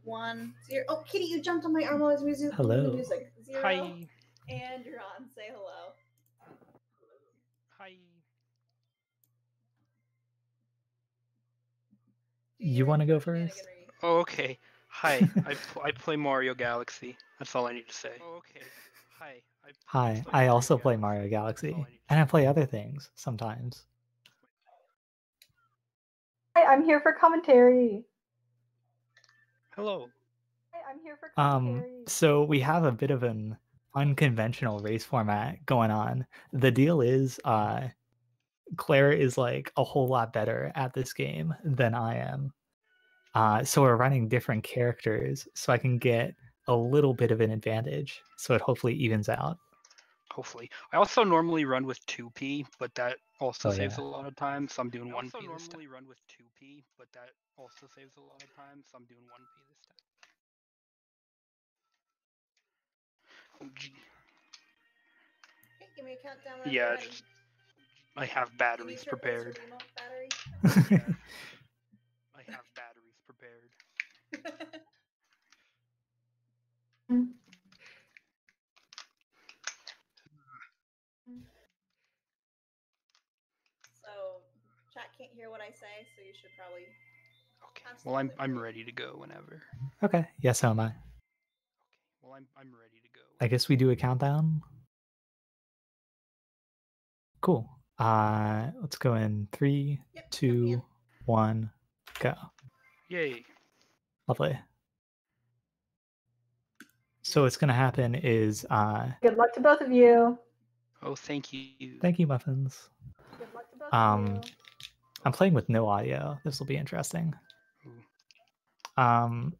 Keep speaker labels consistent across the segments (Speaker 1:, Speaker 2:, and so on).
Speaker 1: 1, 0. Oh, Kitty, you jumped on my arm while I was music.
Speaker 2: Hello.
Speaker 1: Music. 0.
Speaker 3: Hi.
Speaker 1: And you're on. Say hello.
Speaker 3: Hi.
Speaker 2: You want to go first?
Speaker 3: Oh, okay. Hi. I play Mario Galaxy. That's all I need to say. Oh, okay. Hi.
Speaker 2: Hi, I also play Mario Galaxy, and I play other things sometimes.
Speaker 4: Hi, I'm here for commentary.
Speaker 3: Hello.
Speaker 4: Hi, I'm here for commentary.
Speaker 2: So we have a bit of an unconventional race format going on. The deal is, Claire is like a whole lot better at this game than I am. So we're running different characters, so I can get a little bit of an advantage. So it hopefully evens out.
Speaker 3: Hopefully. I also normally run with 2P, but that also
Speaker 2: Oh,
Speaker 3: saves
Speaker 2: yeah.
Speaker 3: a lot of time, so I'm doing 1P this time.
Speaker 2: normally
Speaker 3: run with 2P, but that also saves a lot of time, so I'm doing 1P this time. Oh, gee.
Speaker 1: Okay, give me a countdown.
Speaker 3: Yeah, just, I have batteries prepared.
Speaker 1: Battery?
Speaker 3: I have batteries prepared.
Speaker 1: So, chat can't hear what I say, so you should probably.
Speaker 3: Okay. Well, I'm ready to go whenever.
Speaker 2: Okay, yes, so am I.
Speaker 3: Okay. Well, I'm ready to go.
Speaker 2: I guess we do a countdown. Cool. Let's go in 3, 2, 1, go.
Speaker 3: Yay.
Speaker 2: Lovely. So what's gonna happen is
Speaker 4: Good luck to both of you.
Speaker 3: Oh, thank you.
Speaker 2: Thank you, Muffins.
Speaker 4: Good luck to both of you.
Speaker 2: I'm playing with no audio. This will be interesting.
Speaker 3: Ooh.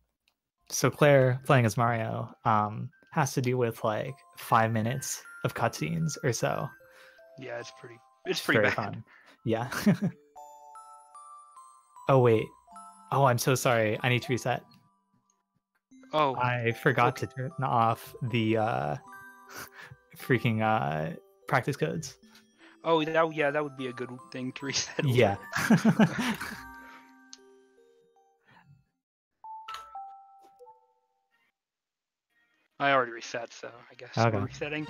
Speaker 2: So Claire playing as Mario has to do with like 5 minutes of cutscenes or so.
Speaker 3: Yeah, it's pretty
Speaker 2: Very
Speaker 3: bad.
Speaker 2: fun. Yeah. Oh wait. Oh, I'm so sorry. I need to reset.
Speaker 3: Oh.
Speaker 2: I forgot to turn off the freaking practice codes.
Speaker 3: Oh, that would be a good thing to reset.
Speaker 2: Yeah.
Speaker 3: I already reset, so I guess
Speaker 2: Okay.
Speaker 3: we're resetting.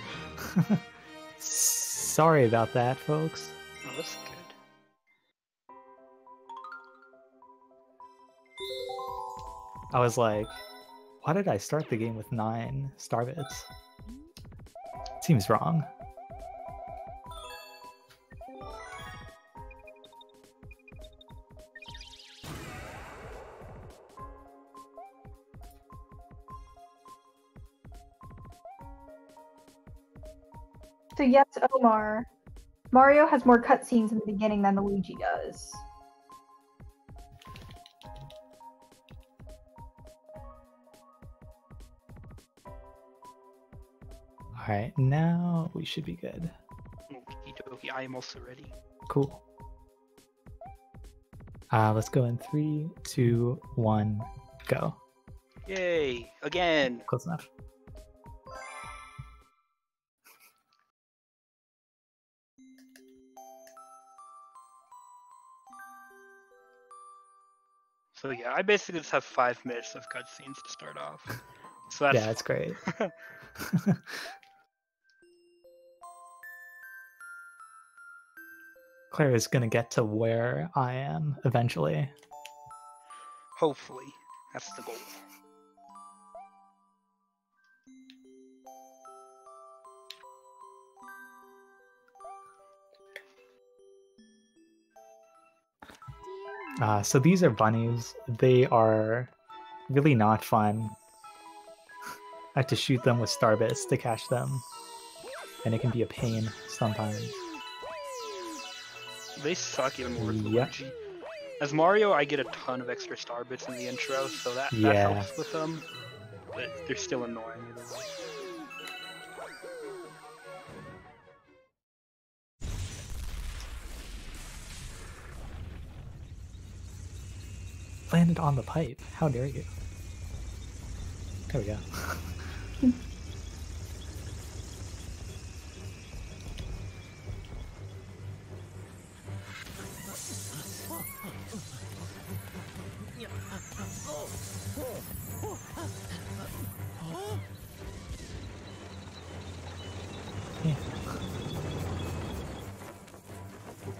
Speaker 2: Sorry about that, folks.
Speaker 3: Oh, that's good.
Speaker 2: I was like, why did I start the game with 9 star bits? Seems wrong.
Speaker 4: So yes, Omar. Mario has more cutscenes in the beginning than Luigi does.
Speaker 2: Alright, now we should be good.
Speaker 3: Okie dokie, I am also ready.
Speaker 2: Cool. Let's go in 3, 2, 1, go.
Speaker 3: Yay! Again!
Speaker 2: Close enough.
Speaker 3: So yeah, I basically just have 5 minutes of cutscenes to start off. So that's
Speaker 2: Yeah, that's great. Claire is gonna get to where I am eventually.
Speaker 3: Hopefully. That's the goal.
Speaker 2: So these are bunnies. They are really not fun. I have to shoot them with starbits to catch them, and it can be a pain sometimes.
Speaker 3: They suck even more with
Speaker 2: Yep.
Speaker 3: Luigi. As Mario, I get a ton of extra star bits in the intro, so that helps with them. But they're still annoying either way.
Speaker 2: Landed on the pipe. How dare you? There we go.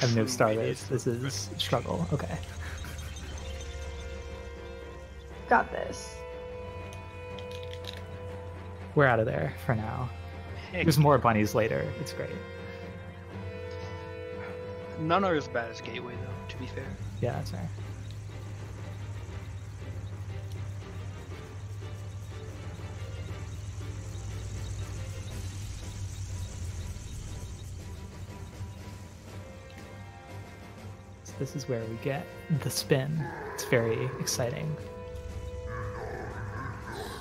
Speaker 2: I have no starbits. This is struggle. Okay.
Speaker 4: Got this.
Speaker 2: We're out of there for now.
Speaker 3: Heck,
Speaker 2: There's more bunnies later. It's great.
Speaker 3: none are as bad as Gateway, though, to be fair.
Speaker 2: Yeah, that's right. So this is where we get the spin. It's very exciting.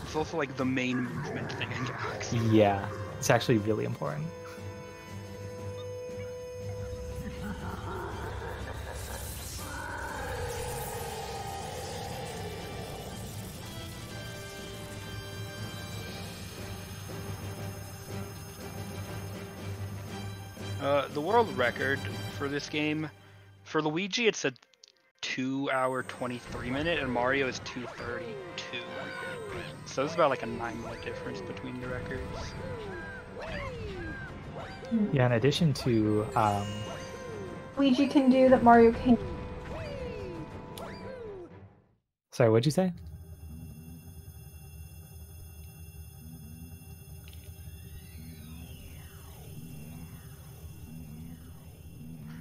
Speaker 3: It's also like the main movement thing in Galaxy.
Speaker 2: Yeah, it's actually really important.
Speaker 3: The world record for this game, for Luigi, it's a 2-hour 23-minute, and Mario is 2:32. So there's about like a 9-minute difference between the records.
Speaker 2: Yeah, in addition to
Speaker 4: Luigi can do that Mario can't.
Speaker 2: sorry, what'd you say?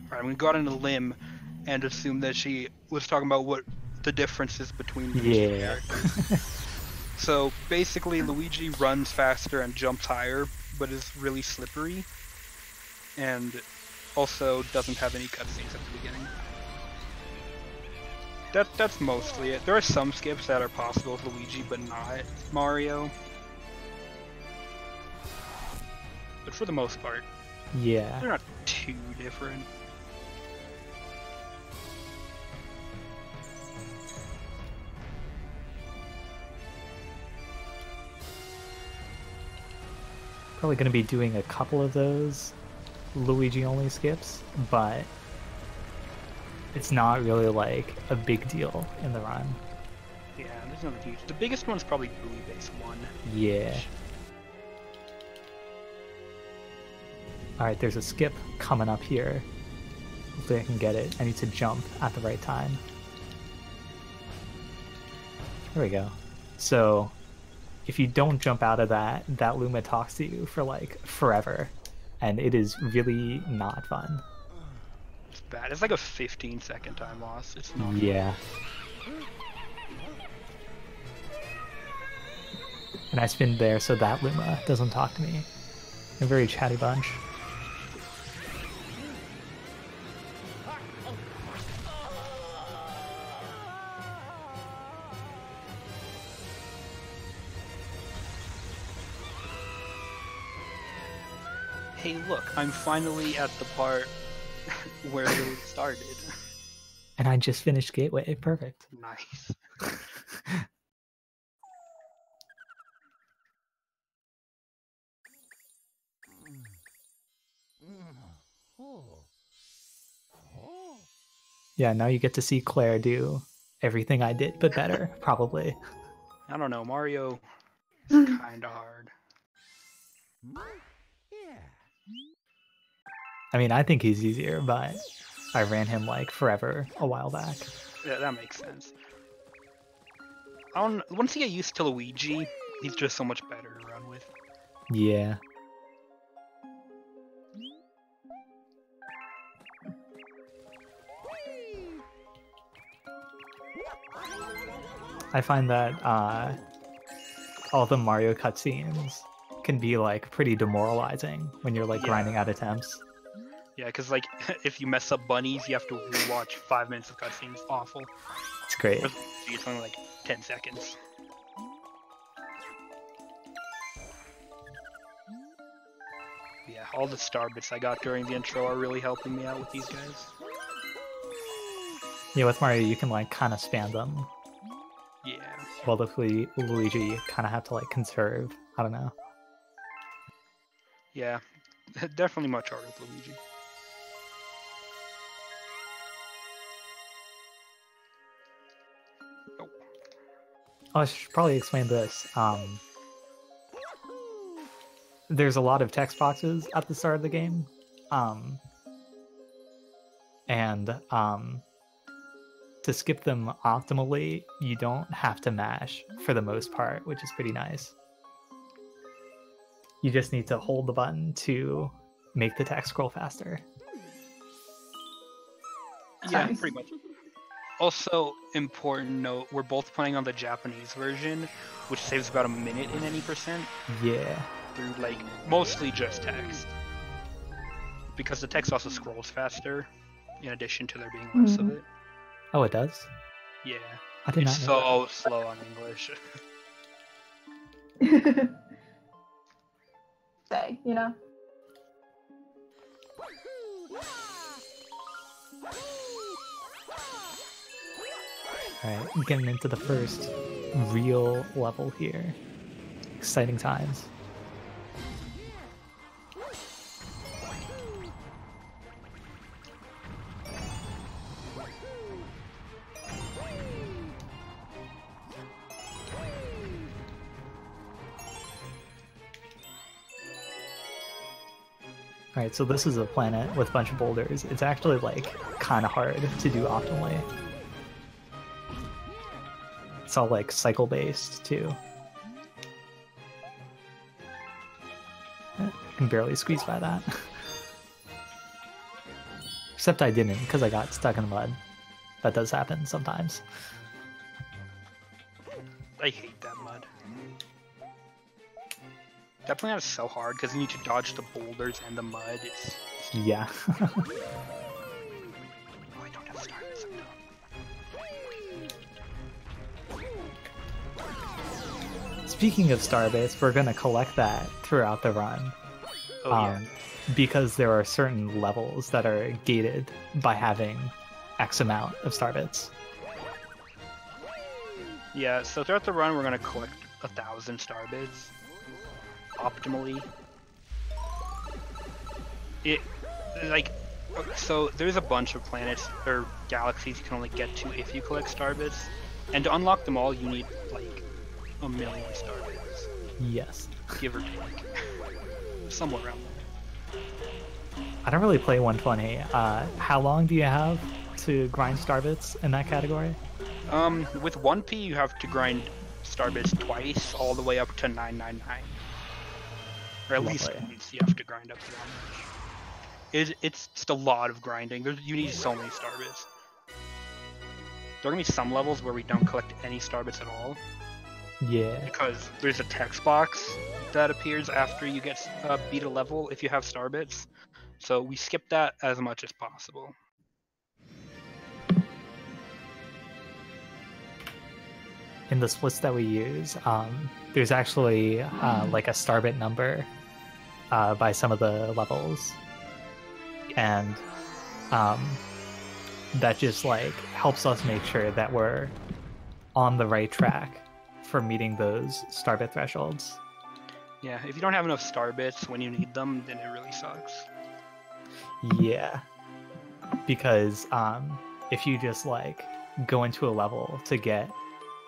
Speaker 3: Alright, I'm gonna go out on a limb and assume that she was talking about what the difference is between the two
Speaker 2: Yeah.
Speaker 3: characters. So basically, Luigi runs faster and jumps higher, but is really slippery, and also doesn't have any cutscenes at the beginning. That's mostly it. There are some skips that are possible with Luigi, but not Mario. But for the most part,
Speaker 2: Yeah.
Speaker 3: they're not too different.
Speaker 2: Probably going to be doing a couple of those Luigi only skips, but it's not really like a big deal in the run.
Speaker 3: Yeah, there's nothing huge. The biggest one's probably Buoy Base 1.
Speaker 2: Yeah. Alright, there's a skip coming up here. Hopefully I can get it. I need to jump at the right time. There we go. So, if you don't jump out of that Luma talks to you for like forever, and it is really not fun.
Speaker 3: It's bad. It's like a 15-second time loss. It's not.
Speaker 2: Yeah. And I spin there so that Luma doesn't talk to me. A very chatty bunch.
Speaker 3: Hey, look, I'm finally at the part where it started.
Speaker 2: And I just finished Gateway. Perfect.
Speaker 3: Nice.
Speaker 2: Yeah, now you get to see Claire do everything I did, but better, probably.
Speaker 3: I don't know, Mario is kinda hard.
Speaker 2: I mean, I think he's easier, but I ran him like forever a while back.
Speaker 3: Yeah, that makes sense. Once you get used to Luigi, he's just so much better to run with.
Speaker 2: Yeah. I find that all the Mario cutscenes can be like pretty demoralizing when you're like grinding out attempts.
Speaker 3: Yeah, because like if you mess up bunnies, you have to rewatch 5 minutes of cutscenes. Awful.
Speaker 2: It's great.
Speaker 3: It's only like 10 seconds. Yeah, all the star bits I got during the intro are really helping me out with these guys.
Speaker 2: Yeah, with Mario you can like kind of spam them.
Speaker 3: Yeah.
Speaker 2: Well, with Luigi you kind of have to like conserve. I don't know.
Speaker 3: Yeah, definitely much harder with Luigi.
Speaker 2: Oh, I should probably explain this. There's a lot of text boxes at the start of the game. and to skip them optimally, you don't have to mash for the most part, which is pretty nice. You just need to hold the button to make the text scroll faster.
Speaker 3: Yeah, pretty much. Also, important note, we're both playing on the Japanese version, which saves about a minute in any percent.
Speaker 2: Yeah.
Speaker 3: Through, like, mostly just text. Because the text also scrolls faster, in addition to there being less of it.
Speaker 2: Oh, it does?
Speaker 3: Yeah.
Speaker 2: I did not
Speaker 3: It's
Speaker 2: know
Speaker 3: so slow on English.
Speaker 4: Say, you know?
Speaker 2: Alright, getting into the first real level here. Exciting times. Alright, so this is a planet with a bunch of boulders. It's actually, like, kind of hard to do optimally. It's all, like, cycle-based, too. I can barely squeeze by that. Except I didn't, because I got stuck in the mud. That does happen sometimes.
Speaker 3: I hate that mud. That planet is so hard because you need to dodge the boulders and the mud. It's...
Speaker 2: Yeah.
Speaker 3: Oh, I don't have stars.
Speaker 2: Speaking of Starbase, we're gonna collect that throughout the run.
Speaker 3: Oh, yeah.
Speaker 2: Because there are certain levels that are gated by having X amount of Starbits.
Speaker 3: Yeah, so throughout the run, we're gonna collect 1,000 Starbits. Optimally. So there's a bunch of planets or galaxies you can only get to if you collect Starbits. And to unlock them all, you need, like, 1 million Starbits.
Speaker 2: Yes.
Speaker 3: Give or take. Somewhere around there.
Speaker 2: I don't really play 120. How long do you have to grind Starbits in that category?
Speaker 3: With 1P, you have to grind Starbits twice, all the way up to 999. Or at least once you have to grind up to that much. It's just a lot of grinding. You need so many Starbits. There are going to be some levels where we don't collect any Starbits at all.
Speaker 2: Yeah.
Speaker 3: Because there's a text box that appears after you get beat a level if you have Starbits. So we skip that as much as possible.
Speaker 2: In the splits that we use, there's actually like a Starbit number by some of the levels. And that just like helps us make sure that we're on the right track for meeting those Starbit thresholds.
Speaker 3: Yeah, if you don't have enough Starbits when you need them, then it really sucks.
Speaker 2: Yeah, because if you just like go into a level to get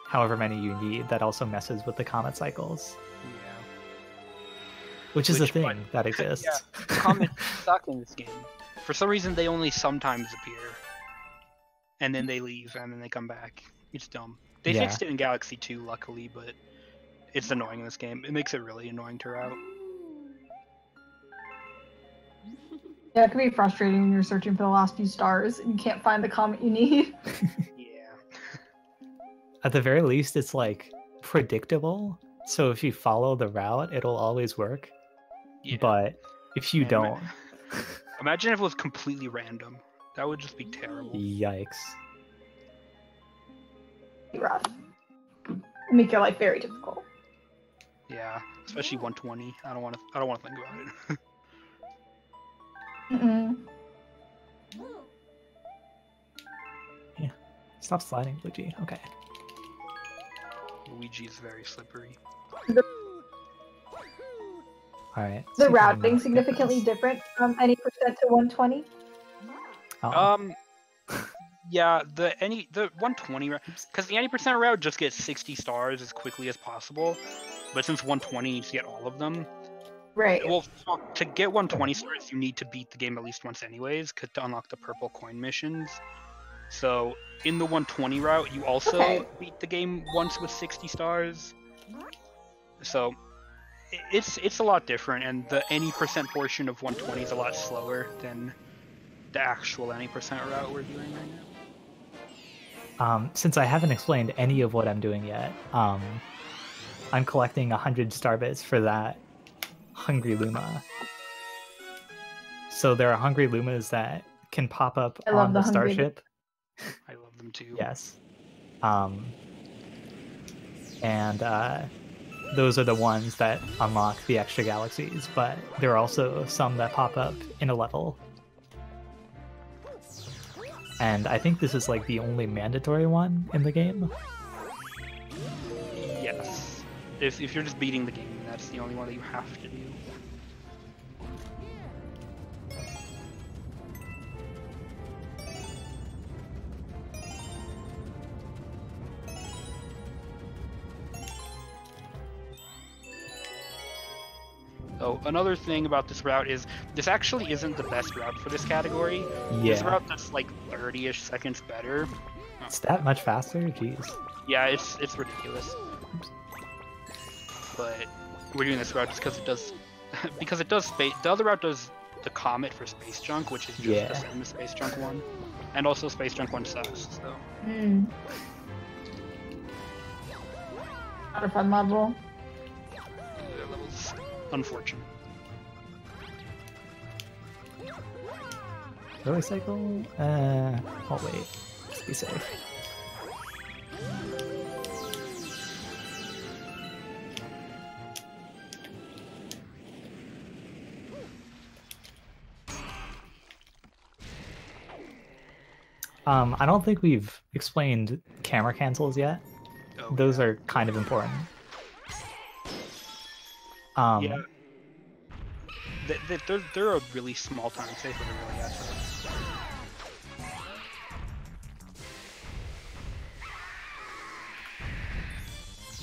Speaker 2: however many you need, that also messes with the comet cycles.
Speaker 3: Yeah.
Speaker 2: Which is a thing that exists.
Speaker 3: Yeah, comets suck in this game. For some reason, they only sometimes appear. And then they leave, and then they come back. It's dumb. They fixed it in Galaxy 2, luckily, but it's annoying in this game. It makes it really annoying to route.
Speaker 4: Yeah, it can be frustrating when you're searching for the last few stars and you can't find the comet you need.
Speaker 3: Yeah.
Speaker 2: At the very least, it's like predictable. So if you follow the route, it'll always work.
Speaker 3: Yeah.
Speaker 2: But if you don't...
Speaker 3: Imagine if it was completely random. That would just be terrible.
Speaker 2: Yikes.
Speaker 4: Be rough. Make your life very difficult.
Speaker 3: Yeah, especially 120. I don't want to think about it.
Speaker 2: Yeah. Stop sliding, Luigi. Okay.
Speaker 3: Luigi is very slippery.
Speaker 2: Alright.
Speaker 4: The routing significantly different from any percent to 120?
Speaker 3: Yeah, the 120 because the 80% route just gets 60 stars as quickly as possible, but since 120 needs to get all of them,
Speaker 4: Right.
Speaker 3: Well, to get 120 stars, you need to beat the game at least once anyways, to unlock the purple coin missions. So in the 120 route, you also beat the game once with 60 stars. So it's a lot different, and the any percent portion of 120 is a lot slower than the actual any percent route we're doing right now.
Speaker 2: Since I haven't explained any of what I'm doing yet, I'm collecting 100 star bits for that Hungry Luma. So there are Hungry Lumas that can pop up on the starship.
Speaker 3: I love them too.
Speaker 2: Yes. And those are the ones that unlock the extra galaxies, but there are also some that pop up in a level. And I think this is like the only mandatory one in the game.
Speaker 3: Yes. If you're just beating the game, that's the only one that you have to do. Oh, another thing about this route is this actually isn't the best route for this category.
Speaker 2: Yeah.
Speaker 3: This route that's like 30-ish seconds better.
Speaker 2: It's that much faster? Jeez.
Speaker 3: Yeah, it's ridiculous. But we're doing this route just because it does space. The other route does the comet for space junk, which is just the same as space junk 1, and also space junk 1 sucks. So.
Speaker 4: Not a fun level.
Speaker 3: The level's unfortunate.
Speaker 2: Really cycle? Oh wait. Let's be safe. I don't think we've explained camera cancels yet.
Speaker 3: Oh,
Speaker 2: Those are kind of important.
Speaker 3: Yeah. They're a really small time safe when they're really accurate.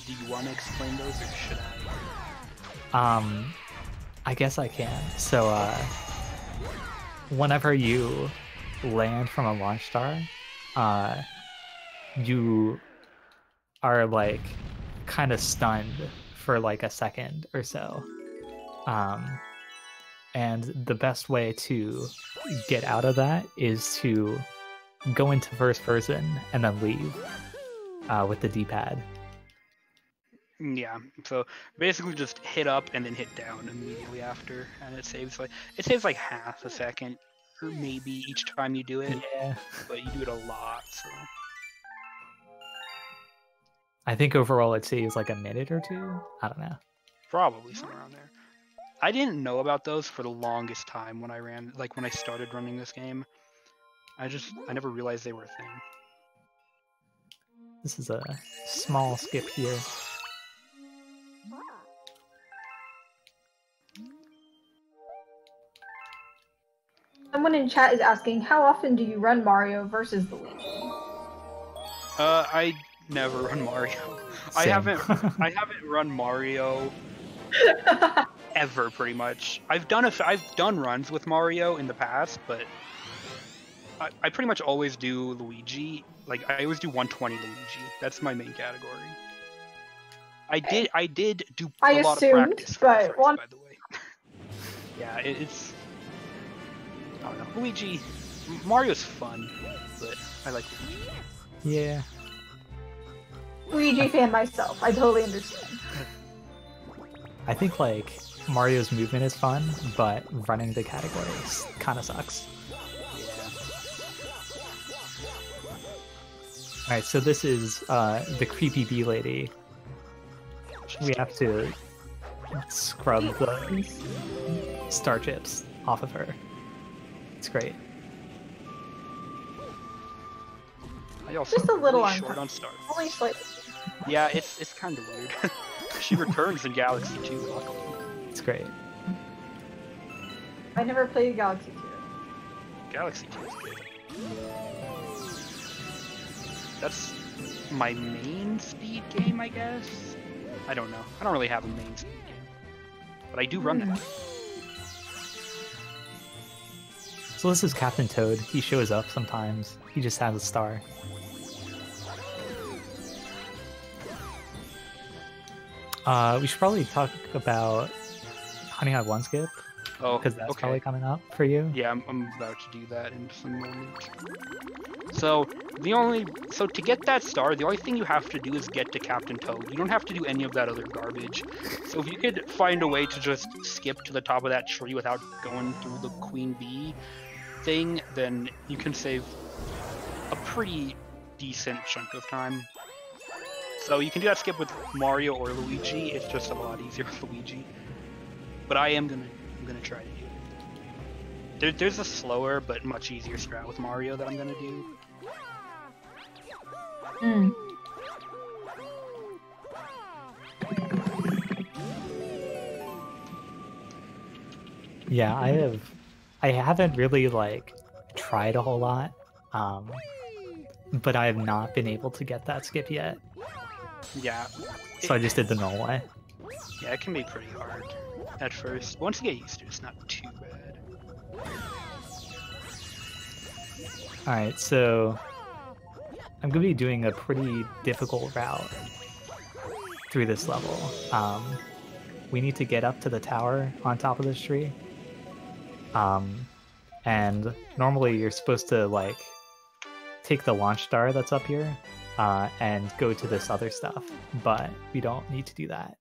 Speaker 3: Do you want to explain those, or should I?
Speaker 2: I guess I can. So, whenever you land from a launch star, you are like kind of stunned for like a second or so. And the best way to get out of that is to go into first person and then leave with the D-pad.
Speaker 3: Yeah, so basically just hit up and then hit down immediately after, and it saves like half a second or maybe each time you do it.
Speaker 2: Yeah.
Speaker 3: But you do it a lot, so.
Speaker 2: I think overall it saves like a minute or two. I don't know.
Speaker 3: Probably somewhere around there. I didn't know about those for the longest time when I started running this game. I never realized they were a thing.
Speaker 2: This is a small skip here.
Speaker 4: Someone in chat is asking, how often do you run Mario versus Luigi?
Speaker 3: I never run Mario. I haven't run Mario ever, pretty much. I've done runs with Mario in the past, but I pretty much always do Luigi. Like I always do 120 Luigi. That's my main category. I did do a lot of practice for this race, by the way. Yeah, it's. I don't know. Luigi, Mario's fun, but I like Luigi.
Speaker 2: Yeah.
Speaker 4: Luigi fan myself. I totally understand.
Speaker 2: I think like Mario's movement is fun, but running the categories kind of sucks. All right, so this is the creepy bee lady. We have to scrub the star chips off of her. It's great.
Speaker 3: I also
Speaker 4: Just a little
Speaker 3: really short on stars.
Speaker 4: Only slightly.
Speaker 3: Yeah, it's kind of weird. She returns in Galaxy 2, luckily.
Speaker 2: It's great.
Speaker 4: I never played Galaxy 2.
Speaker 3: Galaxy 2 is good. That's my main speed game, I guess? I don't know. I don't really have a main speed game. but I do run that.
Speaker 2: So this is Captain Toad. He shows up sometimes. He just has a star. We should probably talk about Honey Hive 1 skip,
Speaker 3: Oh,
Speaker 2: because that's
Speaker 3: okay.
Speaker 2: probably coming up for you.
Speaker 3: Yeah, I'm about to do that in some moment. So to get that star, the only thing you have to do is get to Captain Toad. You don't have to do any of that other garbage. So if you could find a way to just skip to the top of that tree without going through the Queen Bee thing, then you can save a pretty decent chunk of time. So you can do that skip with Mario or Luigi. It's just a lot easier with Luigi. But I'm gonna try to do it. There's a slower but much easier strat with Mario that I'm gonna do.
Speaker 4: Mm.
Speaker 2: Yeah, I haven't really like tried a whole lot, but I have not been able to get that skip yet.
Speaker 3: Yeah.
Speaker 2: So I just did the normal way.
Speaker 3: Yeah, it can be pretty hard at first. Once you get used to it, it's not too bad.
Speaker 2: Alright, so I'm going to be doing a pretty difficult route through this level. We need to get up to the tower on top of this tree. And normally you're supposed to like take the launch star that's up here and go to this other stuff, but we don't need to do that.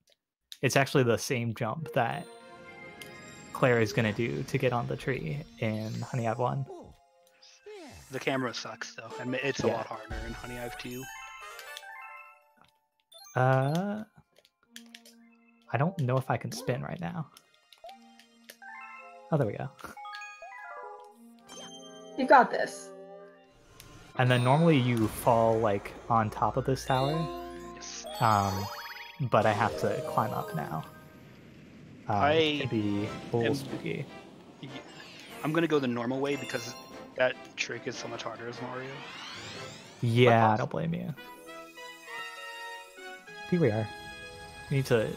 Speaker 2: It's actually the same jump that Claire is going to do to get on the tree in Honey Hive 1.
Speaker 3: The camera sucks though, and it's a lot harder in Honey Hive 2.
Speaker 2: I don't know if I can spin right now. Oh, there we go.
Speaker 4: You got this.
Speaker 2: And then normally you fall like on top of this tower.
Speaker 3: Yes.
Speaker 2: But I have to climb up now. It can be a little spooky.
Speaker 3: I'm gonna go the normal way because that trick is so much harder as Mario.
Speaker 2: Yeah, I don't blame you. Here we are. We need to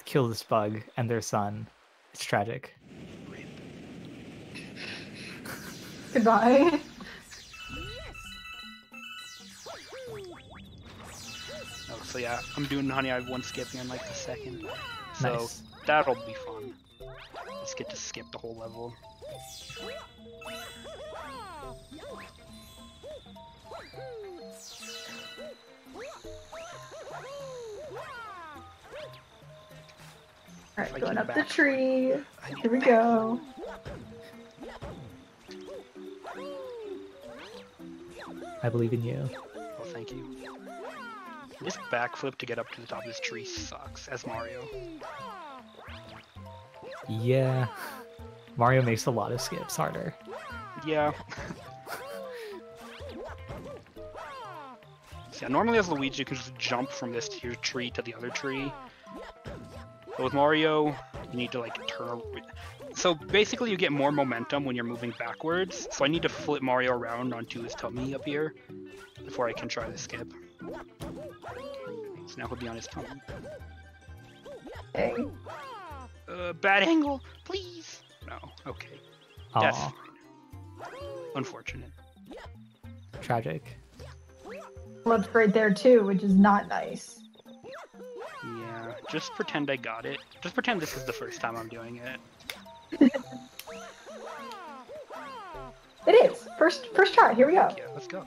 Speaker 2: kill this bug and their son. It's tragic.
Speaker 4: Goodbye.
Speaker 3: Oh, so yeah, I'm doing Honey Hive 1 skipping in like the second. So
Speaker 2: Nice.
Speaker 3: that'll be fun. Just get to skip the whole level.
Speaker 4: Alright,
Speaker 3: I
Speaker 4: going
Speaker 3: can
Speaker 4: up the
Speaker 3: back.
Speaker 4: tree.
Speaker 3: I need
Speaker 4: Here we
Speaker 3: back.
Speaker 4: go.
Speaker 2: I believe in you.
Speaker 3: Well, thank you. This backflip to get up to the top of this tree sucks as Mario.
Speaker 2: Yeah. Mario makes a lot of skips harder.
Speaker 3: Yeah. So yeah, normally as Luigi you can just jump from this tree to the other tree. But with Mario, you need to like turn. So basically you get more momentum when you're moving backwards. So I need to flip Mario around onto his tummy up here before I can try the skip. So now he'll be on his tummy.
Speaker 4: Okay.
Speaker 3: Bad angle, please. No, okay. That's
Speaker 2: Aw,
Speaker 3: fine. Unfortunate.
Speaker 2: tragic.
Speaker 4: Flipped right there too, which is not nice.
Speaker 3: Yeah, just pretend I got it. Just pretend this is the first time I'm doing it.
Speaker 4: It is. First try. Here we go.
Speaker 3: Yeah, let's go.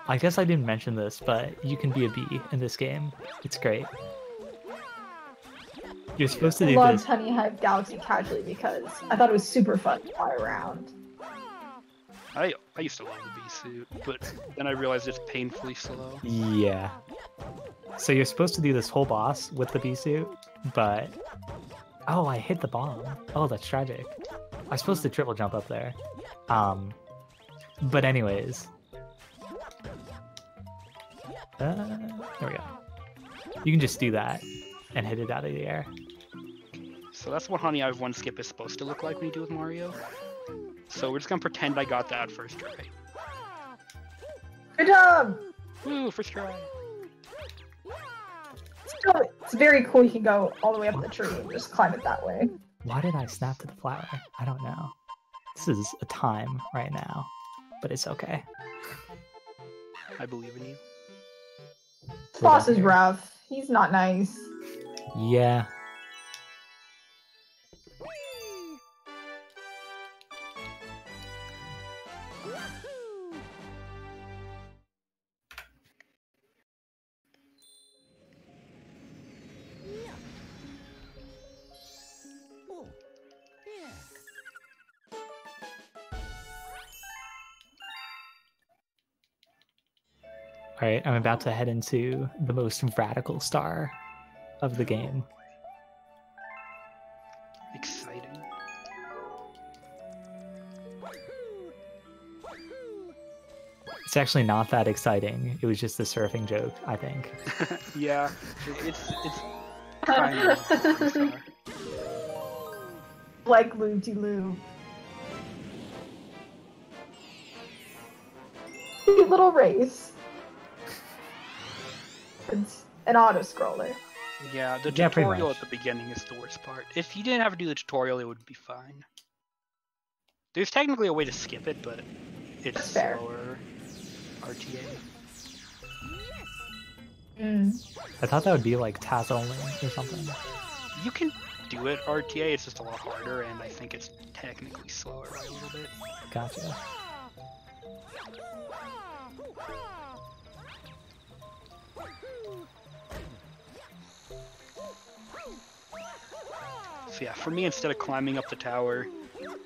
Speaker 2: I guess I didn't mention this, but you can be a bee in this game. It's great. You're supposed to
Speaker 4: I
Speaker 2: do
Speaker 4: loved
Speaker 2: this.
Speaker 4: Honey Hive Galaxy casually because I thought it was super fun to fly around.
Speaker 3: I used to love the bee suit, but then I realized it's painfully slow.
Speaker 2: Yeah. So you're supposed to do this whole boss with the bee suit, but oh, I hit the bomb. Oh, that's tragic. I was supposed to triple jump up there. But anyways. There we go. You can just do that and hit it out of the air.
Speaker 3: So that's what Honey Hive 1 skip is supposed to look like when you do with Mario. So we're just gonna pretend I got that first try.
Speaker 4: Good job!
Speaker 3: Woo, first try.
Speaker 4: It's very cool. You can go all the way up the tree and just climb it that way.
Speaker 2: Why did I snap to the flower? I don't know. This is a time right now, but it's okay.
Speaker 3: I believe in you.
Speaker 4: This boss is rough. He's not nice.
Speaker 2: Yeah. Alright, I'm about to head into the most radical star of the game.
Speaker 3: Exciting.
Speaker 2: It's actually not that exciting. It was just a surfing joke, I think.
Speaker 3: Yeah, it's kind of
Speaker 4: Like lube-de-lube. Cute little race. It's an auto-scroller.
Speaker 3: Yeah, the
Speaker 2: Yeah, pretty
Speaker 3: tutorial
Speaker 2: much.
Speaker 3: at the beginning is the worst part. If you didn't have to do the tutorial, it would be fine. There's technically a way to skip it, but it's
Speaker 4: That's fair.
Speaker 3: slower. RTA.
Speaker 2: I thought that would be like TAS only or something.
Speaker 3: You can do it RTA, it's just a lot harder, and I think it's technically slower by a little bit.
Speaker 2: Gotcha.
Speaker 3: So yeah, for me, instead of climbing up the tower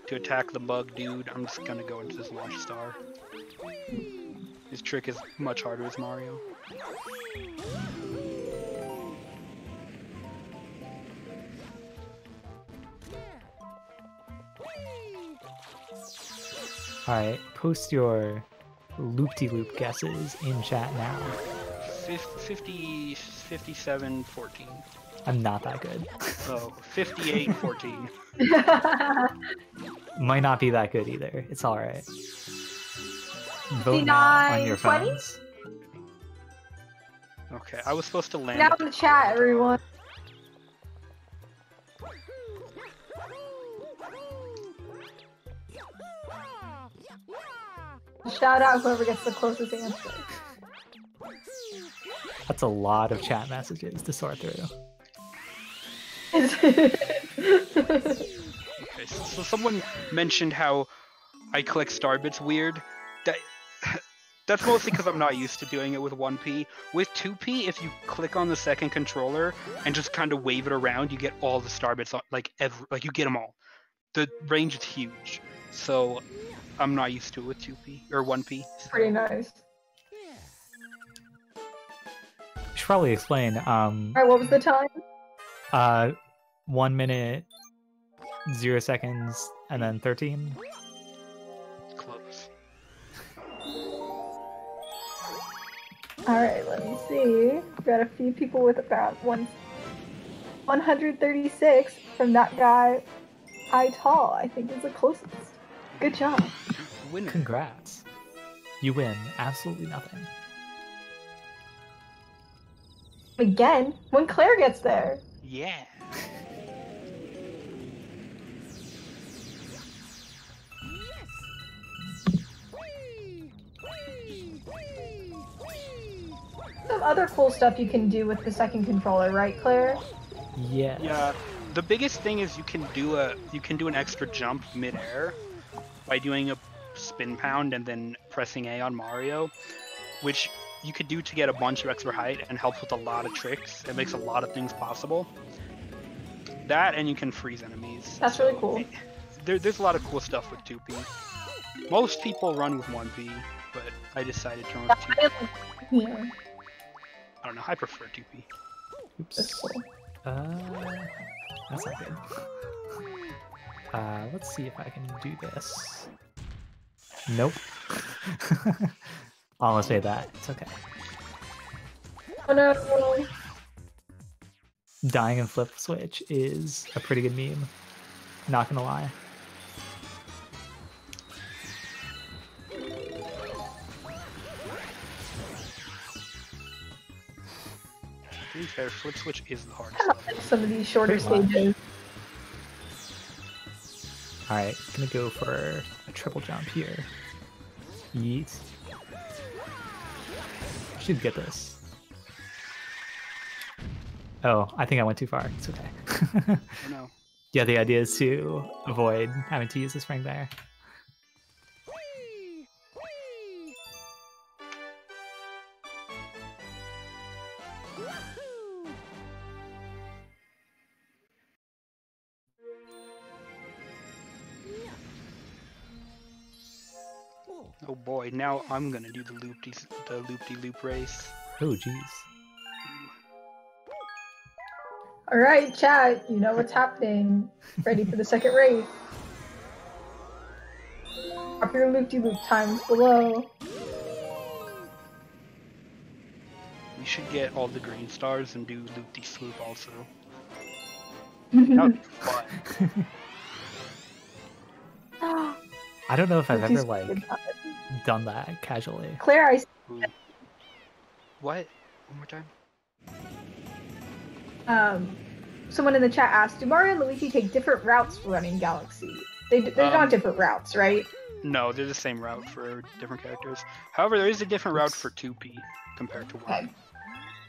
Speaker 3: to attack the bug dude, I'm just gonna go into this launch star. His trick is much harder as Mario.
Speaker 2: Alright, post your loop-de-loop guesses in chat now.
Speaker 3: 57, 14.
Speaker 2: I'm not that good.
Speaker 3: Oh, 58, 14.
Speaker 2: Might not be that good either. It's alright. Vote now on your
Speaker 4: 20?
Speaker 2: phones.
Speaker 3: Okay, I was supposed to land.
Speaker 4: Now in the chat, everyone. Shout out whoever gets the closest answer.
Speaker 2: That's a lot of chat messages to sort through.
Speaker 3: Okay, so someone mentioned how I click star bits weird. That's mostly because I'm not used to doing it with 1P. With 2P, if you click on the second controller and just kind of wave it around, you get all the star bits, like you get them all. The range is huge, so I'm not used to it with 2P or 1P. So.
Speaker 4: Pretty nice.
Speaker 2: Should probably explain.
Speaker 4: Alright, what was the time?
Speaker 2: 1 minute, 0 seconds, and then 13.
Speaker 3: Close.
Speaker 4: Alright, let me see. We've got a few people with about 136 from that guy. Tall, I think, is the closest. Good job.
Speaker 3: Winner.
Speaker 2: Congrats. You win absolutely nothing.
Speaker 4: Again, when Claire gets there.
Speaker 3: Yeah.
Speaker 4: Some other cool stuff you can do with the second controller, right, Claire?
Speaker 2: Yeah.
Speaker 3: Yeah. The biggest thing is you can do an extra jump midair by doing a spin pound and then pressing A on Mario, which you could do to get a bunch of extra height and helps with a lot of tricks. It makes a lot of things possible. That, and you can freeze enemies.
Speaker 4: That's really cool.
Speaker 3: There's a lot of cool stuff with 2P. Most people run with 1P, but I decided to run with 2P.
Speaker 4: Yeah,
Speaker 3: I don't know, I prefer 2P.
Speaker 2: Oops.
Speaker 4: that's cool.
Speaker 2: That's not good. Let's see if I can do this. Nope. I'll almost say that. It's okay.
Speaker 4: Oh no!
Speaker 2: Dying and flip switch is a pretty good meme. Not gonna lie.
Speaker 3: be fair, flip switch is the hardest.
Speaker 4: Kind of like some of these shorter
Speaker 2: Pretty much.
Speaker 4: stages.
Speaker 2: Alright, gonna go for a triple jump here. Yeet. Should get this. Oh, I think I went too far. It's okay.
Speaker 3: Oh, no.
Speaker 2: Yeah, the idea is to avoid having to use the spring there.
Speaker 3: Oh boy, now I'm gonna do the loop-de-loop race.
Speaker 2: Oh, jeez.
Speaker 4: All right, chat. You know what's happening. Ready for the second race. Drop your loop-de-loop times below.
Speaker 3: We should get all the green stars and do loop-de-swoop also. That would be fun.
Speaker 2: I don't know if I've ever
Speaker 4: Loop-de-swoop
Speaker 2: like
Speaker 4: is not-
Speaker 2: done that casually.
Speaker 4: Claire, I
Speaker 3: Ooh. What? One more time?
Speaker 4: Someone in the chat asked, do Mario and Luigi take different routes for running Galaxy? They're not different routes, right?
Speaker 3: No, they're the same route for different characters. However, there is a different route for 2P compared to 1.
Speaker 4: Okay.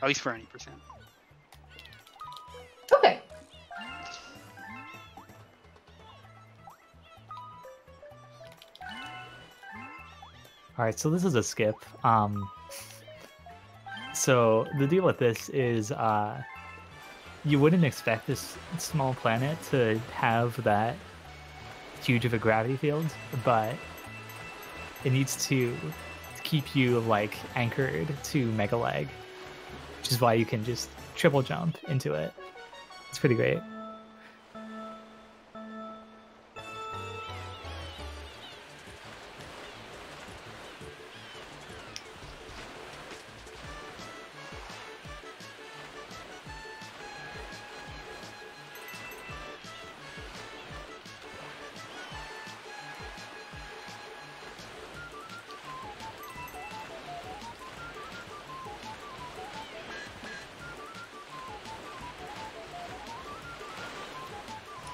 Speaker 3: At least for any percent.
Speaker 4: Okay.
Speaker 2: Alright, so this is a skip. So the deal with this is you wouldn't expect this small planet to have that huge of a gravity field, but it needs to keep you like anchored to Mega Leg, which is why you can just triple jump into it. It's pretty great.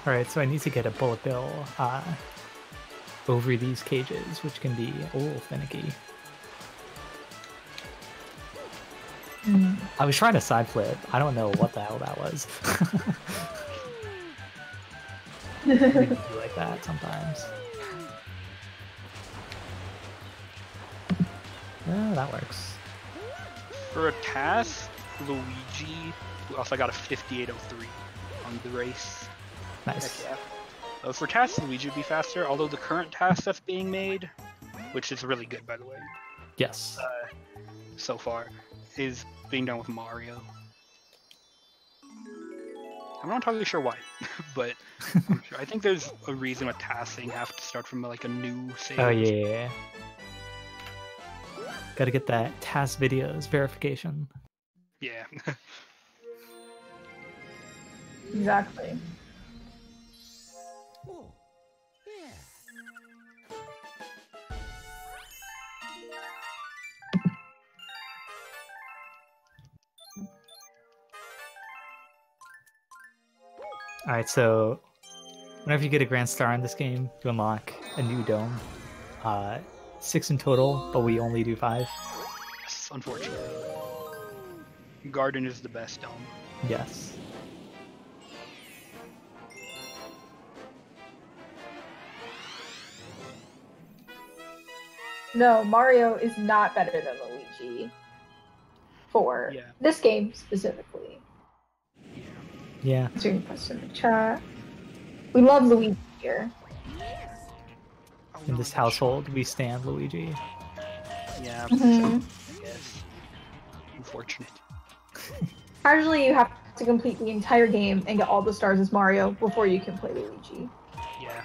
Speaker 2: Alright, so I need to get a bullet bill over these cages, which can be a little finicky. I was trying to side flip. I don't know what the hell that was. I think you do like that sometimes. Yeah, that works.
Speaker 3: For a task, Luigi also got a 5803 on the race.
Speaker 2: Nice.
Speaker 3: Heck yeah. For tasks, Luigi would be faster, although the current task that's being made, which is really good by the way,
Speaker 2: Yes.
Speaker 3: so far, is being done with Mario. I'm not entirely sure why, but I think there's a reason with tasking have to start from like a new save.
Speaker 2: Oh yeah. Gotta get that task videos verification.
Speaker 3: Yeah.
Speaker 4: Exactly.
Speaker 2: Alright, so whenever you get a grand star in this game, you unlock a new dome. 6 in total, but we only do 5.
Speaker 3: Yes, unfortunately. Garden is the best dome.
Speaker 2: Yes.
Speaker 4: No, Mario is not better than Luigi. For
Speaker 3: Yeah.
Speaker 4: this game specifically.
Speaker 2: Yeah.
Speaker 4: Answering question in the chat. We love Luigi here.
Speaker 3: Oh,
Speaker 2: In
Speaker 3: no,
Speaker 2: this
Speaker 3: I got
Speaker 2: household, we stand Luigi.
Speaker 3: shot. Yeah,
Speaker 4: Mhm.
Speaker 3: I guess. Unfortunate.
Speaker 4: Casually, you have to complete the entire game and get all the stars as Mario before you can play Luigi.
Speaker 3: Yeah.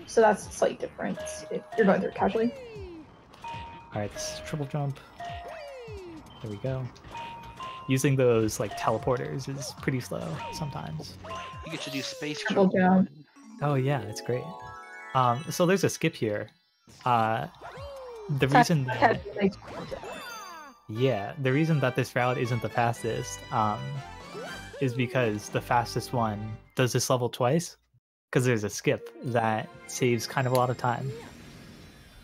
Speaker 4: So that's a slight difference if you're going through it casually.
Speaker 2: Alright, this is triple jump. There we go. Using those like teleporters is pretty slow sometimes.
Speaker 3: You get to do space
Speaker 4: Triple jump.
Speaker 2: Oh yeah, it's great. So there's a skip here. The reason that the reason that this route isn't the fastest is because the fastest one does this level twice, because there's a skip that saves kind of a lot of time.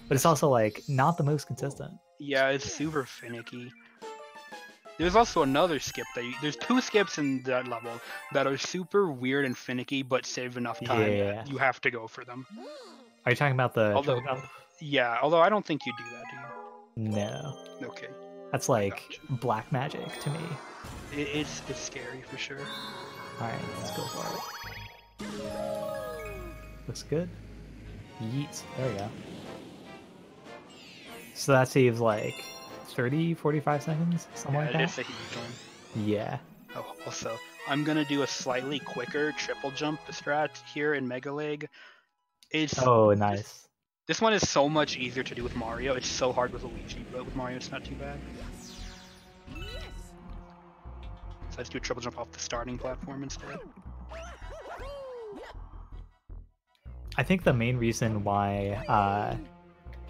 Speaker 2: But it's also like not the most consistent.
Speaker 3: Yeah, it's super finicky. There's also another skip there's 2 skips in that level that are super weird and finicky, but save enough time.
Speaker 2: Yeah.
Speaker 3: That you have to go for them.
Speaker 2: Are you talking about the
Speaker 3: Although-
Speaker 2: triple jump?
Speaker 3: Yeah, although I don't think you do that, do you?
Speaker 2: No.
Speaker 3: Okay.
Speaker 2: That's like
Speaker 3: Gotcha.
Speaker 2: black magic to me.
Speaker 3: It's scary for sure.
Speaker 2: Alright, let's go for it. Looks good. Yeet. There we go. So that saves like 30, 45 seconds? Something like that?
Speaker 3: It's a huge one.
Speaker 2: Yeah.
Speaker 3: Oh, also, I'm gonna do a slightly quicker triple jump strat here in Mega Leg.
Speaker 2: Oh, nice.
Speaker 3: This one is so much easier to do with Mario. It's so hard with Luigi, but with Mario it's not too bad. So I just do a triple jump off the starting platform instead.
Speaker 2: I think the main reason why,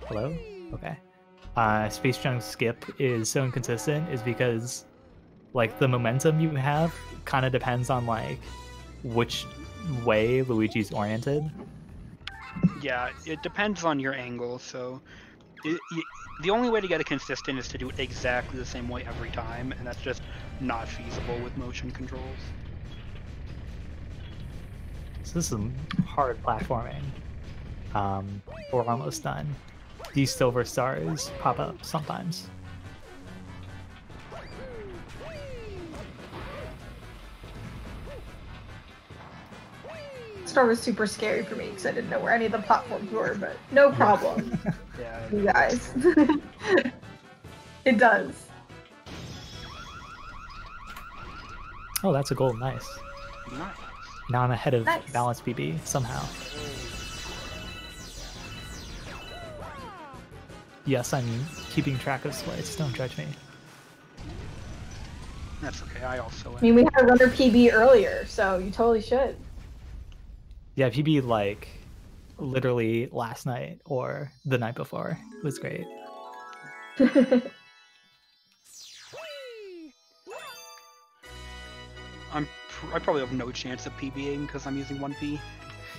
Speaker 2: hello? Okay. Space Junk Skip is so inconsistent is because, like, the momentum you have kind of depends on, like, which way Luigi's oriented.
Speaker 3: Yeah, it depends on your angle, so the only way to get it consistent is to do it exactly the same way every time, and that's just not feasible with motion controls.
Speaker 2: So this is some hard platforming. We're almost done. These silver stars pop up sometimes.
Speaker 4: Star was super scary for me because I didn't know where any of the platforms were, but no problem,
Speaker 3: Yeah.
Speaker 4: you guys. It does.
Speaker 2: Oh, that's a gold. Nice.
Speaker 3: Nice.
Speaker 2: Now I'm ahead of
Speaker 4: Nice.
Speaker 2: Balance BB somehow. Yes, I'm keeping track of splits. Don't judge me.
Speaker 3: That's okay. I also
Speaker 4: I mean, we had a runner PB earlier, so you totally should.
Speaker 2: Yeah, PB like literally last night or the night before. It was great.
Speaker 3: I probably have no chance of PBing because I'm using 1P.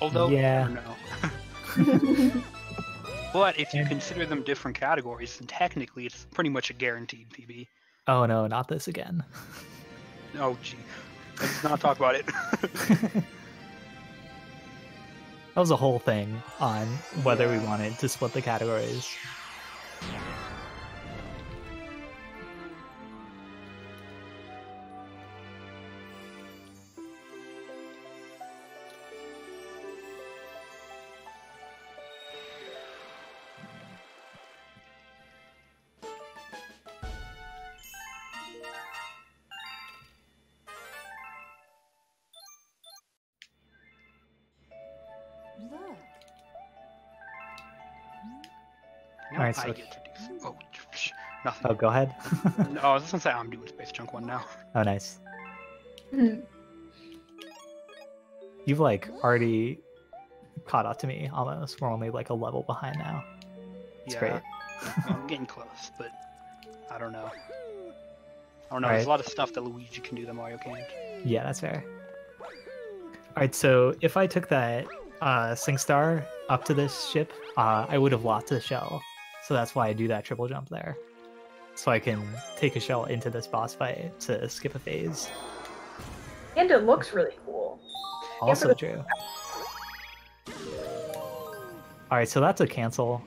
Speaker 3: Although,
Speaker 2: Yeah.
Speaker 3: you never know. But if you
Speaker 2: And-
Speaker 3: consider them different categories, then technically it's pretty much a guaranteed PB.
Speaker 2: Oh no, not this again.
Speaker 3: Oh gee, let's not talk about it.
Speaker 2: That was a whole thing on whether we
Speaker 3: Yeah.
Speaker 2: wanted to split the categories.
Speaker 5: Look.
Speaker 3: Now
Speaker 2: Alright,
Speaker 3: I
Speaker 2: so-
Speaker 3: get to do oh, nothing.
Speaker 2: Oh, go ahead.
Speaker 3: No, I was just gonna say I'm doing Space Junk 1 now.
Speaker 2: Oh, nice.
Speaker 4: Mhm.
Speaker 2: You've like already caught up to me almost. We're only like a level behind now. It's great.
Speaker 3: I'm getting close, but I don't know. I don't know.
Speaker 2: Alright.
Speaker 3: There's a lot of stuff that Luigi can do that Mario can't.
Speaker 2: Yeah, that's fair. Alright, so if I took that Sing Star up to this ship, I would have lost the shell. So that's why I do that triple jump there. So I can take a shell into this boss fight to skip a phase.
Speaker 4: And it looks really cool.
Speaker 2: Also
Speaker 4: the-
Speaker 2: true. Alright, so that's a cancel.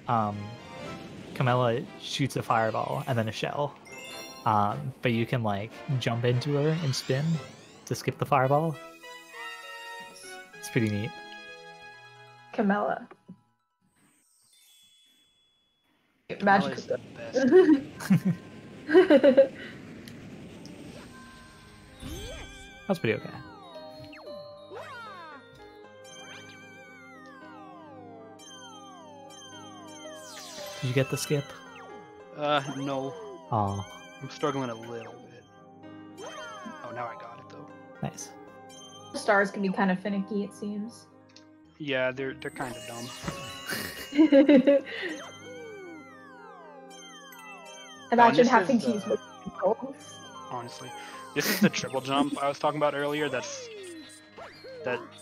Speaker 2: Camilla shoots a fireball and then a shell. But you can like jump into her and spin to skip the fireball. It's pretty neat.
Speaker 4: Camilla.
Speaker 3: Magic
Speaker 4: Magic.
Speaker 3: is the best.
Speaker 2: That's pretty okay. Did you get the skip?
Speaker 3: No.
Speaker 2: Oh,
Speaker 3: I'm struggling a little bit. Oh, now I got it though.
Speaker 2: nice.
Speaker 4: Stars can be kind of finicky, it seems.
Speaker 3: Yeah, they're kind of dumb.
Speaker 4: Imagine
Speaker 3: this
Speaker 4: having
Speaker 3: is,
Speaker 4: to use motion controls.
Speaker 3: Honestly. This is the triple jump I was talking about earlier. That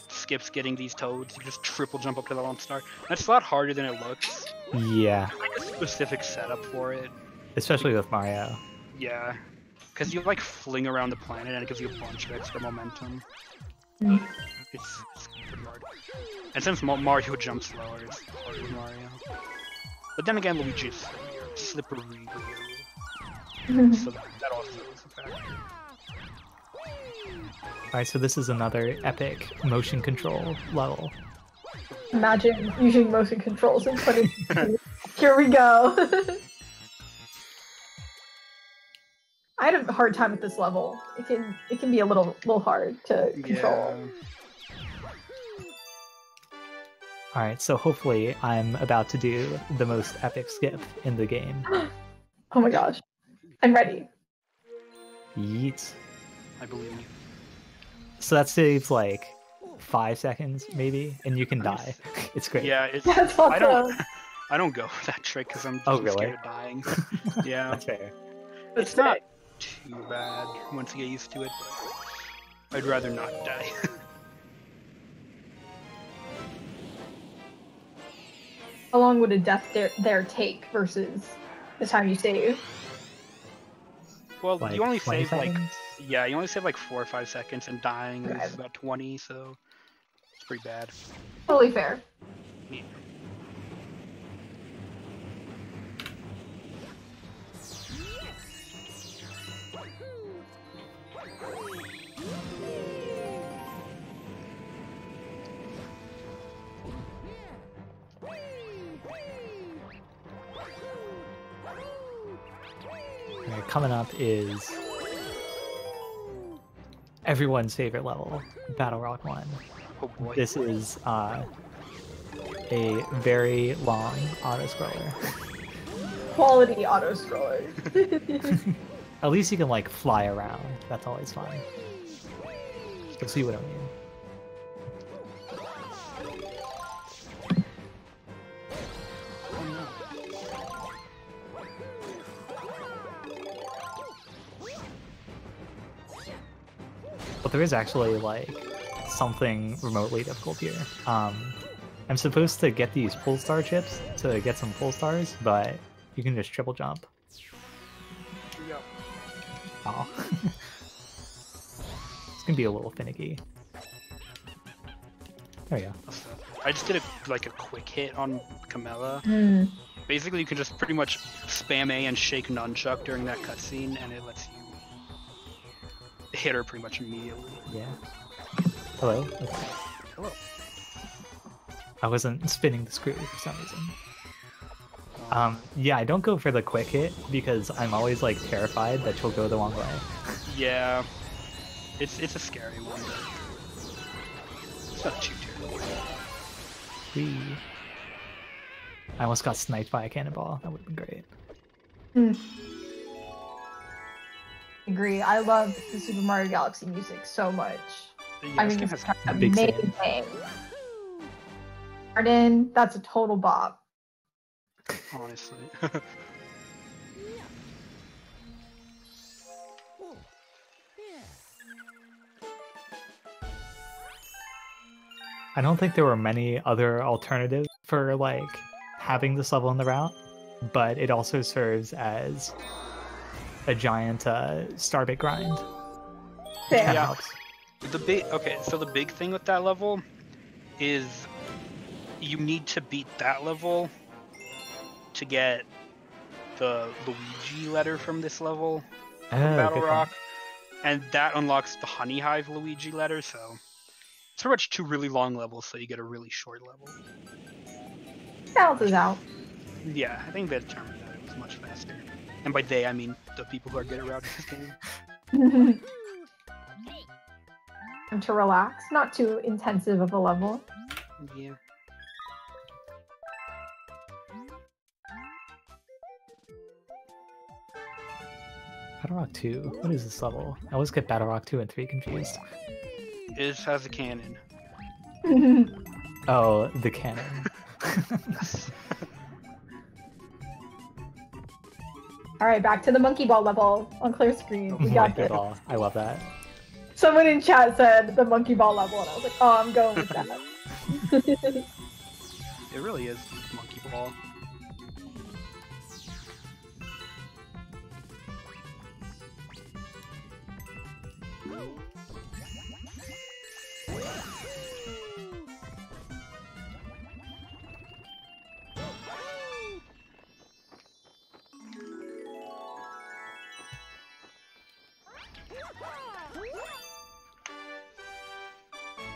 Speaker 3: skips getting these toads. You just triple jump up to the lone star. That's a lot harder than it looks.
Speaker 2: Yeah,
Speaker 3: Like a specific setup for it.
Speaker 2: especially with Mario.
Speaker 3: Yeah, because you like fling around the planet and it gives you a bunch of extra momentum.
Speaker 4: Mm.
Speaker 3: It's pretty hard. And since Mario jumps slower, it's harder with Mario. But then again, Luigi is slippery. So that also is a factor.
Speaker 2: Alright, so this is another epic motion control level.
Speaker 4: Imagine using motion controls and putting. Here we go. I had a hard time with this level. It can be a little hard to control.
Speaker 2: Alright, so hopefully I'm about to do the most epic skip in the game.
Speaker 4: Oh my gosh. I'm ready.
Speaker 2: Yeet.
Speaker 3: I believe you.
Speaker 2: So that saves like 5 seconds maybe, and you can die. It's great.
Speaker 3: Yeah, it's.
Speaker 4: That's
Speaker 3: I don't.
Speaker 4: awesome.
Speaker 3: I don't go for that trick because I'm
Speaker 2: Oh,
Speaker 3: too
Speaker 2: really?
Speaker 3: scared of dying. Yeah,
Speaker 2: That's fair.
Speaker 3: it's not too bad once you get used to it. But I'd rather not die.
Speaker 4: How long would a death there take versus the time you save?
Speaker 3: Well,
Speaker 2: Like
Speaker 3: you only
Speaker 2: 20
Speaker 3: save like
Speaker 2: seconds?
Speaker 3: you only save like 4 or 5 seconds, and dying
Speaker 4: Right.
Speaker 3: is about 20, so it's pretty bad.
Speaker 4: Totally fair.
Speaker 3: Yeah.
Speaker 2: Alright, coming up is everyone's favorite level, Battle Rock 1.
Speaker 3: Oh boy.
Speaker 2: This is a very long auto-scroller.
Speaker 4: Quality auto scroller.
Speaker 2: At least you can like fly around. That's always fun. You'll see what I mean. But there is actually like something remotely difficult here. I'm supposed to get these pull star chips to get some pull stars, but you can just triple jump.
Speaker 3: Yeah.
Speaker 2: Oh. It's gonna be a little finicky. There we go.
Speaker 3: I just did a quick hit on Camilla.
Speaker 4: Mm.
Speaker 3: Basically, you can just pretty much spam A and shake nunchuck during that cutscene, and it lets you hit her pretty much immediately.
Speaker 2: Yeah. Hello? Okay.
Speaker 3: Hello.
Speaker 2: I wasn't spinning the screw for some reason. Yeah, I don't go for the quick hit because I'm always like terrified that she'll go the wrong way.
Speaker 3: Yeah, it's a scary one. It's not too terrible.
Speaker 2: Whee. I almost got sniped by a cannonball. That would have been great.
Speaker 4: Mm. Agree. I love the Super Mario Galaxy music so much.
Speaker 3: Yeah,
Speaker 4: I
Speaker 3: this
Speaker 4: mean,
Speaker 3: game
Speaker 4: it's
Speaker 3: has
Speaker 2: big fan.
Speaker 4: amazing. Garden, that's a total bop.
Speaker 3: honestly.
Speaker 2: I don't think there were many other alternatives for like having this level in the route, but it also serves as a giant starbit grind. Which
Speaker 4: Fair.
Speaker 2: kind of
Speaker 3: Yeah.
Speaker 2: helps.
Speaker 3: So the big thing with that level is you need to beat that level to get the Luigi letter from this level from
Speaker 2: Oh,
Speaker 3: Battle
Speaker 2: good one.
Speaker 3: Rock, and that unlocks the Honey Hive Luigi letter. So it's pretty much 2 really long levels, so you get a really short level.
Speaker 4: Balances out.
Speaker 3: Yeah, I think they determined that it was much faster, and by they I mean the people who are good around this game.
Speaker 4: And to relax, not too intensive of a level.
Speaker 3: Yeah.
Speaker 2: Battle Rock 2? What is this level? I always get Battle Rock 2 and 3 confused.
Speaker 3: It has a cannon.
Speaker 2: Oh, the cannon.
Speaker 3: Yes.
Speaker 4: All right, back to the monkey ball level on Claire's screen. We got
Speaker 2: Monkey
Speaker 4: this.
Speaker 2: ball. I love that.
Speaker 4: Someone in chat said the monkey ball level, and I was like, oh, I'm going with that.
Speaker 3: It really is monkey ball.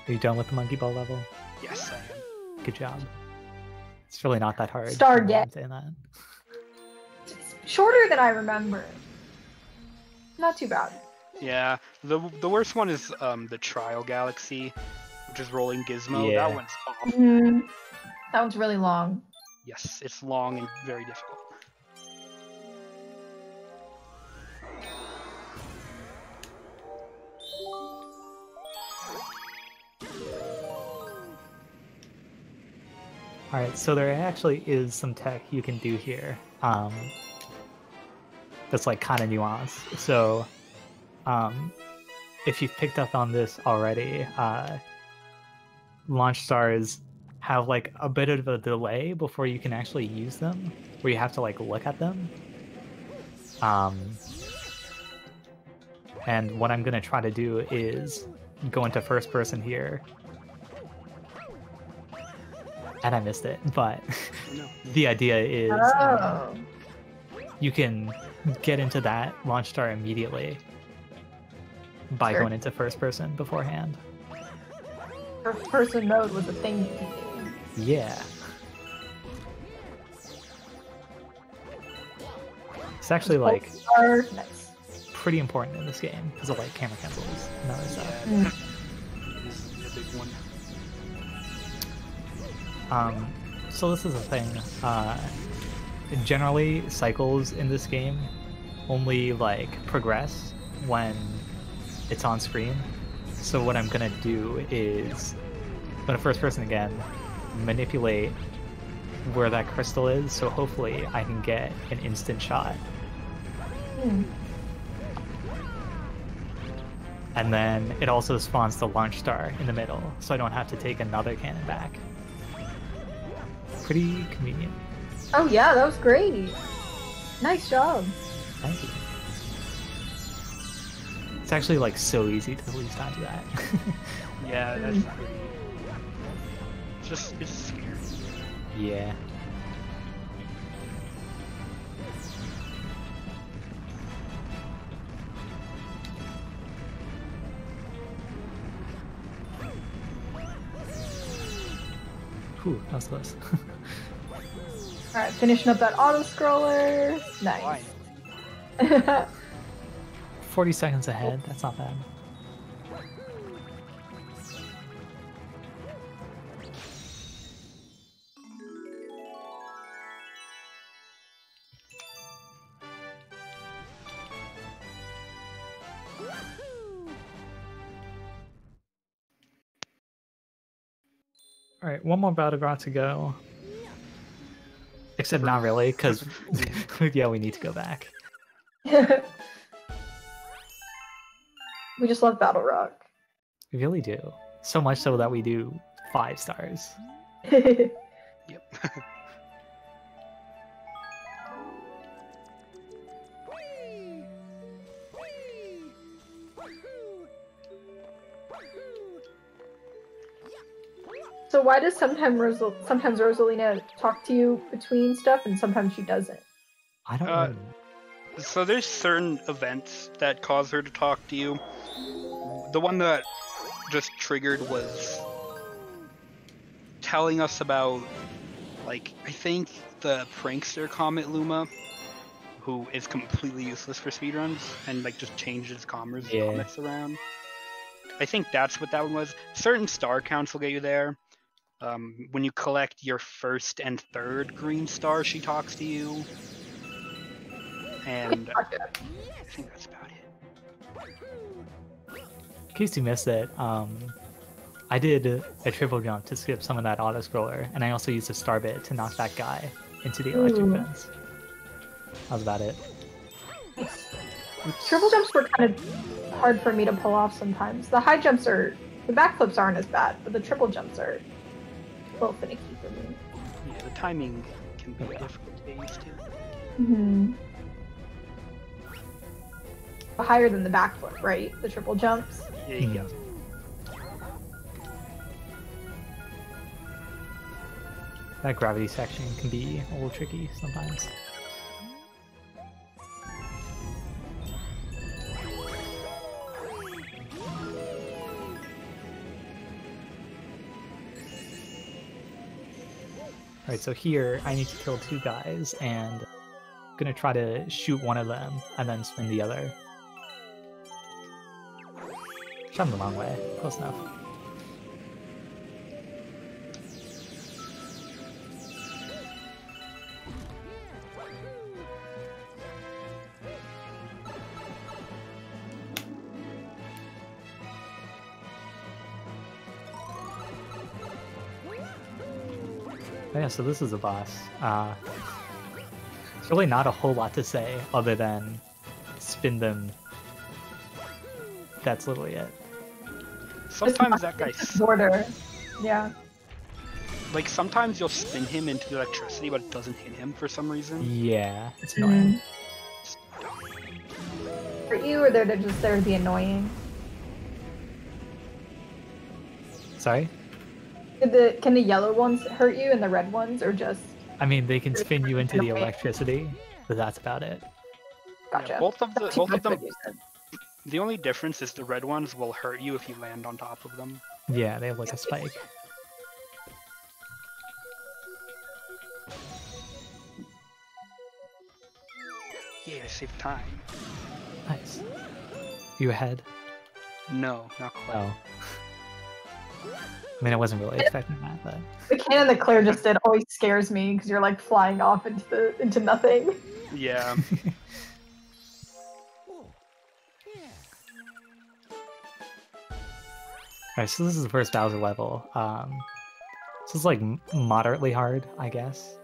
Speaker 2: Are you done with the monkey ball level?
Speaker 3: Yes, I am.
Speaker 2: Good job. It's really not that hard.
Speaker 4: Star
Speaker 2: I'm
Speaker 4: get.
Speaker 2: saying that.
Speaker 4: It's shorter than I remember. Not too bad.
Speaker 3: Yeah, the worst one is the Trial Galaxy, which is Rolling Gizmo.
Speaker 2: Yeah.
Speaker 3: That one's awful.
Speaker 4: Mm, that one's really long.
Speaker 3: Yes, it's long and very difficult.
Speaker 2: Alright, so there actually is some tech you can do here. That's like kind of nuanced. So, if you've picked up on this already, launch stars have like a bit of a delay before you can actually use them, where you have to like look at them. And what I'm gonna try to do is go into first person here. And I missed it, but
Speaker 3: No.
Speaker 2: the idea is
Speaker 4: Oh.
Speaker 2: you can get into that launch star immediately by
Speaker 4: Sure.
Speaker 2: going into first person beforehand.
Speaker 4: First person mode was a thing you could do.
Speaker 2: Yeah. It's actually like
Speaker 4: Nice.
Speaker 2: pretty important in this game because of like camera cancels and other stuff.
Speaker 3: Yeah, this is a big one.
Speaker 2: So this is the thing. Generally, cycles in this game only like progress when it's on screen. So what I'm gonna do is, I'm gonna first person again, manipulate where that crystal is. So hopefully I can get an instant shot.
Speaker 4: Hmm.
Speaker 2: And then it also spawns the launch star in the middle, so I don't have to take another cannon back. Pretty convenient.
Speaker 4: Oh yeah, that was great. Nice job.
Speaker 2: Thank you. It's actually like so easy to lose time to that.
Speaker 3: Yeah, that's pretty. It's scary.
Speaker 2: Yeah. Whew, that was close.
Speaker 4: Alright, finishing up that auto scroller. Nice.
Speaker 3: Why?
Speaker 2: 40 seconds ahead, that's not bad. Alright, one more battleground to go. Except not really, because yeah, we need to go back.
Speaker 4: We just love Battle Rock.
Speaker 2: We really do. So much so that we do 5 stars.
Speaker 3: Yep.
Speaker 4: So why does sometimes Rosalina talk to you between stuff and sometimes she doesn't?
Speaker 2: I don't know.
Speaker 3: So there's certain events that cause her to talk to you. The one that just triggered was telling us about, like, I think the prankster Comet Luma, who is completely useless for speedruns and like just changes comments around. I think that's what that one was. Certain star counts will get you there. When you collect your first and third green star, she talks to you. And I think that's about it.
Speaker 2: In case you missed it, I did a triple jump to skip some of that auto scroller, and I also used a star bit to knock that guy into the electric
Speaker 4: Ooh.
Speaker 2: fence. That was about it.
Speaker 4: Triple jumps were kind of hard for me to pull off sometimes. The high jumps are, the backflips aren't as bad, but the triple jumps are a little finicky for me.
Speaker 3: Yeah, the timing can be difficult to get used to.
Speaker 4: Mm-hmm. Higher than the backflip, right? The triple jumps.
Speaker 3: Yeah, you go.
Speaker 2: That gravity section can be a little tricky sometimes. Alright, so here I need to kill 2 guys, and I'm gonna try to shoot one of them and then spin the other. Shot him the wrong way. Close enough. Oh yeah, so this is a boss. There's really not a whole lot to say other than spin them. That's literally it.
Speaker 3: Sometimes that guy,
Speaker 4: Border. Yeah.
Speaker 3: like sometimes you'll spin him into the electricity, but it doesn't hit him for some reason.
Speaker 2: Yeah, it's annoying.
Speaker 4: For you, or they're just there to be annoying?
Speaker 2: Sorry?
Speaker 4: Can the yellow ones hurt you and the red ones, or just...
Speaker 2: I mean, they can spin you into the electricity, but that's about it.
Speaker 4: Gotcha.
Speaker 3: Yeah, both of them.
Speaker 4: What you said.
Speaker 3: The only difference is the red ones will hurt you if you land on top of them.
Speaker 2: Yeah, they have like a spike.
Speaker 3: Yeah, save time.
Speaker 2: Nice. You ahead?
Speaker 3: No, not quite.
Speaker 2: Oh. I mean, I wasn't really expecting that, but...
Speaker 4: The cannon that Claire just did always scares me, because you're like flying off into nothing.
Speaker 3: Yeah.
Speaker 2: Alright, so this is the first Bowser level. This is like moderately hard, I guess.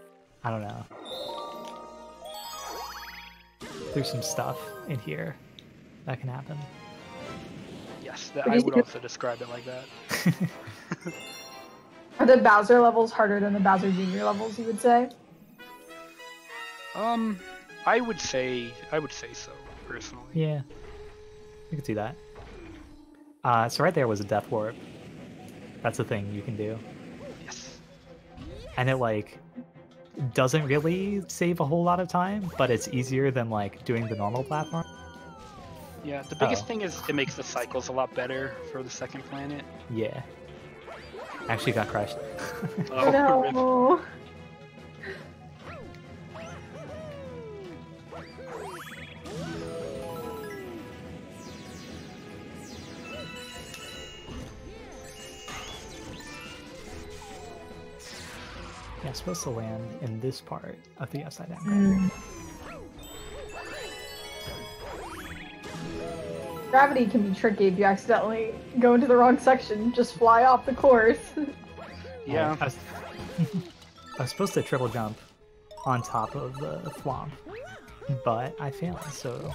Speaker 2: I don't know. There's some stuff in here that can happen.
Speaker 3: Yes, I would also describe it like that.
Speaker 4: Are the Bowser levels harder than the Bowser Jr. levels, you would say?
Speaker 3: I would say so, personally.
Speaker 2: Yeah, you could see that. So right there was a death warp. That's a thing you can do.
Speaker 3: Yes.
Speaker 2: And it like doesn't really save a whole lot of time, but it's easier than like doing the normal platform.
Speaker 3: Yeah, the biggest thing is it makes the cycles a lot better for the second planet.
Speaker 2: Yeah. Actually got crushed.
Speaker 3: Oh,
Speaker 4: No.
Speaker 2: Yeah, it's supposed to land in this part of the upside down.
Speaker 4: Gravity can be tricky if you accidentally go into the wrong section, just fly off the course.
Speaker 3: Yeah.
Speaker 2: I was supposed to triple jump on top of the thwomp, but I failed, so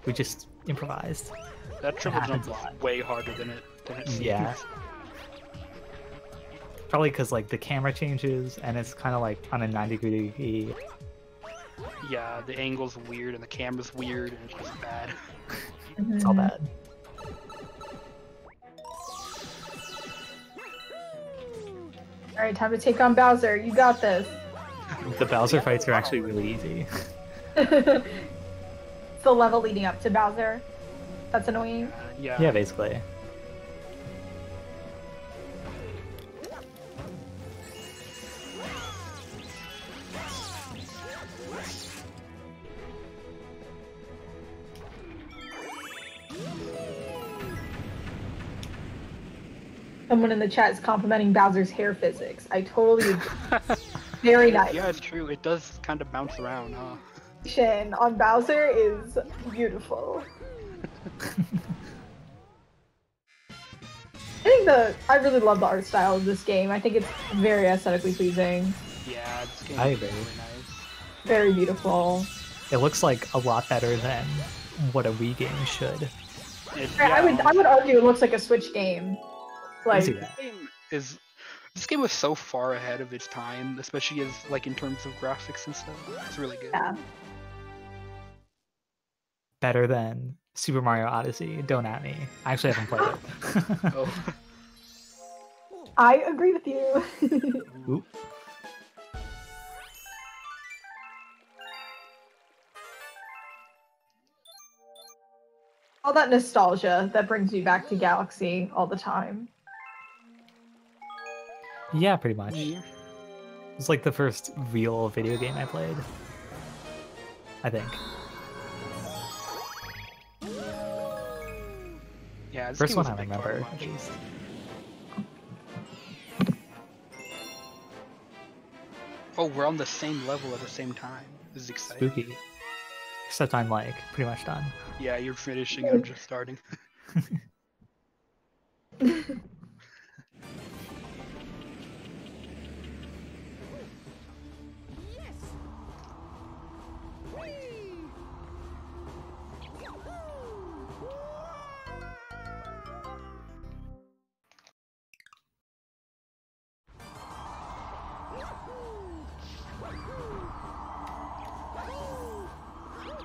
Speaker 2: we just improvised.
Speaker 3: That triple jump is way harder than it seems.
Speaker 2: Yeah. Probably because like the camera changes and it's kind of like on a 90-degree.
Speaker 3: Yeah, the angle's weird and the camera's weird and it's just bad.
Speaker 2: It's all bad.
Speaker 4: Alright, time to take on Bowser. You got this.
Speaker 2: The Bowser fights are actually really easy.
Speaker 4: It's the level leading up to Bowser. That's annoying.
Speaker 3: Yeah.
Speaker 2: Yeah, basically.
Speaker 4: Someone in the chat is complimenting Bowser's hair physics. I totally agree. Very nice.
Speaker 3: Yeah, it's true. It does kind of bounce around, huh?
Speaker 4: Shin on Bowser is beautiful. I really love the art style of this game. I think it's very aesthetically pleasing.
Speaker 3: Yeah, this game
Speaker 2: I
Speaker 3: is
Speaker 2: agree.
Speaker 3: really nice.
Speaker 4: Very beautiful.
Speaker 2: It looks like a lot better than what a Wii game should.
Speaker 4: I would argue it looks like a Switch game. Like
Speaker 3: this game was so far ahead of its time, especially as like in terms of graphics and stuff. It's really good.
Speaker 4: yeah.
Speaker 2: Better than Super Mario Odyssey. Don't at me. I actually haven't played it.
Speaker 3: Oh.
Speaker 4: I agree with you.
Speaker 2: Oop.
Speaker 4: All that nostalgia that brings me back to Galaxy all the time.
Speaker 2: Yeah, pretty much.
Speaker 3: Yeah.
Speaker 2: It's like the first real video game I played. I think.
Speaker 3: Yeah, this
Speaker 2: First
Speaker 3: game
Speaker 2: one
Speaker 3: was
Speaker 2: I
Speaker 3: a big part
Speaker 2: remember,
Speaker 3: of
Speaker 2: at
Speaker 3: mine.
Speaker 2: least.
Speaker 3: Oh, we're on the same level at the same time. This is exciting.
Speaker 2: Spooky. Except I'm like pretty much done.
Speaker 3: Yeah, you're finishing. I'm just starting.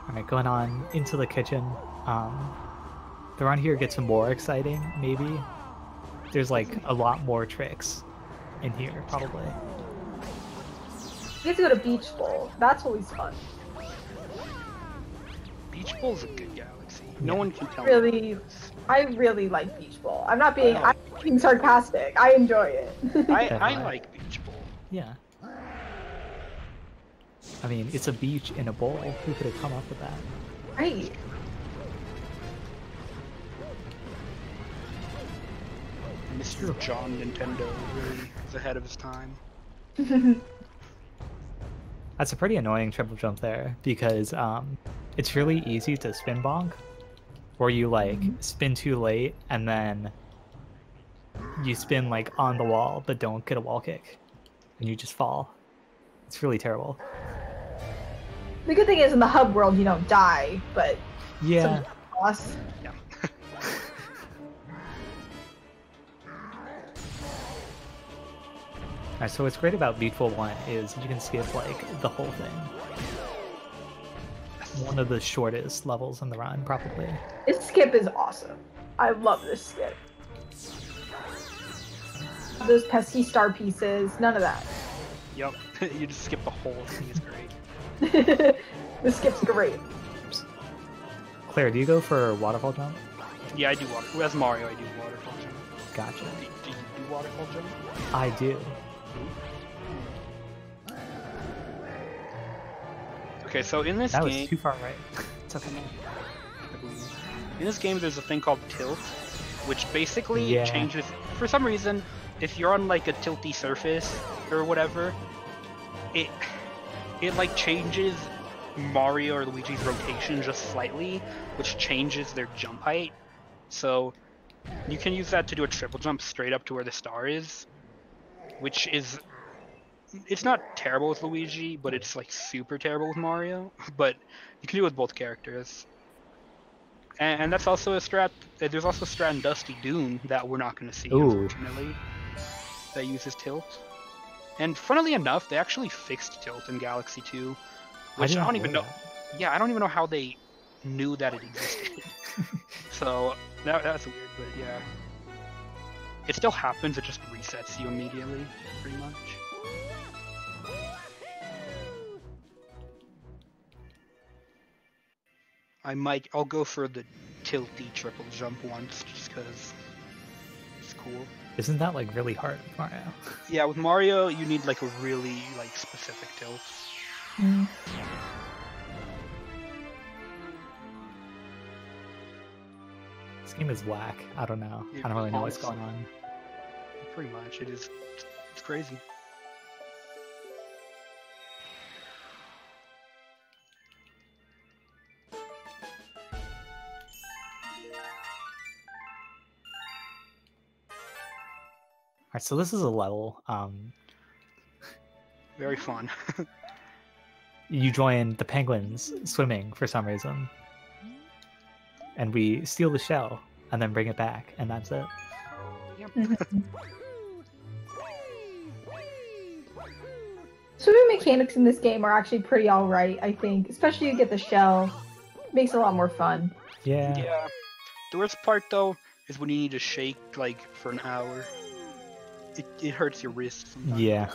Speaker 2: Alright, going on into the kitchen. The run here gets more exciting, maybe. There's like a lot more tricks in here, probably.
Speaker 4: You get to go to Beach Bowl. That's always fun.
Speaker 3: Beach Bowl's a good galaxy. No
Speaker 2: Yeah.
Speaker 3: one can tell
Speaker 4: Really,
Speaker 3: me.
Speaker 4: I really like Beach Bowl. I'm not being,
Speaker 3: Wow.
Speaker 4: I'm being sarcastic. I enjoy it.
Speaker 3: I
Speaker 2: Definitely.
Speaker 3: like Beach Bowl.
Speaker 2: Yeah. I mean, it's a beach in a bowl. Who could have come up with that?
Speaker 4: Right.
Speaker 3: Mr. John Nintendo really is ahead of his time.
Speaker 2: That's a pretty annoying triple jump there because it's really easy to spin bonk, where you like spin too late and then you spin like on the wall but don't get a wall kick and you just fall. It's really terrible.
Speaker 4: The good thing is in the hub world you don't die, but
Speaker 2: Yeah.
Speaker 4: some boss.
Speaker 3: Yeah.
Speaker 2: Alright, so what's great about Beautiful 1 is you can skip like the whole thing. One of the shortest levels in the run, probably.
Speaker 4: This skip is awesome. I love this skip. Those pesky star pieces, none of that.
Speaker 3: Yep. You just skip the whole thing. It's great.
Speaker 4: This skip's great.
Speaker 2: Claire, do you go for waterfall jump?
Speaker 3: Yeah, I do water. As Mario, I do waterfall jump.
Speaker 2: Gotcha.
Speaker 3: Do you do waterfall jump?
Speaker 2: I do.
Speaker 3: Okay, so in this
Speaker 2: That
Speaker 3: game,
Speaker 2: was too far right. It's okay.
Speaker 3: in this game, there's a thing called tilt, which basically
Speaker 2: Yeah.
Speaker 3: changes. For some reason, if you're on like a tilty surface or whatever, it like changes Mario or Luigi's rotation just slightly, which changes their jump height. So you can use that to do a triple jump straight up to where the star is, which is, it's not terrible with Luigi, but it's like super terrible with Mario. But you can do it with both characters. And that's also a strat. There's also a strat in Dusty Dune that we're not going to see,
Speaker 2: Ooh.
Speaker 3: unfortunately, that uses tilt. And funnily enough, they actually fixed tilt in Galaxy 2, which
Speaker 2: did
Speaker 3: I
Speaker 2: not
Speaker 3: don't even know.
Speaker 2: that.
Speaker 3: Yeah, I don't even know how they knew that it existed. So that's weird, but yeah. It still happens, it just resets you immediately, pretty much. I'll go for the tilty triple jump once, just because it's cool.
Speaker 2: Isn't that like really hard, Mario?
Speaker 3: Yeah, with Mario, you need like a really like specific tilt.
Speaker 2: This game is whack. I don't know.
Speaker 3: It
Speaker 2: I don't really know what's
Speaker 3: honestly-
Speaker 2: going on.
Speaker 3: Pretty much, it's crazy.
Speaker 2: Alright, so this is a level.
Speaker 3: Very fun.
Speaker 2: you join the penguins swimming for some reason, and we steal the shell and then bring it back, and that's it.
Speaker 4: Swimming mechanics in this game are actually pretty alright, I think. Especially you get the shell. Makes it a lot more fun.
Speaker 2: Yeah.
Speaker 3: Yeah. The worst part though is when you need to shake like for an hour. It hurts your wrists sometimes.
Speaker 2: Yeah.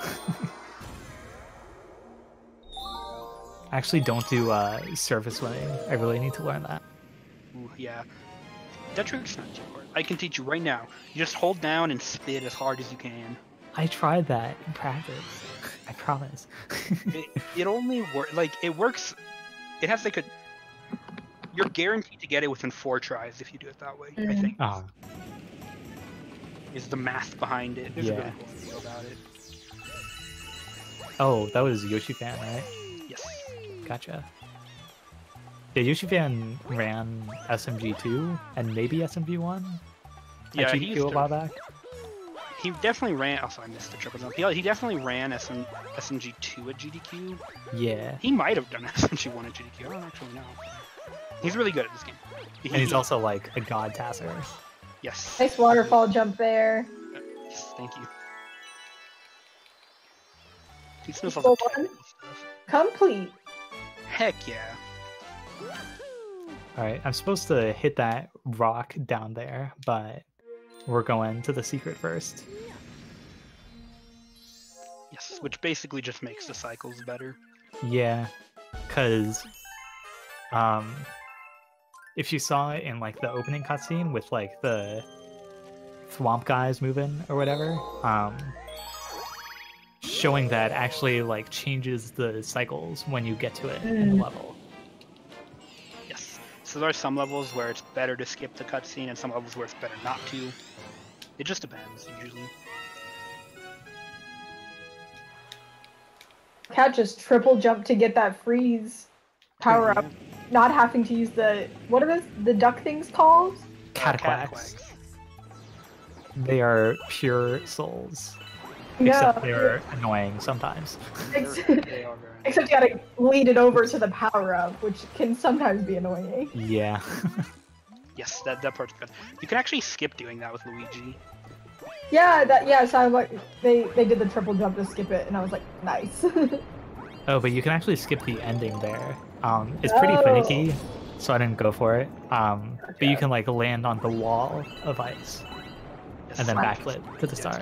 Speaker 2: Actually, don't do surface swimming. I really need to learn that.
Speaker 3: Ooh, yeah. That trick's not too hard. I can teach you right now. You just hold down and spit as hard as you can.
Speaker 2: I tried that in practice. I promise.
Speaker 3: It only works. Like it works. It has like a. You're guaranteed to get it within 4 tries if you do it that way. I think. Is the math behind it? There's a really cool video about it.
Speaker 2: Oh, that was Yoshi Fan, right?
Speaker 3: Yes.
Speaker 2: Gotcha. Yeah, Yoshi Fan ran SMG2 and maybe SMG1
Speaker 3: Yeah,
Speaker 2: at
Speaker 3: he
Speaker 2: GDQ
Speaker 3: used
Speaker 2: a
Speaker 3: to.
Speaker 2: while back.
Speaker 3: He definitely ran. Also, I missed the triple jump. He definitely ran SMG2 at GDQ.
Speaker 2: Yeah.
Speaker 3: He might have done SMG1 at GDQ. I don't actually know. He's really good at this game.
Speaker 2: And he's also like a god tasser.
Speaker 3: Yes.
Speaker 4: Nice waterfall jump there.
Speaker 3: Yes, thank you. He knows all
Speaker 4: Full
Speaker 3: the
Speaker 4: one?
Speaker 3: technical stuff.
Speaker 4: Complete.
Speaker 3: Heck yeah.
Speaker 2: Alright, I'm supposed to hit that rock down there, but we're going to the secret first.
Speaker 3: Yes, which basically just makes the cycles better.
Speaker 2: Yeah, because if you saw it in like the opening cutscene with like the swamp guys moving or whatever, showing that actually like changes the cycles when you get to it in the level.
Speaker 3: Yes. So there are some levels where it's better to skip the cutscene and some levels where it's better not to. It just depends, usually.
Speaker 4: Cat just triple jumped to get that freeze power up, not having to use the what are the duck things called?
Speaker 2: Cataquacks. They are pure souls.
Speaker 4: Yeah.
Speaker 2: Except they're annoying sometimes.
Speaker 3: They are very
Speaker 4: Except you gotta lead it over to the power up, which can sometimes be annoying.
Speaker 2: Yeah.
Speaker 3: Yes, that part's good. You can actually skip doing that with Luigi.
Speaker 4: Yeah, so I'm like they did the triple jump to skip it, and I was like, nice.
Speaker 2: Oh, but you can actually skip the ending there. It's pretty finicky, so I didn't go for it. But you can like land on the wall of ice
Speaker 3: Yes,
Speaker 2: and then
Speaker 3: which
Speaker 2: backflip to the
Speaker 3: is-
Speaker 2: star.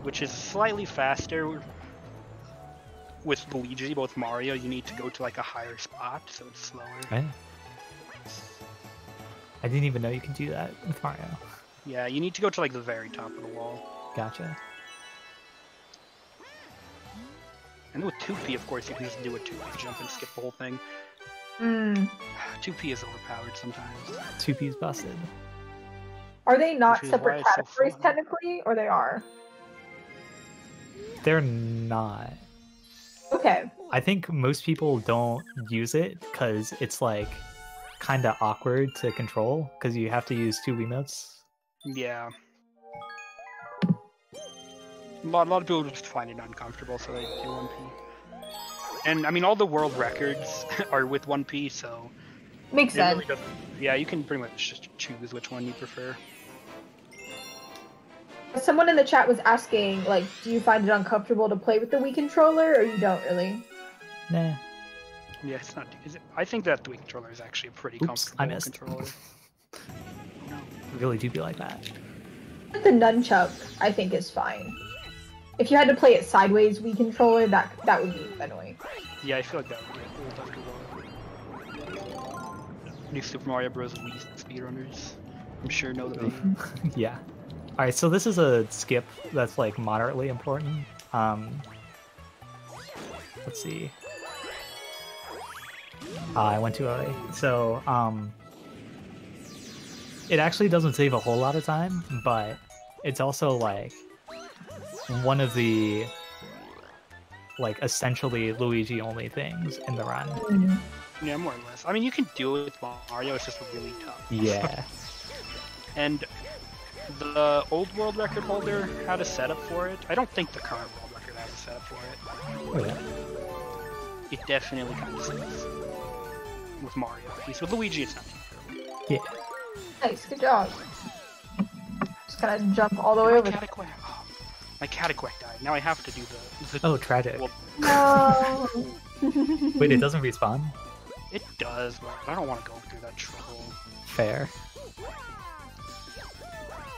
Speaker 3: Which is slightly faster. With Luigi, but with Mario, you need to go to like a higher spot, so it's slower.
Speaker 2: Right? I didn't even know you could do that with Mario.
Speaker 3: Yeah, you need to go to like the very top of the wall.
Speaker 2: Gotcha.
Speaker 3: And with 2P, of course, you can just do a 2P jump and skip the whole thing. 2P is overpowered sometimes.
Speaker 2: 2P's busted.
Speaker 4: Are they not
Speaker 3: Which is
Speaker 4: separate
Speaker 3: why it's so
Speaker 4: categories
Speaker 3: fun.
Speaker 4: technically, or they are?
Speaker 2: They're not.
Speaker 4: Okay.
Speaker 2: I think most people don't use it because it's like kind of awkward to control because you have to use 2 Wiimotes.
Speaker 3: Yeah. A lot of people just find it uncomfortable, so they do 1P. And I mean, all the world records are with 1P, so
Speaker 4: Makes
Speaker 3: it
Speaker 4: sense.
Speaker 3: really doesn't. Yeah, you can pretty much just choose which one you prefer.
Speaker 4: Someone in the chat was asking, like, do you find it uncomfortable to play with the Wii controller, or you don't really?
Speaker 2: Nah.
Speaker 3: Yeah, it's not. I think that the Wii controller is actually a pretty
Speaker 2: Oops,
Speaker 3: comfortable
Speaker 2: I missed.
Speaker 3: controller.
Speaker 2: Really do be like that.
Speaker 4: The nunchuck, I think, is fine. If you had to play it sideways Wii controller, that would be annoying.
Speaker 3: Yeah, I feel like that would get old after a while. New Super Mario Bros. Wii speedrunners, I'm sure know the name.
Speaker 2: Yeah. Alright, so this is a skip that's like moderately important. Let's see. I went too early. So, it actually doesn't save a whole lot of time, but it's also like one of the like essentially Luigi only things in the run.
Speaker 3: Yeah, more or less. I mean, you can do it with Mario, it's just really tough.
Speaker 2: Yeah.
Speaker 3: And the old world record holder had a setup for it. I don't think the current world record has a setup for it.
Speaker 2: Oh yeah.
Speaker 3: It definitely kind of sucks. With Mario, at least with Luigi, it's not too terrible.
Speaker 2: Yeah.
Speaker 4: Nice, good job. Just gotta jump all the way over.
Speaker 3: My Cataquack died. Now I have to do the
Speaker 2: Oh, tragic.
Speaker 3: well,
Speaker 4: No.
Speaker 2: Wait, it doesn't respawn?
Speaker 3: it does, but I don't want to go through that trouble.
Speaker 2: Fair.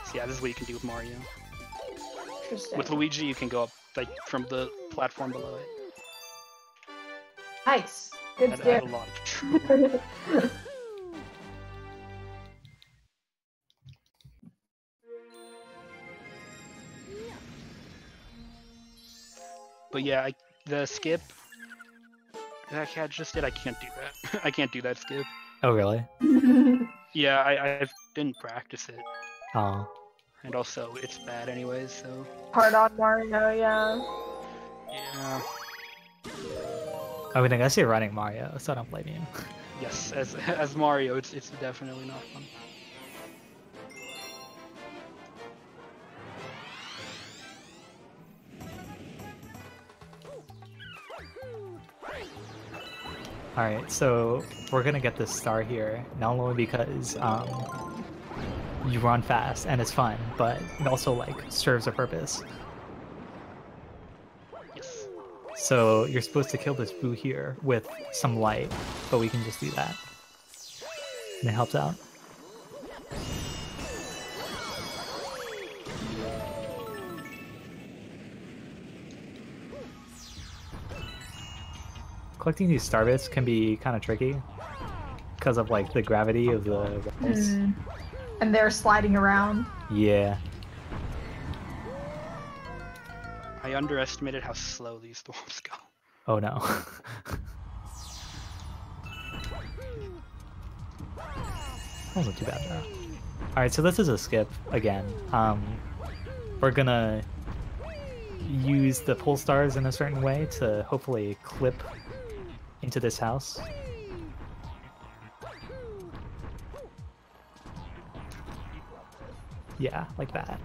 Speaker 3: So yeah, this is what you can do with Mario.
Speaker 4: Interesting.
Speaker 3: With Luigi, you can go up like from the platform below it.
Speaker 4: Nice. Good
Speaker 3: That
Speaker 4: skip.
Speaker 3: add a lot of trouble. But yeah, the skip that cat just did, I can't do that. I can't do that skip.
Speaker 2: Oh really?
Speaker 3: Yeah, I didn't practice it,
Speaker 2: Oh.
Speaker 3: and also it's bad anyways. So
Speaker 4: Hard on Mario, yeah.
Speaker 3: yeah,
Speaker 2: I mean, I guess you're running Mario, so I don't blame you.
Speaker 3: yes, as Mario, it's definitely not fun.
Speaker 2: Alright, so we're gonna get this star here, not only because you run fast and it's fun, but it also like serves a purpose.
Speaker 3: Yes.
Speaker 2: So you're supposed to kill this boo here with some light, but we can just do that. And it helps out. Collecting these star bits can be kind of tricky because of like the gravity of the walls.
Speaker 4: And they're sliding around.
Speaker 2: Yeah.
Speaker 3: I underestimated how slow these dwarves go.
Speaker 2: Oh no. Wasn't too bad though. Alright, so this is a skip again. We're gonna use the pull stars in a certain way to hopefully clip into this house. Yeah, like that.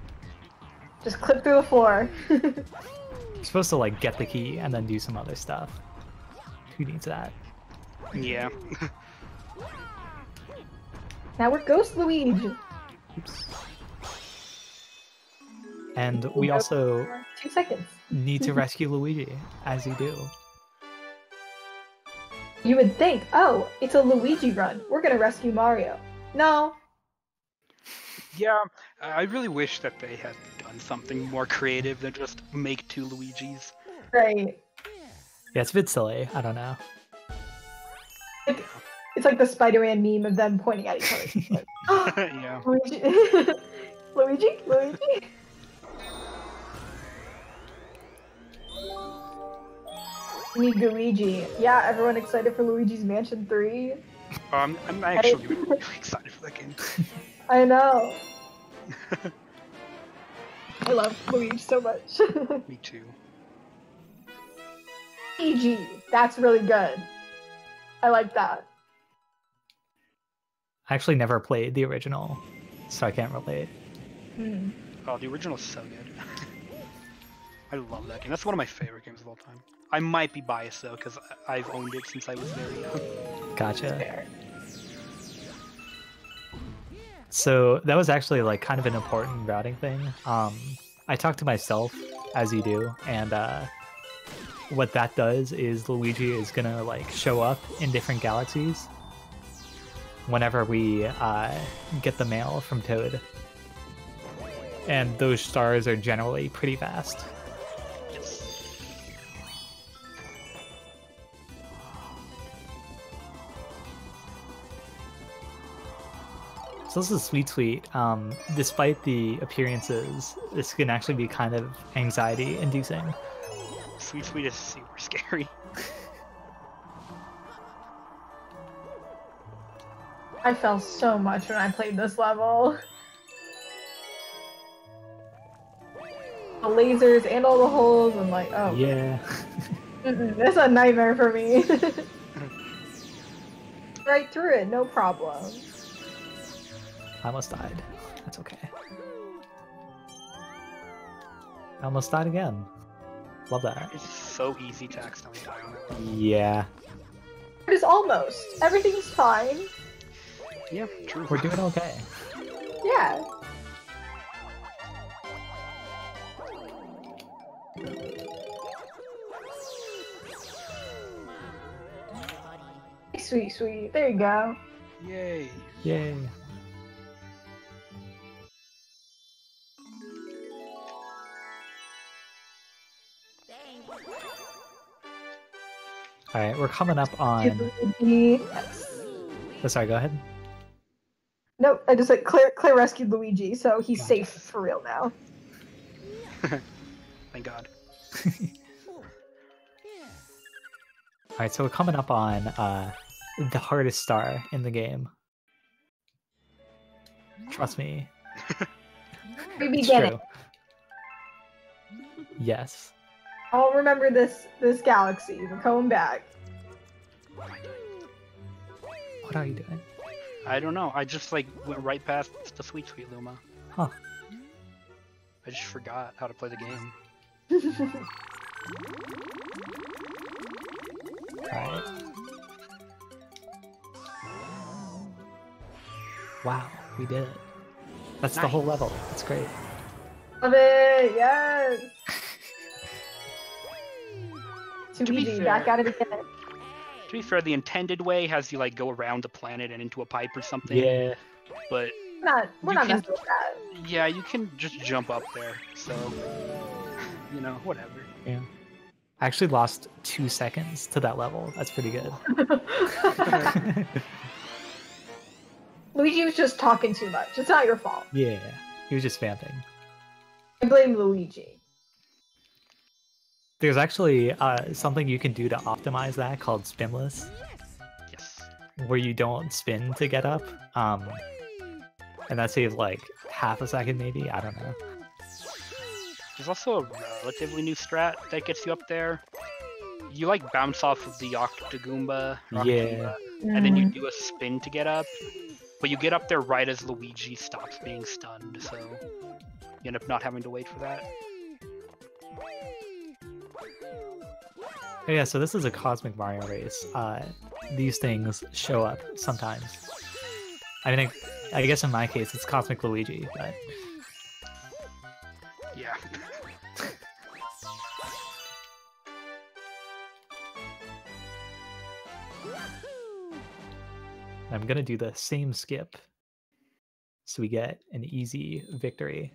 Speaker 4: Just clip through the floor.
Speaker 2: You're supposed to like get the key and then do some other stuff. Who needs that?
Speaker 3: Yeah.
Speaker 4: Now we're Ghost Luigi.
Speaker 2: Oops. And we also
Speaker 4: 2 seconds.
Speaker 2: need to rescue Luigi, as you do.
Speaker 4: You would think, oh, it's a Luigi run. We're gonna rescue Mario. No.
Speaker 3: Yeah, I really wish that they had done something more creative than just make 2 Luigis.
Speaker 4: Right.
Speaker 2: Yeah, it's a bit silly. I don't know.
Speaker 4: It's like the Spider-Man meme of them pointing at each other. Like, oh,
Speaker 3: Yeah.
Speaker 4: Luigi. Luigi? Luigi? We need Luigi. Yeah, everyone excited for Luigi's Mansion 3?
Speaker 3: I'm actually really excited for that game.
Speaker 4: I know. I love Luigi so much.
Speaker 3: Me too.
Speaker 4: Luigi. That's really good. I like that.
Speaker 2: I actually never played the original, so I can't relate.
Speaker 3: Oh, the original's so good. I love that game. That's one of my favorite games of all time. I might be biased though, because I've owned it since I was very young.
Speaker 2: Gotcha. So that was actually like kind of an important routing thing. I talked to myself, as you do, and what that does is Luigi is gonna like show up in different galaxies whenever we get the mail from Toad. And those stars are generally pretty fast. So this is sweet. Despite the appearances, this can actually be kind of anxiety-inducing.
Speaker 3: Sweet is super scary.
Speaker 4: I fell so much when I played this level. The lasers and all the holes and like, oh.
Speaker 2: Yeah.
Speaker 4: That's a nightmare for me. Right through it, no problem.
Speaker 2: I almost died. That's okay. I almost died again. Love that.
Speaker 3: It's so easy to accidentally die on that level.
Speaker 2: Yeah.
Speaker 4: It is almost. Everything's fine.
Speaker 3: Yeah, true.
Speaker 2: We're doing okay.
Speaker 4: Yeah. Sweet, sweet. There you go.
Speaker 3: Yay.
Speaker 2: Yay. Alright, we're coming up on...
Speaker 4: Yes.
Speaker 2: Oh, sorry, go ahead.
Speaker 4: Nope, I just like Claire rescued Luigi, so he's
Speaker 2: Gotcha.
Speaker 4: safe for real now.
Speaker 3: Thank God.
Speaker 2: Alright, so we're coming up on the hardest star in the game. Trust me.
Speaker 4: We
Speaker 2: It's
Speaker 4: begin it.
Speaker 2: true. Yes.
Speaker 4: I'll remember this galaxy. We're coming back.
Speaker 2: What are you doing?
Speaker 3: I don't know. I just like went right past the sweet Luma.
Speaker 2: Huh.
Speaker 3: I just forgot how to play the game.
Speaker 2: Alright. Wow, we did it. That's the
Speaker 3: Nice.
Speaker 2: whole level. That's great.
Speaker 4: Love it, yes. Too
Speaker 3: To be
Speaker 4: easy, back
Speaker 3: fair-
Speaker 4: at it again.
Speaker 3: To be fair, the intended way has you like go around the planet and into a pipe or something.
Speaker 2: Yeah.
Speaker 3: But
Speaker 4: We're
Speaker 3: You
Speaker 4: not
Speaker 3: can-
Speaker 4: messing with that.
Speaker 3: yeah, you can just jump up there. So, you know, whatever.
Speaker 2: Yeah. I actually lost 2 seconds to that level. That's pretty good.
Speaker 4: Luigi was just talking too much. It's not your fault.
Speaker 2: Yeah. He was just vamping.
Speaker 4: I blame Luigi.
Speaker 2: There's actually something you can do to optimize that called spinless,
Speaker 3: Yes.
Speaker 2: where you don't spin to get up. And that saves like half a second maybe. I don't know.
Speaker 3: There's also a relatively new strat that gets you up there. You like bounce off of the Octagoomba,
Speaker 2: Yeah.
Speaker 3: and then you do a spin to get up. But you get up there right as Luigi stops being stunned, so you end up not having to wait for that.
Speaker 2: Oh, yeah, so this is a Cosmic Mario race. These things show up sometimes. I mean, I guess in my case it's Cosmic Luigi, but
Speaker 3: Yeah.
Speaker 2: I'm gonna do the same skip so we get an easy victory.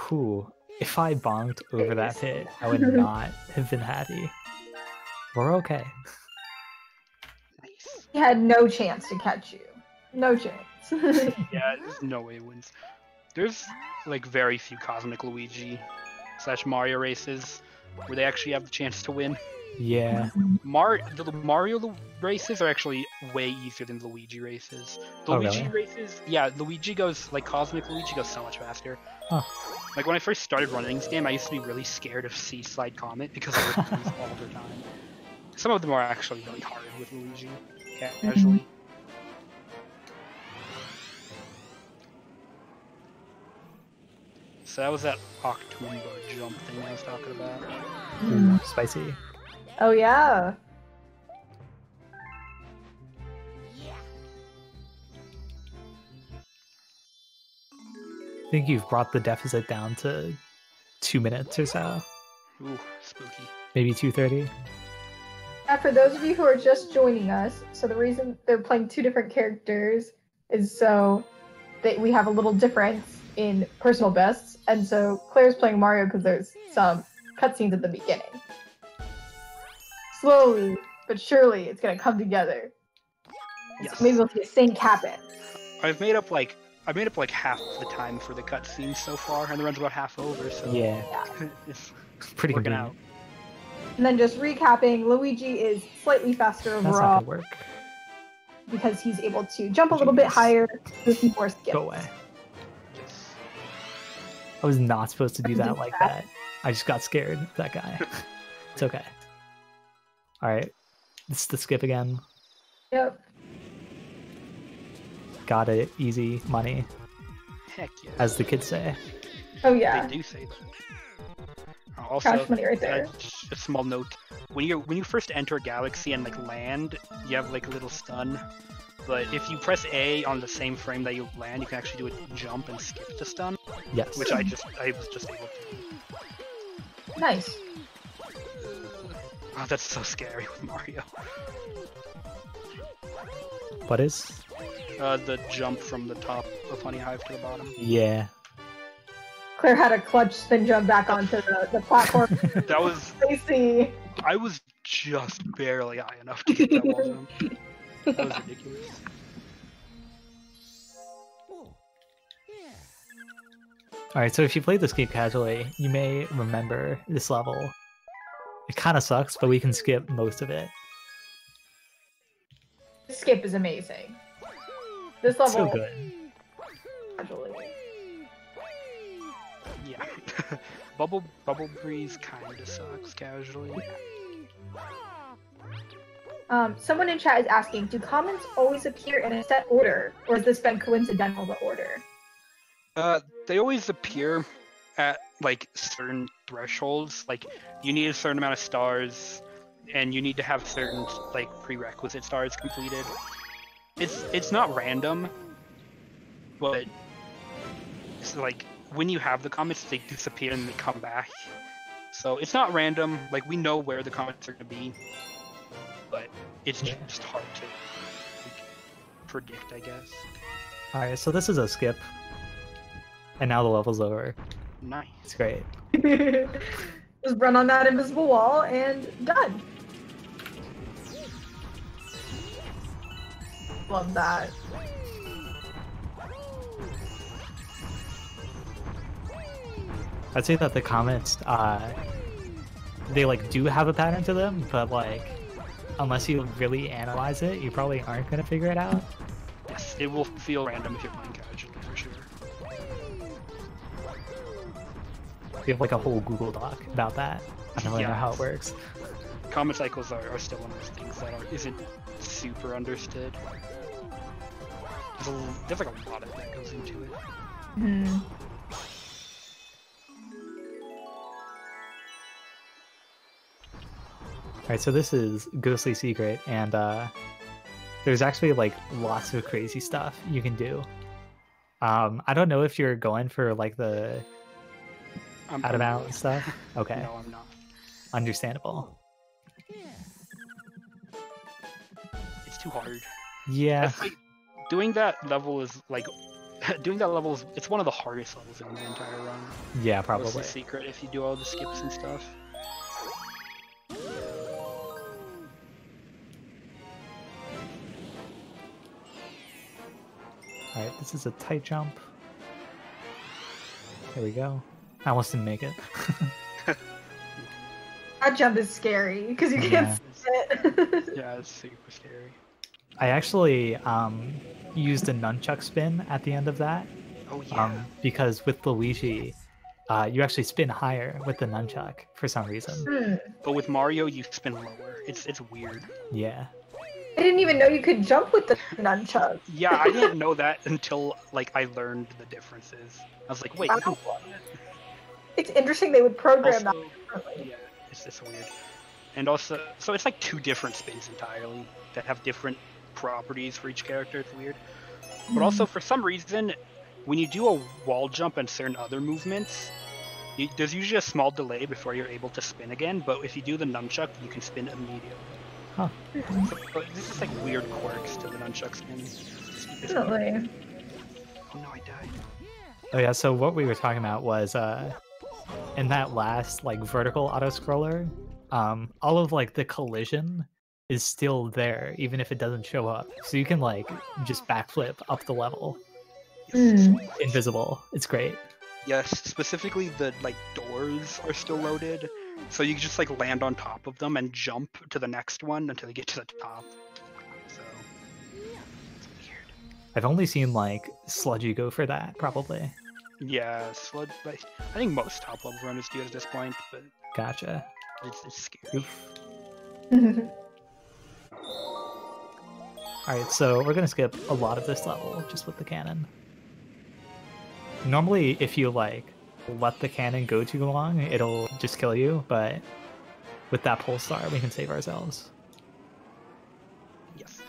Speaker 2: Whew. If I bonked over that pit, I would not have been happy. We're okay.
Speaker 3: Nice.
Speaker 4: He had no chance to catch you. No chance.
Speaker 3: Yeah, there's no way it wins. There's like very few Cosmic Luigi / Mario races where they actually have the chance to win.
Speaker 2: Yeah.
Speaker 3: The Mario races are actually way easier than the Luigi races. The
Speaker 2: Oh,
Speaker 3: Luigi
Speaker 2: really?
Speaker 3: races, yeah, Luigi goes like Cosmic Luigi goes so much faster.
Speaker 2: Huh.
Speaker 3: Like when I first started running this game, I used to be really scared of Sea Slide Comet because I would lose all the time. Some of them are actually really hard with Luigi, casually. So that was that Octoomba jump thing I was talking about.
Speaker 2: Ooh, spicy.
Speaker 4: Oh yeah.
Speaker 2: I think you've brought the deficit down to 2 minutes or so.
Speaker 3: Ooh, spooky.
Speaker 2: Maybe 2:30.
Speaker 4: And for those of you who are just joining us, so the reason they're playing two different characters is so that we have a little difference in personal bests, and so Claire's playing Mario because there's some cutscenes at the beginning. Slowly but surely, it's gonna come together.
Speaker 3: Yes.
Speaker 4: Maybe we'll see a sync happen.
Speaker 3: I've made up like half the time for the cutscenes so far, and the run's about half over. So
Speaker 2: Yeah.
Speaker 3: it's
Speaker 2: Pretty
Speaker 3: working
Speaker 2: convenient.
Speaker 3: out.
Speaker 4: And then just recapping, Luigi is slightly faster
Speaker 2: That's not
Speaker 4: overall
Speaker 2: gonna work.
Speaker 4: because he's able to jump a little bit
Speaker 2: Jeez.
Speaker 4: higher with more skips.
Speaker 2: Go away.
Speaker 3: Yes.
Speaker 2: I was not supposed to do that like that. I just got scared of that guy. It's okay. Alright. This is the skip again.
Speaker 4: Yep.
Speaker 2: Got it. Easy money,
Speaker 3: Heck yeah.
Speaker 2: as the kids say.
Speaker 4: Oh yeah.
Speaker 3: They do say that. Also,
Speaker 4: Crash money right there.
Speaker 3: a small note: when you first enter a galaxy and like land, you have like a little stun. But if you press A on the same frame that you land, you can actually do a jump and skip the stun.
Speaker 2: Yes.
Speaker 3: Which I was just able to do.
Speaker 4: Nice.
Speaker 3: Oh, that's so scary with Mario.
Speaker 2: What is?
Speaker 3: The jump from the top of Honey Hive to the bottom.
Speaker 2: Yeah.
Speaker 4: Claire had a clutch spin jump back onto the platform.
Speaker 3: That was...
Speaker 4: Crazy.
Speaker 3: I was just barely high enough to get that wall jump. That was ridiculous.
Speaker 2: Alright, so if you played this game casually, you may remember this level. It kind of sucks, but we can skip most of it.
Speaker 4: Skip is amazing. This level.
Speaker 2: So good.
Speaker 4: Casually.
Speaker 3: Yeah. Bubble Breeze kinda sucks casually.
Speaker 4: Someone in chat is asking, do comments always appear in a set order, or has this been coincidental, the order?
Speaker 3: They always appear at like certain thresholds. Like you need a certain amount of stars, and you need to have certain like prerequisite stars completed. It's not random, but it's like when you have the comments, they disappear and they come back. So it's not random. Like we know where the comments are gonna be, but it's just hard to like, predict, I guess.
Speaker 2: Alright, so this is a skip. And now the level's over.
Speaker 3: Nice.
Speaker 2: It's great.
Speaker 4: Just run on that invisible wall and done. Love that.
Speaker 2: I'd say that the comments, they like do have a pattern to them, but like, unless you really analyze it, you probably aren't gonna figure it out.
Speaker 3: Yes, it will feel random if you're playing casually for sure.
Speaker 2: We have like a whole Google Doc about that. I don't really know how it works.
Speaker 3: Comment cycles are still one of those things that isn't super understood. There's like a lot of that goes into it.
Speaker 4: Hmm.
Speaker 2: Alright, so this is Ghostly Secret, and there's actually like lots of crazy stuff you can do. I don't know if you're going for like the out of bounds stuff. Okay.
Speaker 3: No, I'm not.
Speaker 2: Understandable.
Speaker 3: It's too hard.
Speaker 2: Yeah.
Speaker 3: That's like, doing that level is it's one of the hardest levels in the entire run.
Speaker 2: Yeah,
Speaker 3: That's
Speaker 2: probably.
Speaker 3: the secret if you do all the skips and stuff.
Speaker 2: Alright, this is a tight jump. There we go. I almost didn't make it.
Speaker 4: That jump is scary because you can't see it.
Speaker 3: Yeah, it's super scary.
Speaker 2: I actually used a nunchuck spin at the end of that.
Speaker 3: Oh yeah.
Speaker 2: Because with Luigi, you actually spin higher with the nunchuck for some reason.
Speaker 3: But with Mario, you spin lower. It's weird.
Speaker 2: Yeah.
Speaker 4: I didn't even know you could jump with the nunchuck.
Speaker 3: Yeah, I didn't know that until like I learned the differences. I was like, wait.
Speaker 4: Wow. It's interesting they would program
Speaker 3: Also,
Speaker 4: that differently.
Speaker 3: yeah, it's weird. And also, so it's like two different spins entirely that have different properties for each character. It's weird. But also, for some reason, when you do a wall jump and certain other movements, there's usually a small delay before you're able to spin again. But if you do the nunchuck, you can spin immediately.
Speaker 2: Huh.
Speaker 3: So, this is like weird quirks to the nunchuck spin.
Speaker 4: Definitely.
Speaker 3: Oh no, I died.
Speaker 2: Oh yeah, so what we were talking about was in that last like vertical auto scroller, all of like the collision is still there even if it doesn't show up. So you can like just backflip up the level. Invisible. It's great.
Speaker 3: Yes, specifically the like doors are still loaded, so you can just like land on top of them and jump to the next one until you get to the top. So it's weird.
Speaker 2: I've only seen like Sludgy go for that, probably.
Speaker 3: Yeah, like, I think most top level runners do it at this point, but
Speaker 2: Gotcha.
Speaker 3: it's scary.
Speaker 2: Oof. Alright, so we're gonna skip a lot of this level just with the cannon. Normally, if you like let the cannon go too long, it'll just kill you. But with that pole star, we can save ourselves.
Speaker 3: Yes.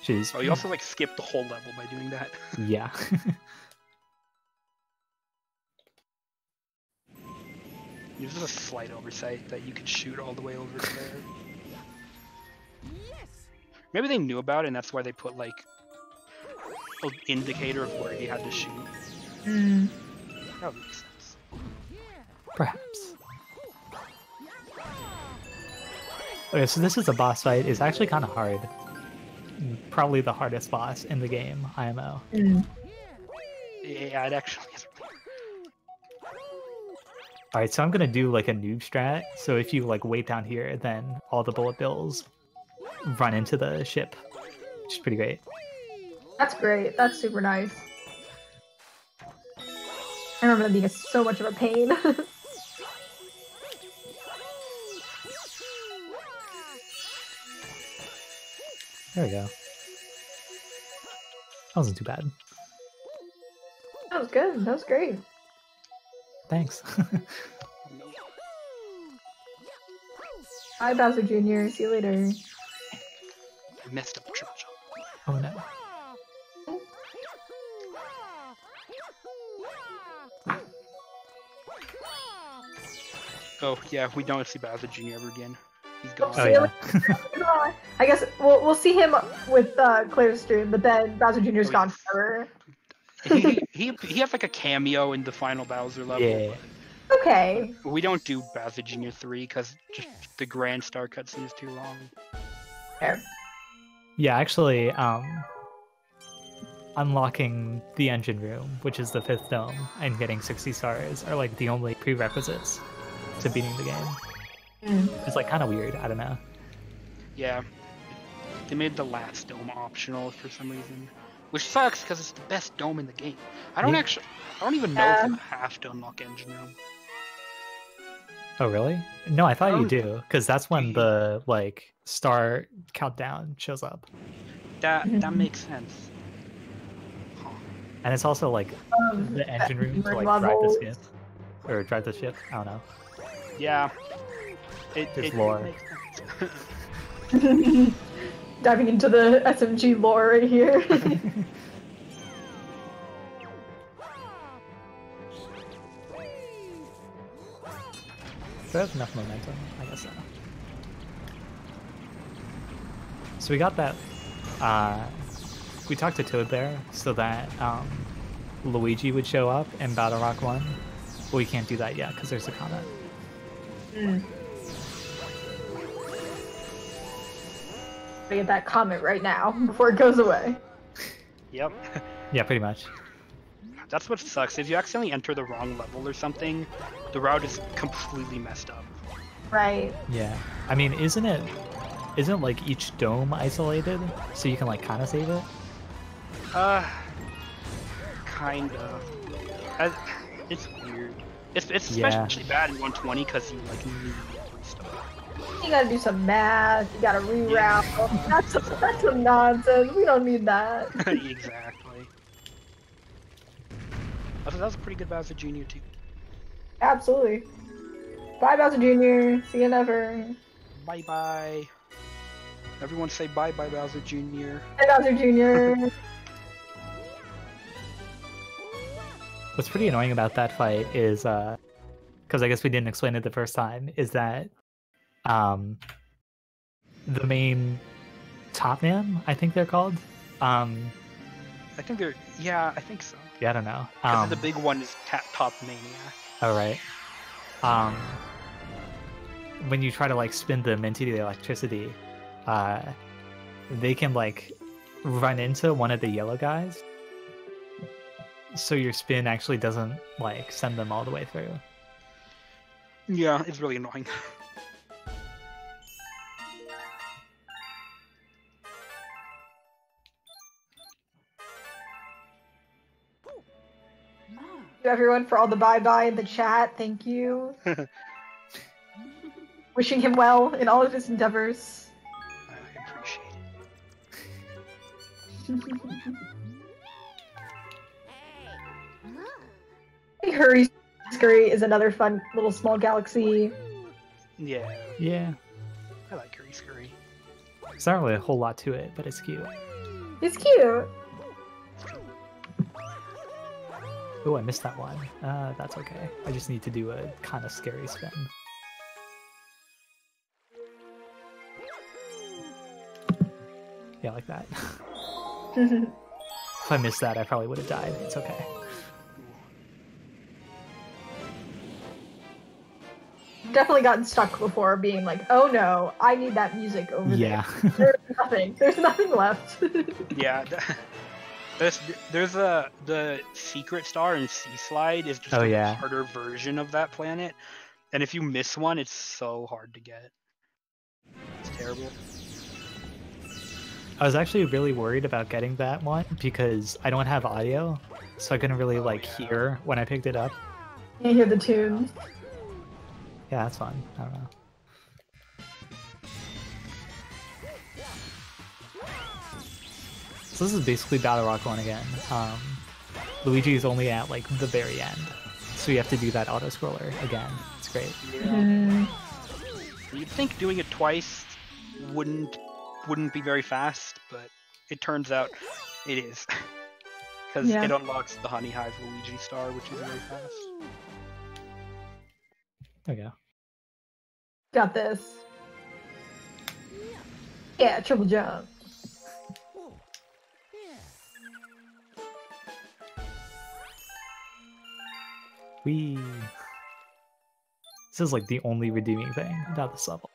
Speaker 2: She's
Speaker 3: Oh, you also like skip the whole level by doing that.
Speaker 2: yeah.
Speaker 3: This is a slight oversight that you could shoot all the way over there. Maybe they knew about it, and that's why they put like an indicator of where you had to shoot. That would make sense.
Speaker 2: Perhaps. Okay, so this is a boss fight. It's actually kind of hard. Probably the hardest boss in the game, IMO.
Speaker 3: Yeah, it actually is.
Speaker 2: Alright, so I'm gonna do like a noob strat. So if you like wait down here, then all the bullet bills run into the ship, which is pretty great.
Speaker 4: That's great. That's super nice. I remember that being so much of a pain.
Speaker 2: There we go. That wasn't too bad.
Speaker 4: That was good. That was great.
Speaker 2: Thanks.
Speaker 4: Bye, Bowser Jr. See you later.
Speaker 3: I messed up the triple jump.
Speaker 2: Oh no.
Speaker 3: Oh yeah, we don't see Bowser Jr. ever again. He's gone.
Speaker 2: Oh yeah.
Speaker 4: I guess we'll see him with Claire's stream, but then Bowser Jr.'s gone forever.
Speaker 3: he has like a cameo in the final Bowser level.
Speaker 2: Yeah.
Speaker 4: Okay.
Speaker 3: We don't do Bowser Jr. 3 because just the Grand Star cutscene is too long.
Speaker 4: Fair.
Speaker 2: Yeah, actually, unlocking the engine room, which is the 5th dome, and getting 60 stars are like the only prerequisites to beating the game. It's like kind of weird. I don't know.
Speaker 3: Yeah, they made the last dome optional for some reason, which sucks because it's the best dome in the game. I don't even know if you have to unlock engine room.
Speaker 2: Oh really? No, I thought you
Speaker 3: Oh.
Speaker 2: do, because that's when the like star countdown shows up,
Speaker 3: That makes sense. Huh.
Speaker 2: and it's also like the engine room to like drive the ship or drive the ship. I don't know.
Speaker 3: Yeah,
Speaker 2: There's
Speaker 3: it
Speaker 2: lore.
Speaker 3: makes sense.
Speaker 4: Diving into the SMG lore right here.
Speaker 2: So that's enough momentum, I guess so. So we got that. We talked to Toad there so that Luigi would show up in Battle Rock 1. But we can't do that yet because there's a comment.
Speaker 4: I get that comment right now before it goes away.
Speaker 3: Yep.
Speaker 2: Yeah, pretty much.
Speaker 3: That's what sucks. If you accidentally enter the wrong level or something, the route is completely messed up.
Speaker 4: Right.
Speaker 2: Yeah. I mean, isn't like each dome isolated so you can like kind of save it?
Speaker 3: Kinda. It's weird. It's
Speaker 2: Yeah.
Speaker 3: especially bad in 120 because you like need every stuff.
Speaker 4: You gotta do some math, you gotta reroute. That's some nonsense. We don't need that.
Speaker 3: Exactly. That was a pretty good Bowser Jr. too.
Speaker 4: Absolutely. Bye, Bowser Jr. See you never.
Speaker 3: Bye bye. Everyone say bye bye Bowser Jr.
Speaker 4: Bye, Bowser Jr.
Speaker 2: What's pretty annoying about that fight is, because I guess we didn't explain it the first time, is that the main top man, I think they're called.
Speaker 3: I think they're I think so.
Speaker 2: Yeah, I don't know.
Speaker 3: Because the big one is Top Maniac.
Speaker 2: Oh right. When you try to like spin them into the electricity, they can like run into one of the yellow guys. So your spin actually doesn't like send them all the way through.
Speaker 3: Yeah, it's really annoying.
Speaker 4: Thank you everyone for all the bye-bye in the chat. Thank you. Wishing him well in all of his endeavors.
Speaker 3: I appreciate it.
Speaker 4: Hey, hurry, Scurry is another fun little small galaxy.
Speaker 3: Yeah,
Speaker 2: Yeah.
Speaker 3: I like Curry Scurry.
Speaker 2: There's not really a whole lot to it, but it's cute.
Speaker 4: It's cute.
Speaker 2: Oh, I missed that one. That's okay. I just need to do a kind of scary spin. Yeah, like that. If I missed that, I probably would have died. It's okay.
Speaker 4: Definitely gotten stuck before being like, oh no, I need that music over
Speaker 2: Yeah.
Speaker 4: there. There's nothing left.
Speaker 3: Yeah, there's the secret star in Sea Slide is just
Speaker 2: Oh,
Speaker 3: a
Speaker 2: yeah.
Speaker 3: harder version of that planet, and if you miss one, it's so hard to get. It's terrible.
Speaker 2: I was actually really worried about getting that one because I don't have audio, so I couldn't really hear when I picked it up.
Speaker 4: You hear the tunes.
Speaker 2: Yeah, that's fun. I don't know. So this is basically Battle Rock 1 again. Luigi is only at the very end, so you have to do that auto scroller again. It's great.
Speaker 3: Yeah. You'd think doing it twice wouldn't be very fast, but it turns out it is. Because it unlocks the Honey Hive Luigi star, which is very fast.
Speaker 2: There we go.
Speaker 4: Got this. Yeah, triple jump.
Speaker 2: Whee! This is the only redeeming thing about this level.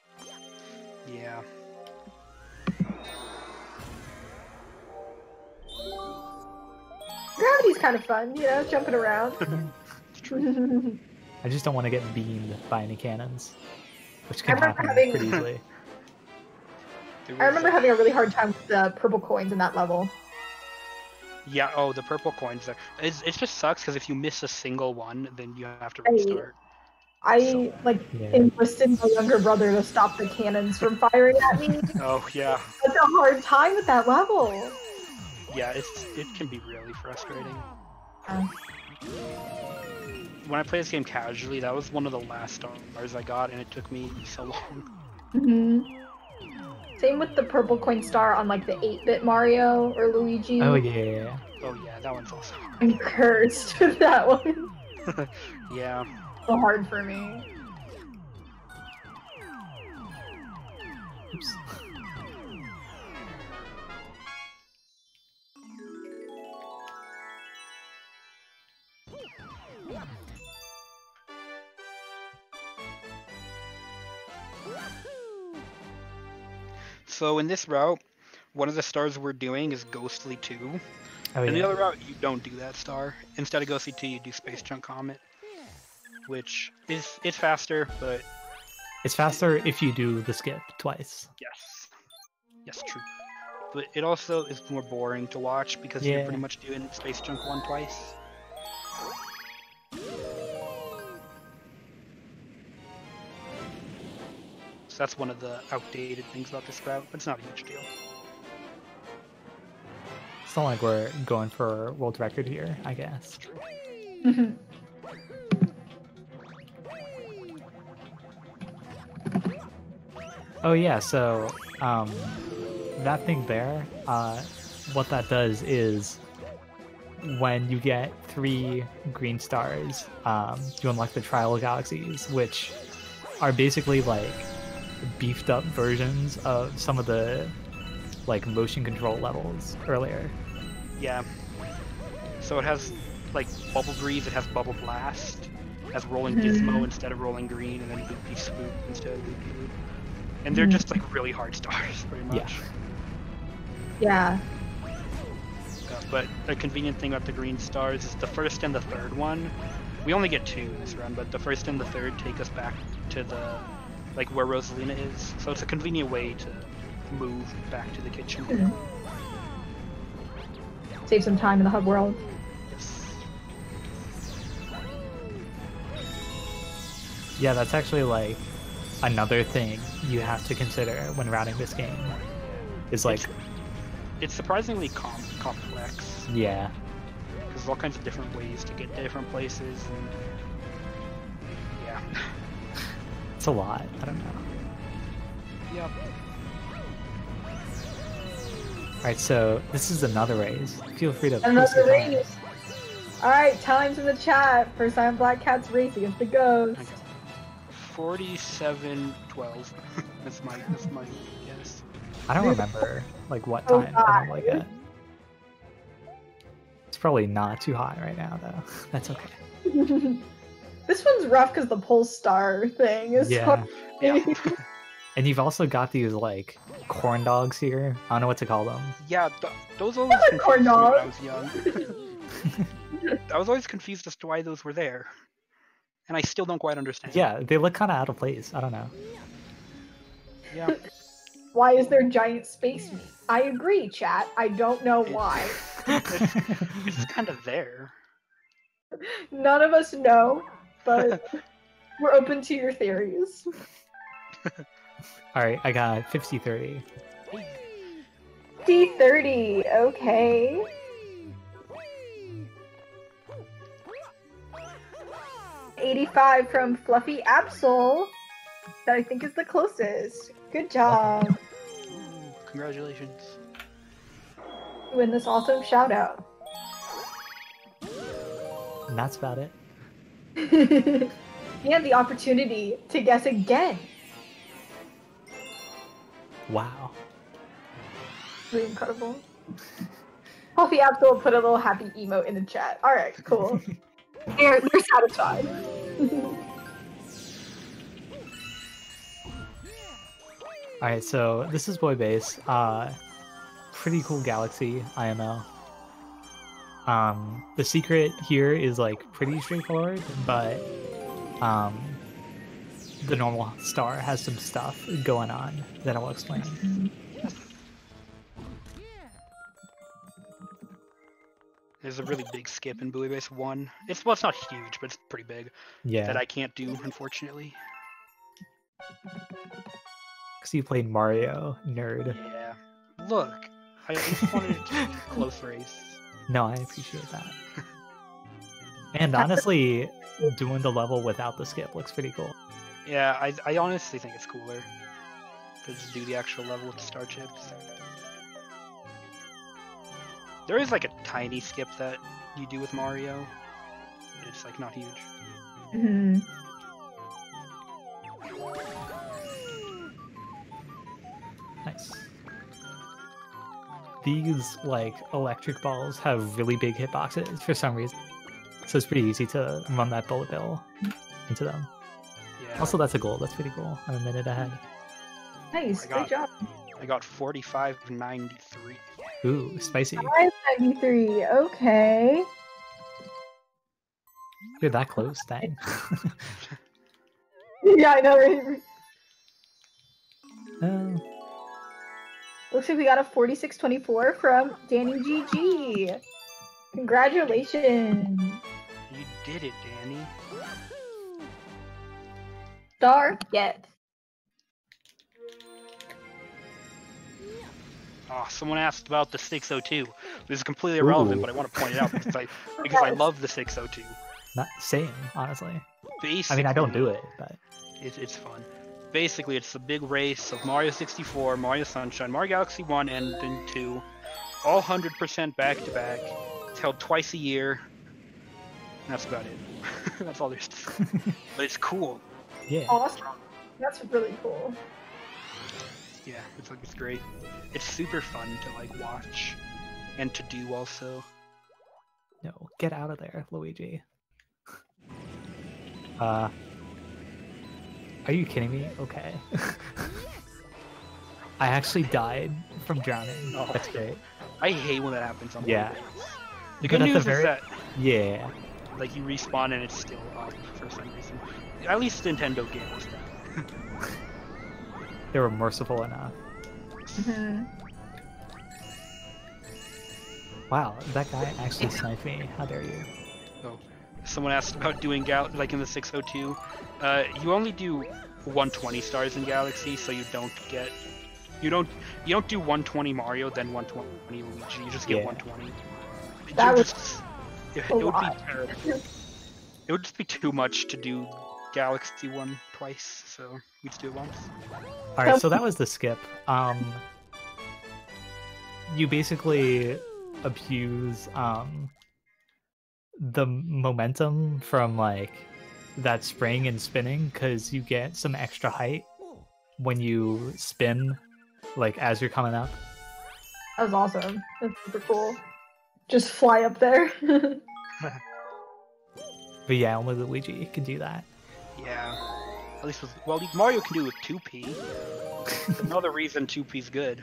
Speaker 3: Yeah.
Speaker 4: Gravity's kind of fun, jumping around.
Speaker 2: I just don't want to get beamed by any cannons, which can
Speaker 4: remember
Speaker 2: happen
Speaker 4: having-
Speaker 2: pretty easily.
Speaker 4: I remember having a really hard time with the purple coins in that level.
Speaker 3: Yeah, oh, the purple coins there. It just sucks because if you miss a single one, then you have to restart.
Speaker 4: I enlisted my younger brother to stop the cannons from firing at me.
Speaker 3: Oh, yeah.
Speaker 4: It's a hard time with that level.
Speaker 3: Yeah, it can be really frustrating.
Speaker 4: Yeah.
Speaker 3: When I play this game casually, that was one of the last stars I got, and it took me so long.
Speaker 4: Same with the purple coin star on the 8-bit Mario or Luigi.
Speaker 2: Oh yeah.
Speaker 3: Oh yeah, that one's also hard.
Speaker 4: I'm cursed with that one.
Speaker 3: Yeah.
Speaker 4: So hard for me.
Speaker 2: Oops.
Speaker 3: So in this route, one of the stars we're doing is Ghostly 2.
Speaker 2: Oh
Speaker 3: In the
Speaker 2: yeah.
Speaker 3: other route, you don't do that star. Instead of Ghostly 2, you do Space Chunk Comet, which it's faster, but
Speaker 2: It's faster if you do the skip twice.
Speaker 3: yes, true. But it also is more boring to watch because you're
Speaker 2: Yeah.
Speaker 3: pretty much doing Space Chunk 1 twice. So that's one of the outdated things about this route, but it's not a huge deal.
Speaker 2: It's not like we're going for world record here, I guess. Oh yeah, so that thing there, what that does is when you get 3 green stars, you unlock the Trial Galaxies, which are basically beefed up versions of some of the motion control levels earlier.
Speaker 3: Yeah. So it has Bubble Breeze, it has Bubble Blast, it has Rolling Gizmo instead of Rolling Green, and then Loopy Swoop instead of Loopy Loop. And they're just really hard stars, pretty much.
Speaker 4: Yeah.
Speaker 3: But the convenient thing about the green stars is the first and the third one. We only get 2 in this run, but the first and the third take us back to the where Rosalina is. So it's a convenient way to move back to the kitchen.
Speaker 4: Save some time in the hub world.
Speaker 3: Yes.
Speaker 2: Yeah, that's actually another thing you have to consider when routing this game. Is
Speaker 3: It's surprisingly complex.
Speaker 2: yeah.
Speaker 3: Because there's all kinds of different ways to get to different places. And
Speaker 2: It's a lot. I don't know.
Speaker 3: Yep.
Speaker 2: Alright, so this is another race. Feel free to post
Speaker 4: Another
Speaker 2: your time.
Speaker 4: race. Alright, times in the chat for silentblackcat's race against the ghost.
Speaker 3: Okay. 47:12. that's my guess.
Speaker 2: I don't remember like what
Speaker 4: Oh,
Speaker 2: time. I don't like it. It's probably not too hot right now though. That's okay.
Speaker 4: This one's rough because the pole star thing is
Speaker 2: Yeah.
Speaker 3: Yeah.
Speaker 2: And you've also got these like corn dogs here. I don't know what to call them.
Speaker 3: Yeah, those always
Speaker 4: That's a corn
Speaker 3: confused me when I
Speaker 4: dog.
Speaker 3: was young. I was always confused as to why those were there. And I still don't quite understand.
Speaker 2: Yeah, they look kind of out of place. I don't know.
Speaker 3: Yeah.
Speaker 4: Why is there giant space meat? I agree, chat. I don't know why.
Speaker 3: It's just kind of there.
Speaker 4: None of us know, but we're open to your theories.
Speaker 2: Alright, I got 50-30.
Speaker 4: D30, okay. $85 from Fluffy Absol. That I think is the closest. Good job.
Speaker 3: Ooh, congratulations.
Speaker 4: You win this awesome shout out.
Speaker 2: And that's about it.
Speaker 4: And the opportunity to guess again.
Speaker 2: Wow.
Speaker 4: Really incredible. Fluffy Absol put a little happy emote in the chat. Alright, cool. They're satisfied.
Speaker 2: Alright, so this is Boy Base. Pretty cool galaxy, IMO. The secret here is like pretty straightforward, but the normal star has some stuff going on that I'll explain.
Speaker 3: There's a really big skip in Buoy Base 1. It's not huge, but it's pretty big.
Speaker 2: Yeah,
Speaker 3: That I can't do, unfortunately.
Speaker 2: because you played Mario, nerd.
Speaker 3: Yeah. Look, I just wanted it to be a close race.
Speaker 2: No, I appreciate that. And honestly, doing the level without the skip looks pretty cool.
Speaker 3: Yeah, I honestly think it's cooler to just do the actual level with the star chips. There is like a tiny skip that you do with Mario. But it's like not huge.
Speaker 4: Mhm.
Speaker 2: Nice. These like electric balls have really big hitboxes for some reason, so it's pretty easy to run that bullet bill into them.
Speaker 3: Yeah.
Speaker 2: Also, that's a goal. That's pretty cool. I'm a minute ahead.
Speaker 4: Nice,
Speaker 3: I
Speaker 4: good
Speaker 3: got-
Speaker 4: job.
Speaker 3: I got 45.93.
Speaker 2: Ooh, spicy.
Speaker 4: 573, okay.
Speaker 2: You're that close, dang.
Speaker 4: Yeah, I know, right?
Speaker 2: Uh,
Speaker 4: Looks like we got a 4624 from Danny GG. Congratulations.
Speaker 3: You did it, Danny.
Speaker 4: Star get.
Speaker 3: Oh, someone asked about the 602. This is completely irrelevant,
Speaker 2: Ooh.
Speaker 3: but I want to point it out because I love the 602.
Speaker 2: not same, honestly.
Speaker 3: Basically,
Speaker 2: I mean, I don't do it, but
Speaker 3: It's fun. Basically, it's a big race of Mario 64, Mario Sunshine, Mario Galaxy 1, and then 2. All 100% back-to-back. It's held twice a year. And that's about it. That's all there's to say. But it's cool.
Speaker 2: yeah.
Speaker 4: Awesome. That's really cool.
Speaker 3: Yeah, it's great. It's super fun to like watch and to do also.
Speaker 2: No, get out of there, Luigi. Are you kidding me? Okay. I actually died from drowning.
Speaker 3: Oh.
Speaker 2: That's great.
Speaker 3: I hate when that happens on
Speaker 2: Yeah.
Speaker 3: Mario Bros. The
Speaker 2: But
Speaker 3: good
Speaker 2: at the
Speaker 3: news
Speaker 2: very-
Speaker 3: is that
Speaker 2: Yeah.
Speaker 3: like you respawn and it's still up for some reason. At least Nintendo gave us that.
Speaker 2: They were merciful enough.
Speaker 4: Mhm.
Speaker 2: Wow, that guy actually sniped me. How dare you?
Speaker 3: Someone asked about doing like in the 602. You only do 120 stars in Galaxy, so you don't do 120 Mario then 120 Luigi. You just get
Speaker 2: Yeah.
Speaker 3: 120.
Speaker 4: That
Speaker 3: You
Speaker 4: was
Speaker 3: just-
Speaker 4: a
Speaker 3: it would
Speaker 4: lot.
Speaker 3: be terrible. It would just be too much to do galaxy one twice, so we just do it once.
Speaker 2: All right, so that was the skip. You basically abuse the momentum from like that spring and spinning because you get some extra height when you spin, like as you're coming up.
Speaker 4: That was awesome. That's super cool. Just fly up there.
Speaker 2: But yeah, only Luigi can do that.
Speaker 3: Yeah. At least with, well, Mario can do it with 2P. Another reason 2P's good.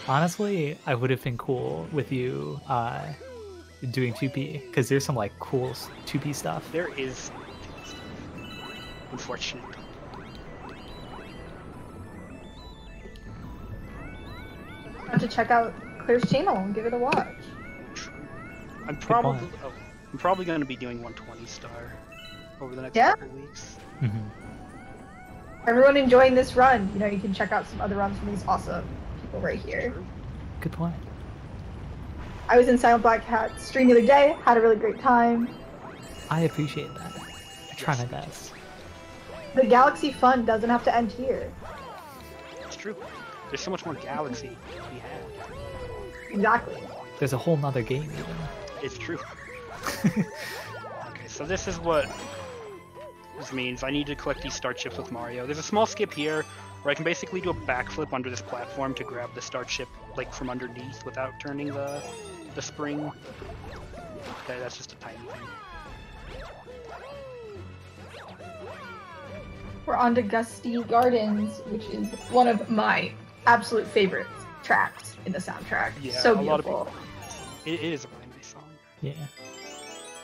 Speaker 2: Honestly, I would have been cool with you doing 2P because there's some like cool 2P stuff.
Speaker 3: There is, unfortunately.
Speaker 4: Have to check out Claire's channel and give it a watch.
Speaker 3: I'm probably going to be doing 120 star over the next
Speaker 4: Yeah?
Speaker 3: couple weeks.
Speaker 2: Mm-hmm.
Speaker 4: Everyone enjoying this run, you know, you can check out some other runs from these awesome people right here.
Speaker 2: Good point.
Speaker 4: I was in silentblackcat stream the other day, had a really great time.
Speaker 2: I appreciate that. I try my best.
Speaker 4: The galaxy fun doesn't have to end here.
Speaker 3: It's true. There's so much more galaxy to be had.
Speaker 4: Exactly.
Speaker 2: There's a whole nother game even.
Speaker 3: It's true. Okay, so this is what this means. I need to collect these star chips with Mario. There's a small skip here where I can basically do a backflip under this platform to grab the star chip like from underneath without turning the spring. Okay, that's just a tiny thing.
Speaker 4: We're on to Gusty Gardens, which is one of my absolute favorite tracks in the soundtrack.
Speaker 3: Yeah,
Speaker 4: So
Speaker 3: a lot of
Speaker 4: beautiful.
Speaker 3: people. It is a really nice song.
Speaker 2: Yeah.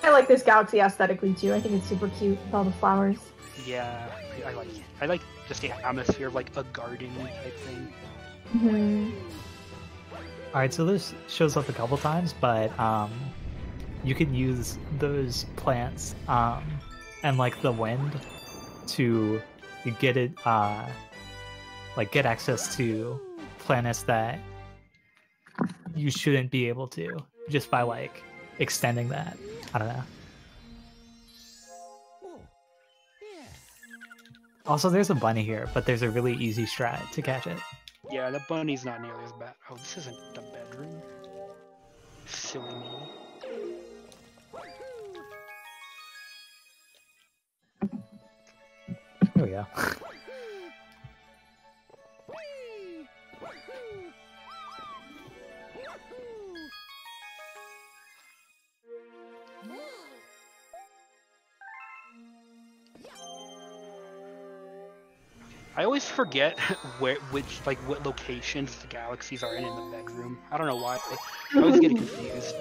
Speaker 4: I like this galaxy aesthetically too. I think it's super cute with all the flowers.
Speaker 3: Yeah, I like it. I like just the atmosphere of like a garden type thing.
Speaker 4: Mm-hmm.
Speaker 2: All right, so this shows up a couple times, but you can use those plants and like the wind to get it like get access to planets that you shouldn't be able to just by like extending that. I don't know. Also, there's a bunny here, but there's a really easy strat to catch it.
Speaker 3: Yeah, the bunny's not nearly as bad. Oh, this isn't the bedroom. Silly me.
Speaker 2: There we go.
Speaker 3: I always forget what locations the galaxies are in the bedroom. I don't know why. I always get confused.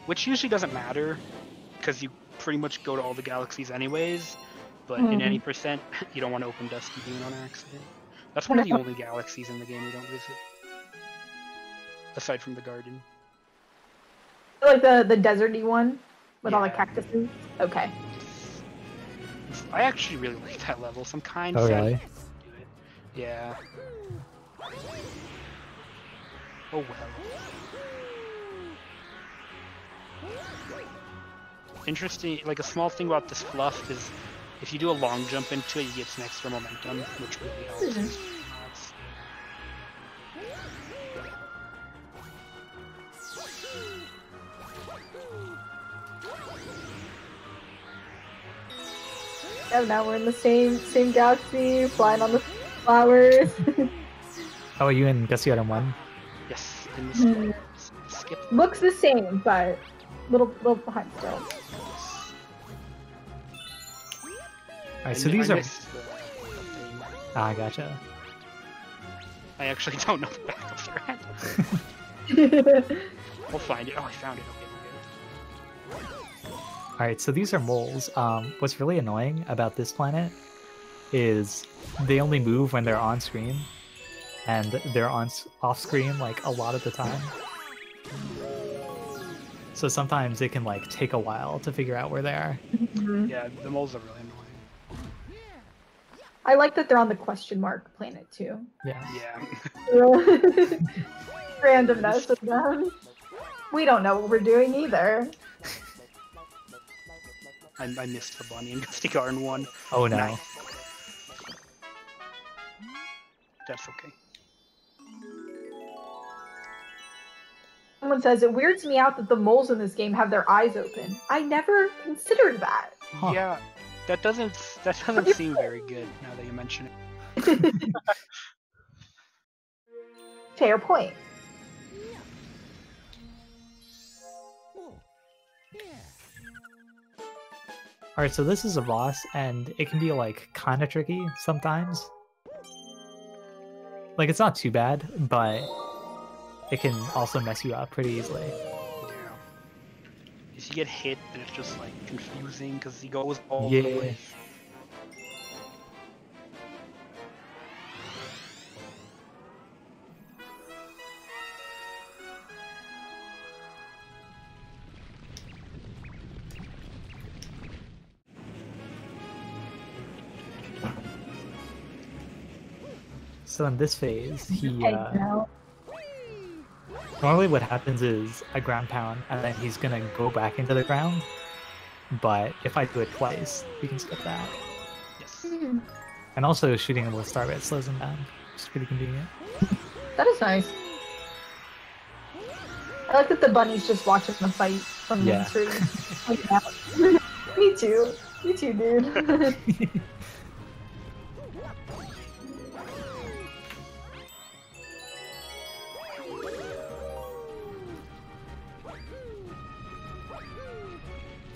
Speaker 3: Which usually doesn't matter, because you pretty much go to all the galaxies anyways. But in any percent, you don't want to open Dusty Dune on accident. That's one of the only galaxies in the game we don't visit. Aside from the garden.
Speaker 4: Like the deserty one with all the
Speaker 3: Yeah.
Speaker 4: cactuses. Okay.
Speaker 3: I actually really like that level, so I'm kind of
Speaker 2: Oh,
Speaker 3: sad
Speaker 2: really?
Speaker 3: I can't do it. Yeah. Oh well. Interesting, like a small thing about this fluff is if you do a long jump into it, you get some extra momentum, which really helps. That's-
Speaker 4: Oh, now we're in the same galaxy, flying on the flowers.
Speaker 2: Oh, are you in Gusty Garden 1?
Speaker 3: Yes, in
Speaker 4: Mhm.
Speaker 3: the skip.
Speaker 4: Looks the same, but little behind still.
Speaker 2: Alright, so these
Speaker 3: I
Speaker 2: are...
Speaker 3: missed the thing.
Speaker 2: Ah, gotcha.
Speaker 3: I actually don't know the backup thread. We'll find it. Oh, I found it. Okay, we're good.
Speaker 2: Alright, so these are moles. What's really annoying about this planet is they only move when they're on screen, and they're off screen like a lot of the time. So sometimes it can like take a while to figure out where they are.
Speaker 3: Yeah, the moles are really annoying.
Speaker 4: I like that they're on the question mark planet too.
Speaker 2: Yeah.
Speaker 3: Yeah.
Speaker 4: Randomness of them. We don't know what we're doing either.
Speaker 3: I missed the bunny and the garden one.
Speaker 2: Oh no.
Speaker 3: Nice. That's okay.
Speaker 4: Someone says, it weirds me out that the moles in this game have their eyes open. I never considered that.
Speaker 2: Huh.
Speaker 3: Yeah, that doesn't seem very good now that you mention it.
Speaker 4: Fair point.
Speaker 2: Alright, so this is a boss, and it can be, like, kind of tricky sometimes. Like, it's not too bad, but it can also mess you up pretty easily.
Speaker 3: Yeah. If you get hit, then it's just, like, confusing, because he goes all
Speaker 2: Yeah.
Speaker 3: the way.
Speaker 2: So in this phase, he,
Speaker 4: No.
Speaker 2: normally what happens is I ground pound, and then he's gonna go back into the ground. But if I do it twice, we can skip that.
Speaker 3: Yes.
Speaker 2: And also shooting him with Starbit slows him down, which is pretty convenient.
Speaker 4: That is nice. I like that the bunny's just watching the fight from
Speaker 2: Yeah.
Speaker 4: the stream. Me too. Me too, dude.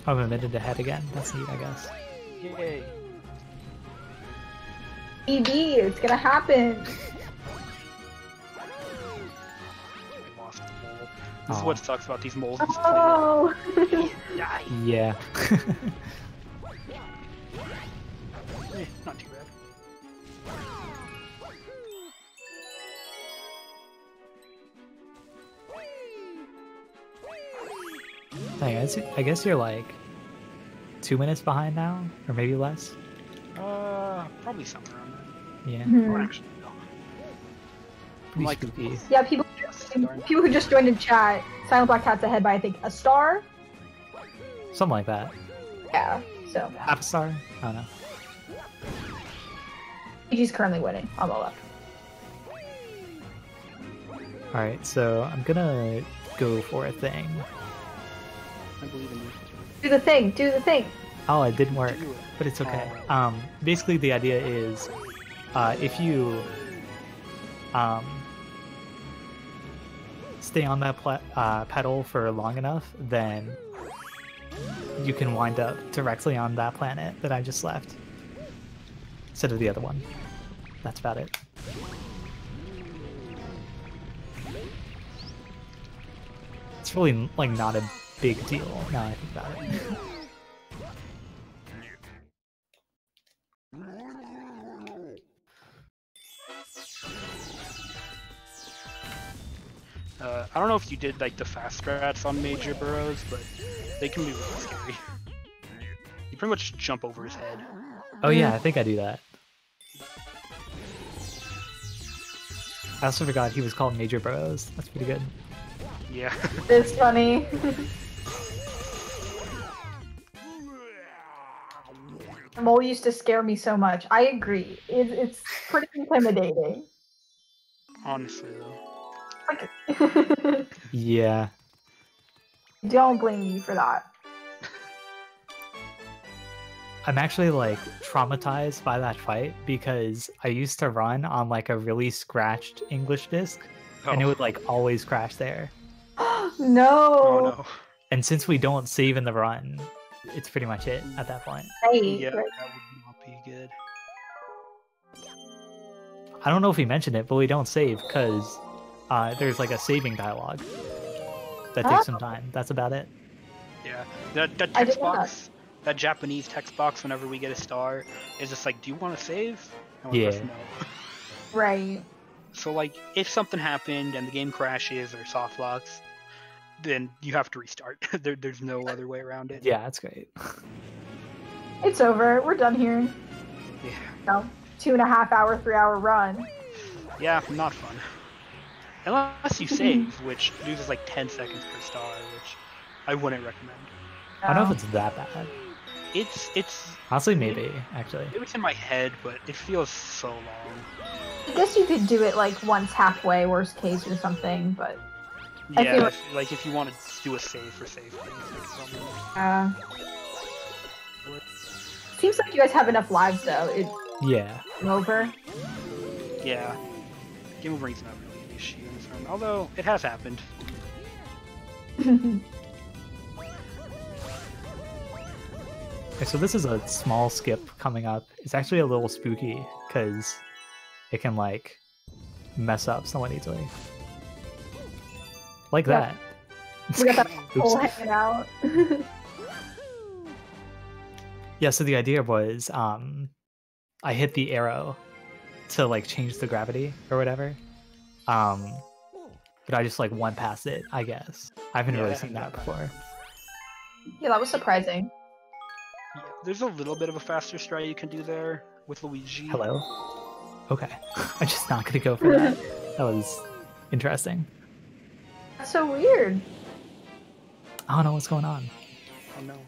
Speaker 2: I'm a minute ahead again. That's neat, I guess.
Speaker 3: Yay.
Speaker 4: ED, it's gonna happen.
Speaker 3: I lost the mole. This is
Speaker 2: Aw.
Speaker 3: what sucks about these moles. in this planet.
Speaker 4: Oh.
Speaker 3: Die.
Speaker 2: Yeah.
Speaker 3: Not too bad.
Speaker 2: I guess you're like 2 minutes behind now, or maybe less.
Speaker 3: Probably somewhere around that.
Speaker 2: Yeah.
Speaker 4: Mhm.
Speaker 3: Or actually, no.
Speaker 2: Pretty
Speaker 3: Like-
Speaker 2: spooky.
Speaker 4: Yeah, people who just joined in chat, Silent Black Cat's ahead by I think a star.
Speaker 2: Something like that.
Speaker 4: Yeah, so
Speaker 2: Half a star? I don't know.
Speaker 4: he's currently winning on the left.
Speaker 2: Alright, so I'm gonna go for a thing.
Speaker 3: I believe in you.
Speaker 4: Do the thing, do the thing.
Speaker 2: Oh, it didn't work,
Speaker 3: Do it.
Speaker 2: but it's okay. Basically the idea is, if you, stay on that pedal for long enough, then you can wind up directly on that planet that I just left, instead of the other one. That's about it. It's really, like, not a big deal now I think about it.
Speaker 3: I don't know if you did like the fast strats on major burrows, but they can be really scary. You pretty much jump over his head.
Speaker 2: Oh yeah, I think I do that. I also forgot he was called Major Burrows. That's pretty good.
Speaker 3: Yeah.
Speaker 4: It's funny. The mole used to scare me so much. I agree. It's pretty intimidating.
Speaker 3: Honestly though.
Speaker 4: Like,
Speaker 2: Yeah.
Speaker 4: don't blame me for that.
Speaker 2: I'm actually like traumatized by that fight because I used to run on like a really scratched English disc and it would like always crash there.
Speaker 4: No.
Speaker 3: Oh no.
Speaker 2: And since we don't save in the run, it's pretty much it at that point.
Speaker 4: Right,
Speaker 3: Yeah,
Speaker 4: right.
Speaker 3: that would not be good.
Speaker 2: I don't know if he mentioned it, but we don't save because there's like a saving dialogue that takes some time. That's about it.
Speaker 3: Yeah. That
Speaker 4: I
Speaker 3: text
Speaker 4: did not.
Speaker 3: box, that Japanese text box whenever we get a star is just like, do you want to save? And we press
Speaker 2: Yeah.
Speaker 3: no.
Speaker 4: Right.
Speaker 3: So like, if something happened and the game crashes or soft locks, then you have to restart. There's no other way around it.
Speaker 2: Yeah, that's great.
Speaker 4: It's over. We're done here.
Speaker 3: Yeah.
Speaker 4: No. 2.5 hour, 3 hour run.
Speaker 3: Yeah, not fun. Unless you save, which loses like 10 seconds per star, which I wouldn't recommend.
Speaker 2: I don't know if it's that bad.
Speaker 3: It's
Speaker 2: Honestly, maybe, actually.
Speaker 3: It's in my head, but it feels so long.
Speaker 4: I guess you could do it like once halfway, worst case or something, but I
Speaker 3: Yeah,
Speaker 4: feel
Speaker 3: like if you want to do a save for safety.
Speaker 4: Seems like you guys have enough lives though. It's
Speaker 2: Yeah.
Speaker 4: over.
Speaker 3: Yeah. Game over is not really an issue in this run, although it has happened.
Speaker 2: Okay, so this is a small skip coming up. It's actually a little spooky because it can like mess up someone easily. Like
Speaker 4: Yep.
Speaker 2: that.
Speaker 4: We got that
Speaker 2: Oops.
Speaker 4: hole hanging out.
Speaker 2: Yeah, so the idea was I hit the arrow to like change the gravity or whatever. But I just like went past it, I guess. I haven't
Speaker 3: Yeah,
Speaker 2: really
Speaker 3: I
Speaker 2: seen
Speaker 3: haven't
Speaker 2: that
Speaker 3: done
Speaker 2: before.
Speaker 4: Yeah, that was surprising.
Speaker 3: Yeah, there's a little bit of a faster strat you can do there with Luigi.
Speaker 2: Hello? Okay. I'm just not gonna go for that. That was interesting.
Speaker 4: That's so weird.
Speaker 2: I don't know what's going on.
Speaker 3: Oh no.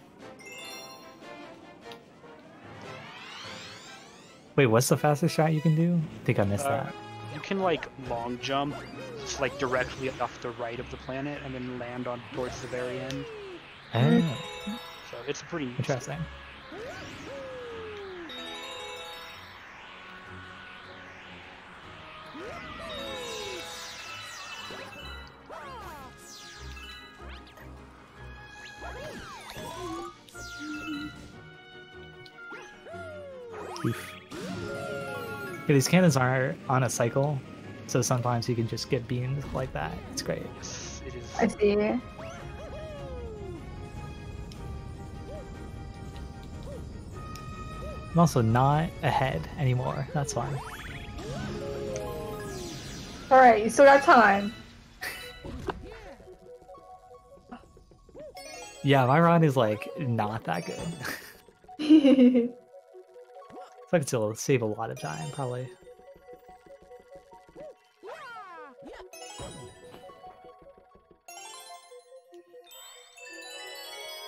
Speaker 2: Wait, what's the fastest shot you can do? I think I missed that.
Speaker 3: You can like long jump, just like directly off the right of the planet, and then land on towards the very end.
Speaker 2: Oh,
Speaker 3: So it's pretty
Speaker 2: interesting. Oof. Yeah, these cannons are on a cycle, so sometimes you can just get beamed like that. It's great.
Speaker 3: Yes, it is.
Speaker 4: I see.
Speaker 2: I'm also not ahead anymore. That's fine.
Speaker 4: Alright, you still got time.
Speaker 2: Yeah, my run is like not that good. So I could still save a lot of time, probably.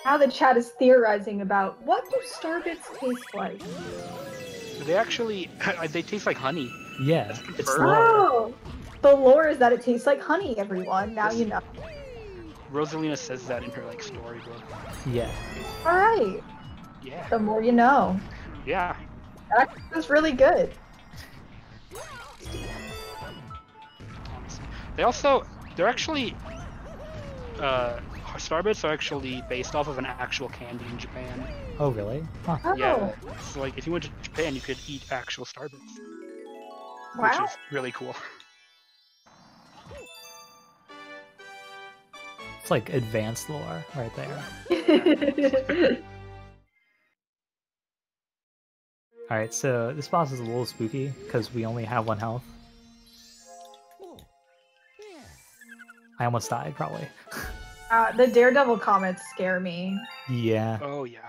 Speaker 4: Now the chat is theorizing about what do starbits taste like.
Speaker 3: They actually, they taste like honey.
Speaker 2: Yeah,
Speaker 3: That's
Speaker 2: it's
Speaker 3: confirmed.
Speaker 2: lore.
Speaker 4: Oh, the lore is that it tastes like honey. Everyone, now you know.
Speaker 3: Rosalina says that in her like storybook.
Speaker 2: Yeah.
Speaker 4: All right,
Speaker 3: Yeah.
Speaker 4: the more you know.
Speaker 3: Yeah.
Speaker 4: That's really good.
Speaker 3: Honestly. They're actually, Starbits are actually based off of an actual candy in Japan.
Speaker 2: Oh, really? Huh.
Speaker 4: Oh,
Speaker 3: Yeah. So like, if you went to Japan, you could eat actual Starbits, which
Speaker 4: wow.
Speaker 3: is really cool.
Speaker 2: It's like advanced lore right there. Alright, so this boss is a little spooky because we only have 1 health. I almost died, probably.
Speaker 4: The Daredevil comments scare me.
Speaker 2: Yeah.
Speaker 3: Oh yeah.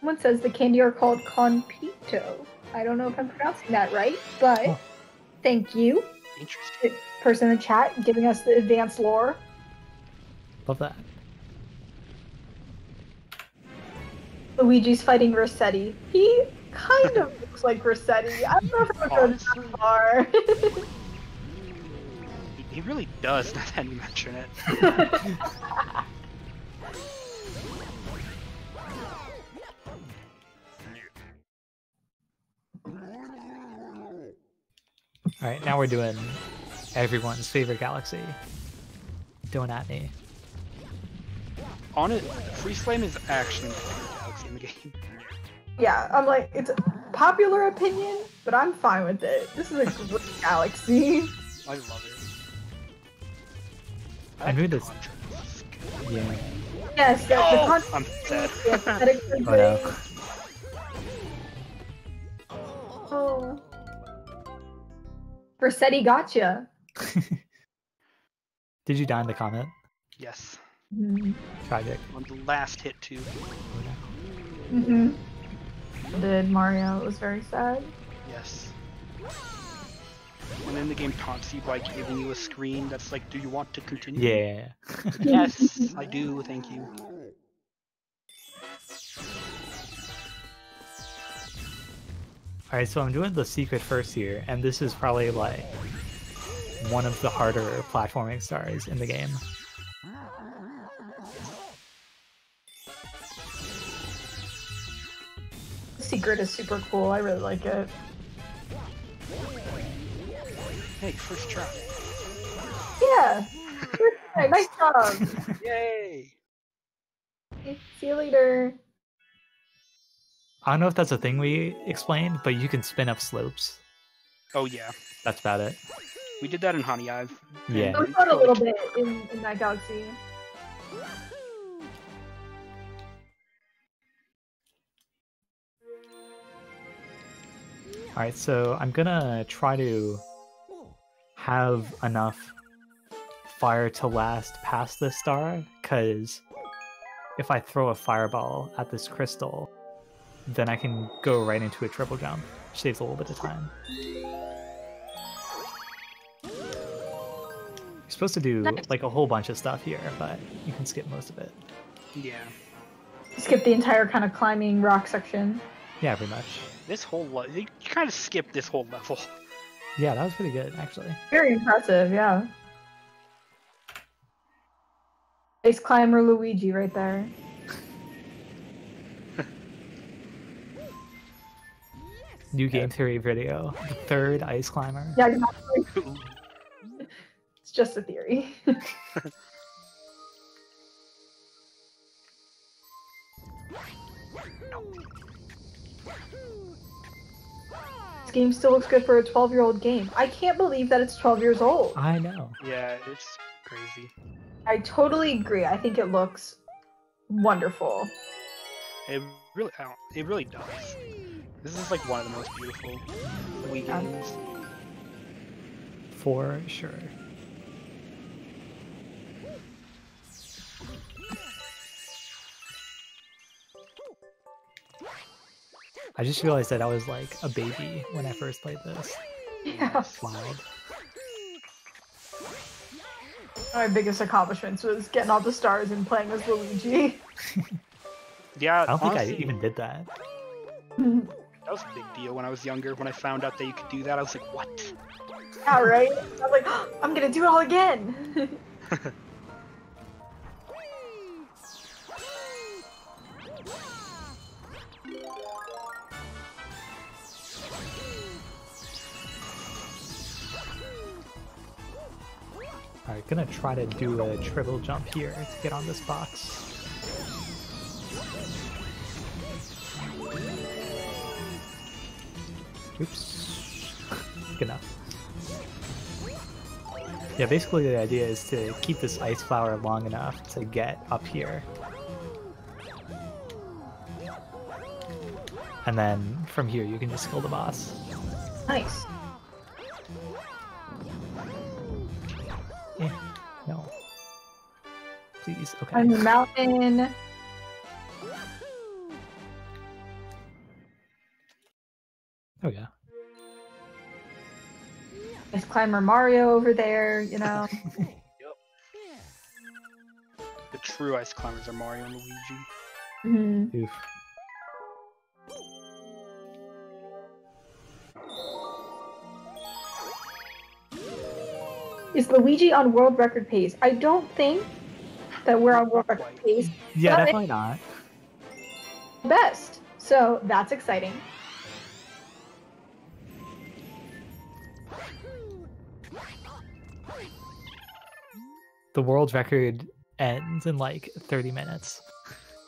Speaker 4: Someone says the candy are called Conpito. I don't know if I'm pronouncing that right, but
Speaker 2: Oh.
Speaker 4: thank you,
Speaker 3: Interesting.
Speaker 4: person in the chat, giving us the advanced lore.
Speaker 2: Love that.
Speaker 4: Luigi's fighting Rossetti. He kind of looks like Rossetti. I don't know if I'm going that far.
Speaker 3: He really does, now that you mention it.
Speaker 2: Alright, now we're doing everyone's favorite galaxy. Doing at me.
Speaker 3: On it, Freeze Flame is actually my favorite galaxy in the game.
Speaker 4: Yeah, I'm like, it's a popular opinion, but I'm fine with it. This is a great galaxy.
Speaker 3: I love it.
Speaker 2: I knew this.
Speaker 3: Contrast.
Speaker 2: Yeah.
Speaker 4: Yes, the
Speaker 3: Oh!
Speaker 4: content
Speaker 3: I'm sad.
Speaker 4: is aesthetically
Speaker 2: Oh no.
Speaker 4: great. Rossetti gotcha.
Speaker 2: Did you die in the comment?
Speaker 3: Yes.
Speaker 4: Mm-hmm.
Speaker 2: Tragic.
Speaker 3: On the last hit too.
Speaker 4: Mm-hmm. Did Mario? It was very sad.
Speaker 3: Yes. And then the game taunts you by giving you a screen that's like, do you want to continue?
Speaker 2: Yeah.
Speaker 3: Yes, I do, thank you.
Speaker 2: Alright, so I'm doing the secret first here, and this is probably like one of the harder platforming stars in the game.
Speaker 4: Secret is super cool. I really like it.
Speaker 3: Hey, first try.
Speaker 4: Yeah. Nice job.
Speaker 3: Yay!
Speaker 4: See you later.
Speaker 2: I don't know if that's a thing we explained, but you can spin up slopes.
Speaker 3: Oh yeah,
Speaker 2: That's about it.
Speaker 3: we did that in Honey Hive.
Speaker 2: Yeah.
Speaker 4: I thought a little bit in that galaxy.
Speaker 2: Alright, so I'm gonna try to have enough fire to last past this star, because if I throw a fireball at this crystal, then I can go right into a triple jump, which saves a little bit of time. You're supposed to do like a whole bunch of stuff here, but you can skip most of it.
Speaker 3: Yeah.
Speaker 4: Skip the entire kind of climbing rock section.
Speaker 2: Yeah, pretty much.
Speaker 3: This whole you kind of skipped this whole level.
Speaker 2: Yeah, that was pretty good, actually.
Speaker 4: Very impressive, yeah. Ice climber Luigi right there.
Speaker 2: New game theory video. The third ice climber.
Speaker 4: Yeah, exactly. It's just a theory. This game still looks good for a 12-year-old game. I can't believe that it's 12 years old.
Speaker 2: I know.
Speaker 3: Yeah, it's crazy.
Speaker 4: I totally agree. I think it looks wonderful.
Speaker 3: It really does. This is like one of the most beautiful Wii games.
Speaker 2: For sure. I just realized that I was like a baby when I first played this.
Speaker 4: Yeah.
Speaker 2: Wild.
Speaker 4: My biggest accomplishments was getting all the stars and playing as Luigi.
Speaker 3: Yeah,
Speaker 2: I don't think I
Speaker 3: honestly,
Speaker 2: even did that.
Speaker 3: that was a big deal when I was younger. When I found out that you could do that, I was like, what?
Speaker 4: Yeah, right? I was like, oh, I'm gonna do it all again!
Speaker 2: Alright, gonna try to do a triple jump here to get on this box. Oops. Good enough. Yeah, basically the idea is to keep this ice flower long enough to get up here. And then from here you can just kill the boss.
Speaker 4: Nice.
Speaker 2: No. Please, okay.
Speaker 4: I'm the mountain.
Speaker 2: Oh yeah.
Speaker 4: There's climber Mario over there, you know.
Speaker 3: The true ice climbers are Mario and Luigi.
Speaker 4: Mhm.
Speaker 2: Oof.
Speaker 4: Is Luigi on world record pace? I don't think that we're on world record pace.
Speaker 2: Yeah,
Speaker 4: But
Speaker 2: definitely not.
Speaker 4: Best. So that's exciting.
Speaker 2: The world record ends in like 30 minutes.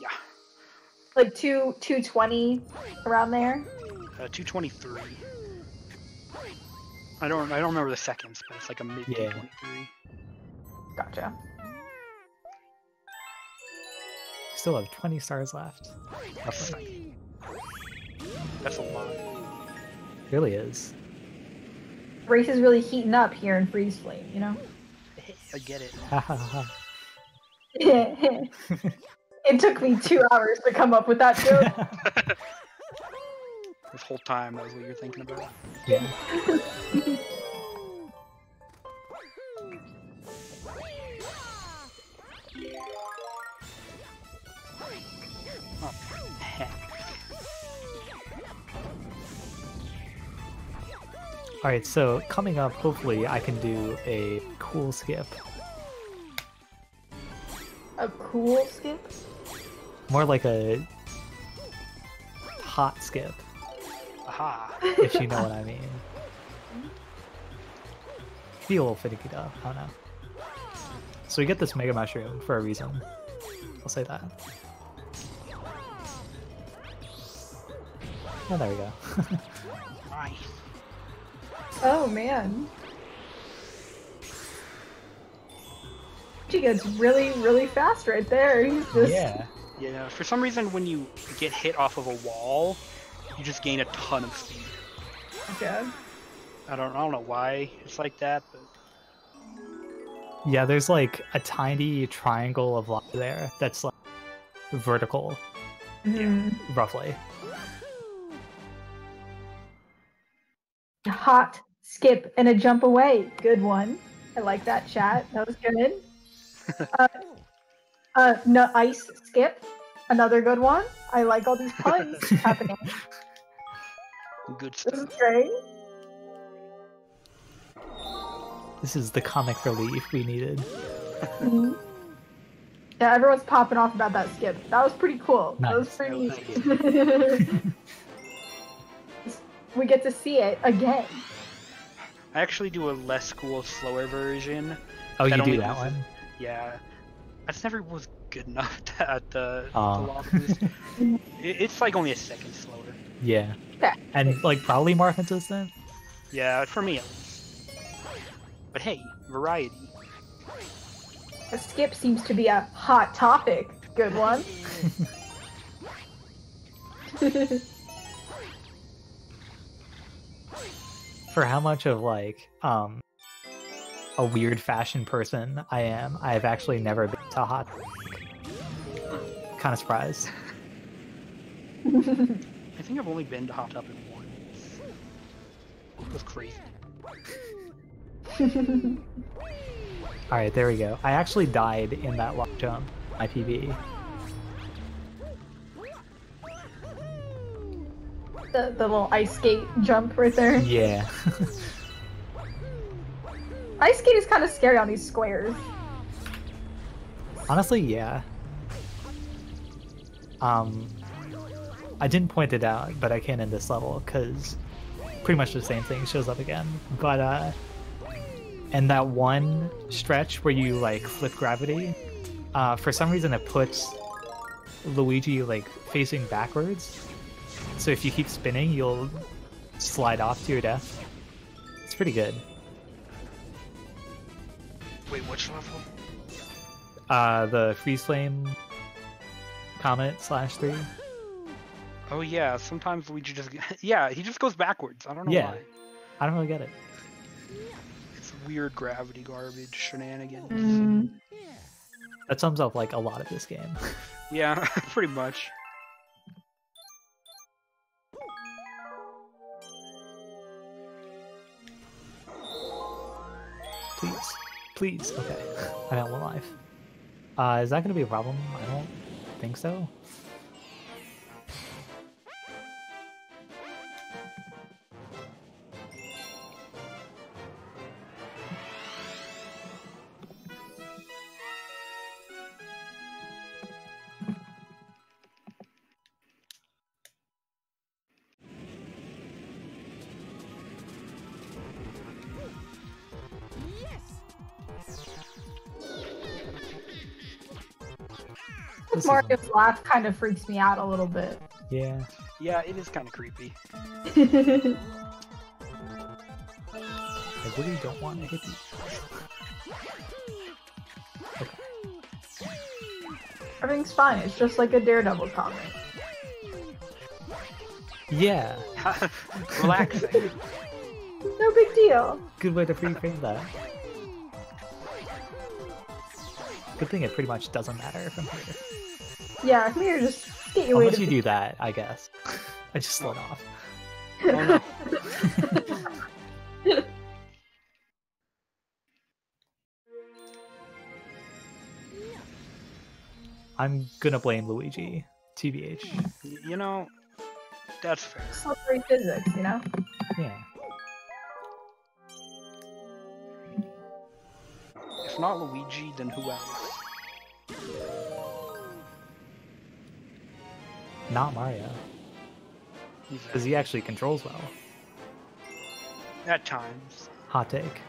Speaker 3: Yeah,
Speaker 4: Like 220 around there.
Speaker 3: 223. I don't remember the seconds, but it's like a mid
Speaker 2: Yeah.
Speaker 3: 223.
Speaker 4: Gotcha.
Speaker 2: Still have 20 stars left. Roughly.
Speaker 3: That's a lot.
Speaker 2: Really is.
Speaker 4: Race is really heating up here in Freeze Flame, you know?
Speaker 3: I get it.
Speaker 4: It took me 2 hours to come up with that joke.
Speaker 3: This whole time, that was what you're thinking about.
Speaker 2: Yeah.
Speaker 3: Oh, heck.
Speaker 2: Alright, so coming up, hopefully I can do a cool skip.
Speaker 4: A cool skip?
Speaker 2: More like a hot skip,
Speaker 3: Aha.
Speaker 2: if you know what I mean. Be a little finicky though, I don't know. So we get this Mega Mushroom for a reason. I'll say that. Oh, there we go.
Speaker 3: Nice.
Speaker 4: Oh man. He gets really, really fast right there. He's just...
Speaker 2: Yeah.
Speaker 3: Yeah, for some reason when you get hit off of a wall, you just gain a ton of speed.
Speaker 4: Okay.
Speaker 3: I don't know why it's like that, but
Speaker 2: Yeah, there's like a tiny triangle of lava there that's like vertical,
Speaker 4: Mhm.
Speaker 2: roughly.
Speaker 4: Hot skip and a jump away. Good one. I like that, chat. That was good. No ice skip. Another good one. I like all these puns happening.
Speaker 3: good
Speaker 4: This
Speaker 3: stuff.
Speaker 4: is great.
Speaker 2: This is the comic relief we needed.
Speaker 4: Mhm. Yeah, everyone's popping off about that skip. That was pretty cool. That was
Speaker 2: Nice.
Speaker 4: pretty.
Speaker 3: That
Speaker 4: We get to see it again.
Speaker 3: I actually do a less cool, slower version.
Speaker 2: Oh,
Speaker 3: That
Speaker 2: you
Speaker 3: only
Speaker 2: do that
Speaker 3: uses-
Speaker 2: one?
Speaker 3: Yeah, I just never was good enough at the
Speaker 2: Oh.
Speaker 3: lava boost. It's like only a second slower.
Speaker 2: Yeah.
Speaker 4: Okay.
Speaker 2: And like probably more consistent?
Speaker 3: Yeah, for me at least. But hey, variety.
Speaker 4: A skip seems to be a hot topic. Good one.
Speaker 2: For how much of like a weird fashion person I am, I've actually never been to hot. Kind of surprised.
Speaker 3: I think I've only been to Hot Topic once. It was crazy.
Speaker 2: Alright, there we go. I actually died in that lock jump, my PB.
Speaker 4: The little ice skate jump right there.
Speaker 2: Yeah.
Speaker 4: Ice skate is kind of scary on these squares.
Speaker 2: Honestly, yeah. I didn't point it out, but I can in this level, because pretty much the same thing shows up again. But, and that one stretch where you, like, flip gravity, for some reason it puts Luigi, like, facing backwards. So if you keep spinning, you'll slide off to your death. It's pretty good.
Speaker 3: Wait, which level?
Speaker 2: The Freeze Flame Comet /3.
Speaker 3: Oh yeah, sometimes Luigi just yeah, he just goes backwards. I don't know
Speaker 2: Yeah.
Speaker 3: why.
Speaker 2: I don't really get it.
Speaker 3: It's weird gravity garbage shenanigans.
Speaker 4: Mm.
Speaker 2: That sums up like a lot of this game.
Speaker 3: Yeah, pretty much.
Speaker 2: Please. Please. Okay. I got one life. Is that gonna be a problem? I don't think so. This is-
Speaker 4: Mario's laugh kind of freaks me out a little bit.
Speaker 2: Yeah.
Speaker 3: Yeah, it is kind of creepy.
Speaker 2: I really don't want to hit you.
Speaker 4: Everything's fine. It's just like a Daredevil comic.
Speaker 2: Yeah.
Speaker 3: Relaxing.
Speaker 4: No big deal.
Speaker 2: Good way to reframe that. Good thing it pretty much doesn't matter from here.
Speaker 4: Yeah, here, just get your way
Speaker 2: Unless
Speaker 4: to
Speaker 2: you do that, I guess. I just slid off.
Speaker 3: Oh no.
Speaker 2: I'm gonna blame Luigi. TBH.
Speaker 3: You know, that's fair.
Speaker 4: slippery physics, you know?
Speaker 2: Yeah.
Speaker 3: If not Luigi, then who else?
Speaker 2: Not Mario. Because he actually controls well.
Speaker 3: At times.
Speaker 2: Hot take.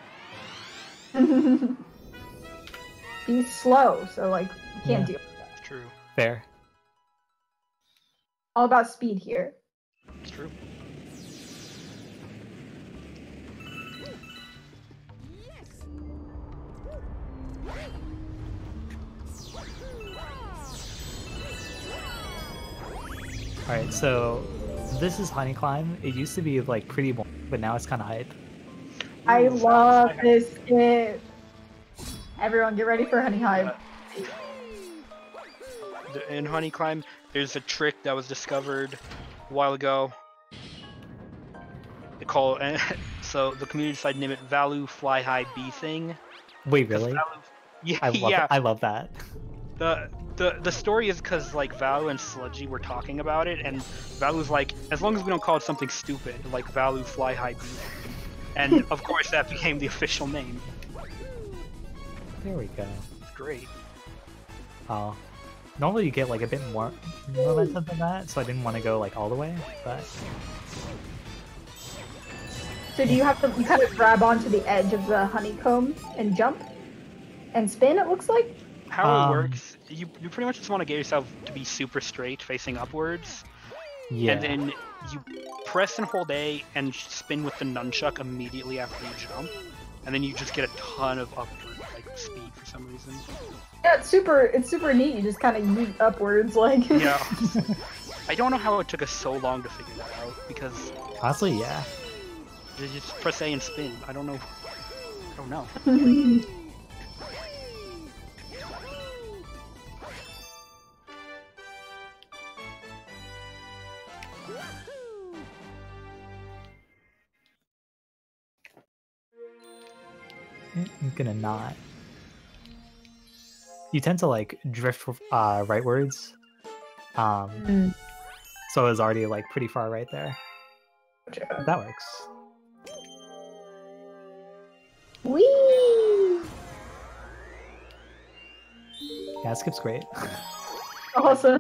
Speaker 4: He's slow, so like you can't
Speaker 2: Yeah.
Speaker 4: deal with that.
Speaker 3: It's true.
Speaker 2: Fair.
Speaker 4: All about speed here.
Speaker 3: It's true.
Speaker 2: Alright, so this is Honey Climb. It used to be like pretty boring, but now it's kind of hype.
Speaker 4: I
Speaker 3: Ooh,
Speaker 4: love
Speaker 3: sounds
Speaker 4: this kid. Everyone, get ready for Honey Hive.
Speaker 3: In Honey Climb, there's a trick that was discovered a while ago. They call so the community decided to name it Value Fly High Bee Thing.
Speaker 2: Wait, really?
Speaker 3: Yeah,
Speaker 2: I love that.
Speaker 3: The story is because like Valu and Sludgy were talking about it, and Valu's like, as long as we don't call it something stupid, like Valu Fly High Bee. And of course that became the official name.
Speaker 2: There we go.
Speaker 3: It's great.
Speaker 2: Oh. Normally you get like a bit more momentum than that, so I didn't want to go like all the way, but
Speaker 4: So do you have to you kind of grab onto the edge of the honeycomb and jump and spin, it looks like?
Speaker 3: How it works, you pretty much just want to get yourself to be super straight, facing upwards.
Speaker 2: yeah.
Speaker 3: And then you press and hold A and spin with the nunchuck immediately after you jump. And then you just get a ton of upward like speed for some reason.
Speaker 4: Yeah, it's super neat. You just kind of yeet upwards, like.
Speaker 3: Yeah. I don't know how it took us so long to figure that out, because
Speaker 2: Honestly, yeah.
Speaker 3: you just press A and spin. I don't know.
Speaker 2: I'm gonna not. You tend to like drift rightwards.
Speaker 4: Mm.
Speaker 2: So it's already like pretty far right there. That works.
Speaker 4: Whee!
Speaker 2: Yeah, skip's great.
Speaker 4: Awesome.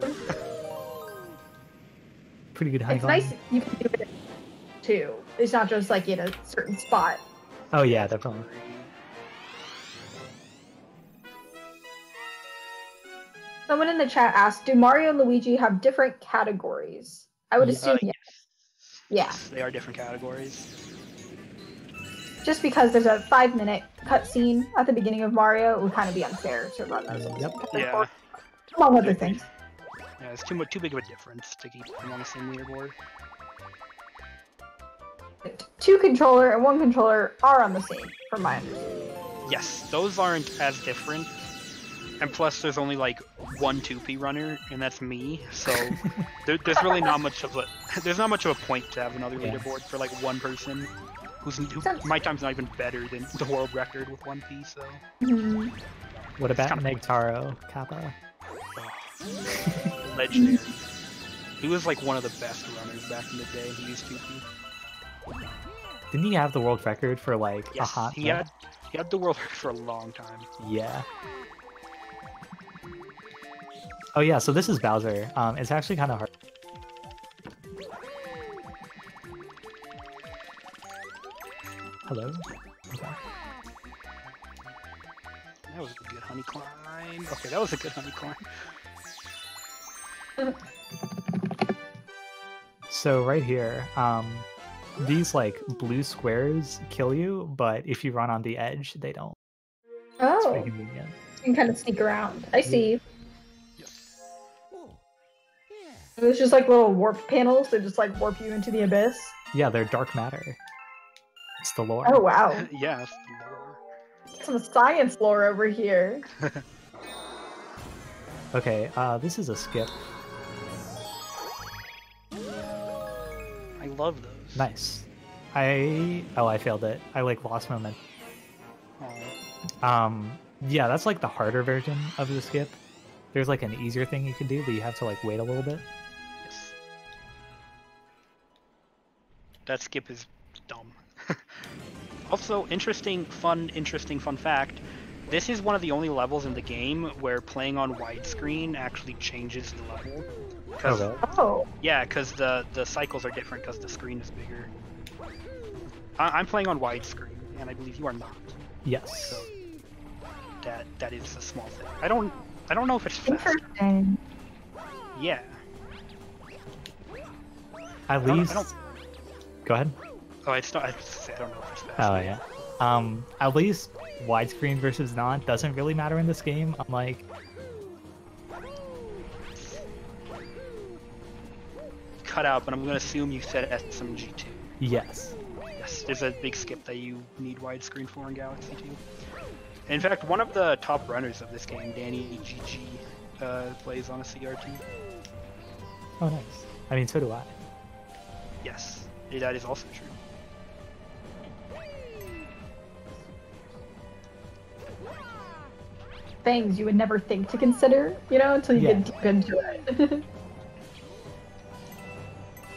Speaker 2: Pretty good high
Speaker 4: It's
Speaker 2: climb.
Speaker 4: nice you can do it too. It's not just like in a certain spot.
Speaker 2: Oh yeah, definitely.
Speaker 4: Someone in the chat asked, do Mario and Luigi have different categories? I would assume yes. Yeah.
Speaker 3: Yes, they are different categories.
Speaker 4: Just because there's a 5-minute cutscene at the beginning of Mario, it would kind of be unfair to run those.
Speaker 2: Yep.
Speaker 3: Yeah.
Speaker 4: Among other things.
Speaker 3: Yeah, it's too big of a difference to keep them on the same leaderboard.
Speaker 4: 2 controller and 1 controller are on the same, from my understanding.
Speaker 3: Yes, those aren't as different. And plus, there's only like one 2P runner, and that's me. So there's really not much of a point to have another leaderboard for like one person who my time's not even better than the world record with 1P. So
Speaker 2: What about
Speaker 3: kinda
Speaker 2: Negtaro Kappa?
Speaker 3: legendary. He was like one of the best runners back in the day. He used 2P.
Speaker 2: Didn't he have the world record for like a
Speaker 3: Yes,
Speaker 2: hot
Speaker 3: he had the world record for a long time.
Speaker 2: Yeah. Oh yeah, so this is Bowser. It's actually kind of hard. Hello? Okay.
Speaker 3: That was a good honey climb. Okay, that was a good honey climb.
Speaker 2: So right here, these like blue squares kill you, but if you run on the edge, they don't. It's
Speaker 4: Oh,
Speaker 2: pretty convenient.
Speaker 4: you can kind of sneak around. I see. It was just like little warp panels that just like warp you into the abyss.
Speaker 2: Yeah, they're dark matter. It's the lore.
Speaker 4: Oh wow,
Speaker 3: Yeah, that's the lore.
Speaker 4: some science lore over here.
Speaker 2: Okay, this is a skip.
Speaker 3: I love those.
Speaker 2: Nice. I failed it. I like lost momentum.
Speaker 3: Aw.
Speaker 2: Yeah, that's like the harder version of the skip. There's like an easier thing you can do, but you have to like wait a little bit.
Speaker 3: Yes. That skip is dumb. Also, interesting fun fact. This is one of the only levels in the game where playing on widescreen actually changes the level.
Speaker 2: Okay.
Speaker 4: Oh,
Speaker 3: Yeah, because the cycles are different because the screen is bigger. I'm playing on widescreen, and I believe you are not.
Speaker 2: Yes.
Speaker 3: So that is a small thing. I don't know if it's faster.
Speaker 4: interesting.
Speaker 3: Yeah.
Speaker 2: At
Speaker 3: don't- I
Speaker 2: least.
Speaker 3: don't-
Speaker 2: Go ahead.
Speaker 3: Oh, I don't know if it's faster.
Speaker 2: Oh yeah. At least widescreen versus not doesn't really matter in this game. Unlike
Speaker 3: Cut out, but I'm gonna assume you said SMG2.
Speaker 2: yes.
Speaker 3: Yes, there's a big skip that you need widescreen for in Galaxy 2. In fact, one of the top runners of this game, Danny GG, plays on a CRT.
Speaker 2: Oh nice. I mean, so do I.
Speaker 3: Yes, that is also true.
Speaker 4: Things you would never think to consider, you know, until you
Speaker 2: Yeah.
Speaker 4: get deep into it.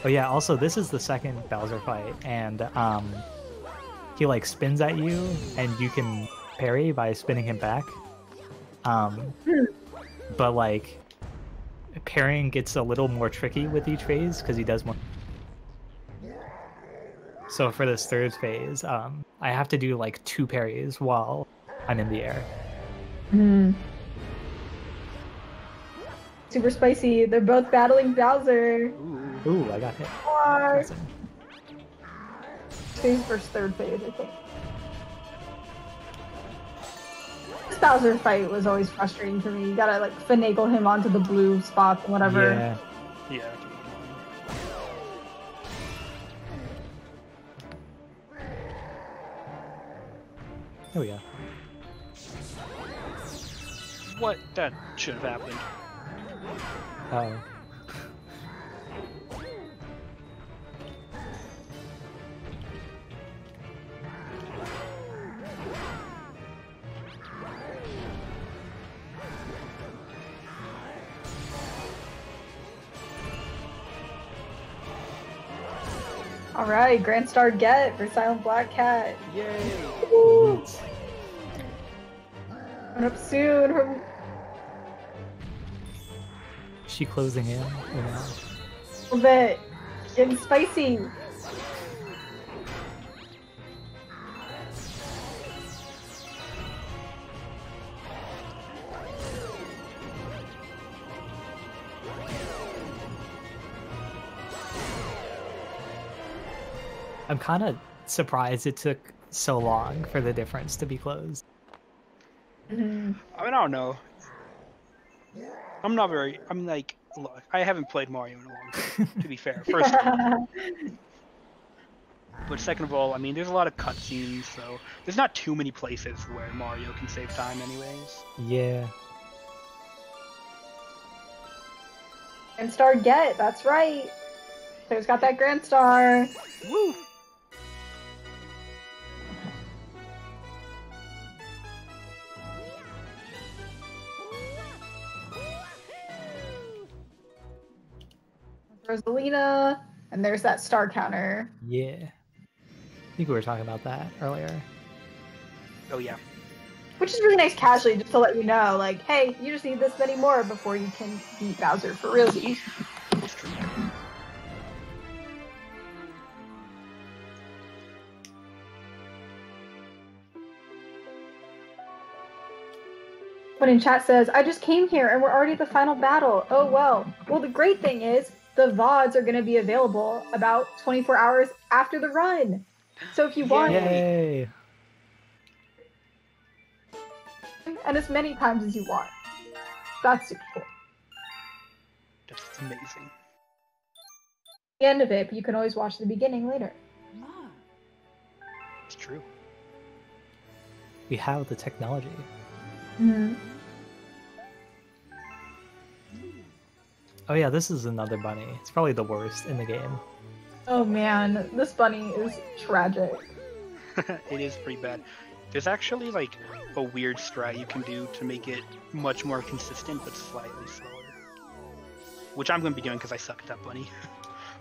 Speaker 2: Oh yeah. Also, this is the second Bowser fight, and he like spins at you, and you can parry by spinning him back. But like parrying gets a little more tricky with each phase because he does more. So for this third phase, I have to do like 2 parries while I'm in the air.
Speaker 4: Super spicy. They're both battling Bowser.
Speaker 2: Ooh, I got hit.
Speaker 4: Or
Speaker 2: Awesome.
Speaker 4: phase versus third phase, I think. This Bowser fight was always frustrating for me. You gotta like finagle him onto the blue spots and whatever.
Speaker 2: Yeah.
Speaker 3: Yeah.
Speaker 2: Oh yeah.
Speaker 3: What? That should have happened.
Speaker 2: Oh.
Speaker 4: All right, Grand Star get for Silent Blackcat.
Speaker 3: Yay!
Speaker 4: Woo! Coming up soon. From...
Speaker 2: Is she closing in? Or not?
Speaker 4: A little bit. Getting spicy.
Speaker 2: I'm kind of surprised it took so long for the difference to be closed.
Speaker 3: I mean, I don't know. I'm like, look, I haven't played Mario in a long time, to be fair. First of all. But second of all, I mean, there's a lot of cutscenes, so there's not too many places where Mario can save time anyways.
Speaker 2: Yeah.
Speaker 4: Grand Star get, that's right. There's got that Grand Star.
Speaker 3: Woo!
Speaker 4: Rosalina, and there's that star counter.
Speaker 2: Yeah. I think we were talking about that earlier.
Speaker 3: Oh yeah.
Speaker 4: Which is really nice casually, just to let you know, like, hey, you just need this many more before you can beat Bowser for realsies.
Speaker 3: It's true.
Speaker 4: But in chat says, I just came here and we're already at the final battle. Oh well. Well, the great thing is the VODs are going to be available about 24 hours after the run. So if you want,
Speaker 2: Yay!
Speaker 4: and as many times as you want. That's super cool.
Speaker 3: That's amazing.
Speaker 4: The end of it, but you can always watch the beginning later.
Speaker 2: We have the technology.
Speaker 4: Mhm.
Speaker 2: Oh yeah, this is another bunny. It's probably the worst in the game.
Speaker 4: Oh man, this bunny is tragic.
Speaker 3: It is pretty bad. There's actually like a weird strat you can do to make it much more consistent but slightly slower. Which I'm going to be doing because I suck at that bunny.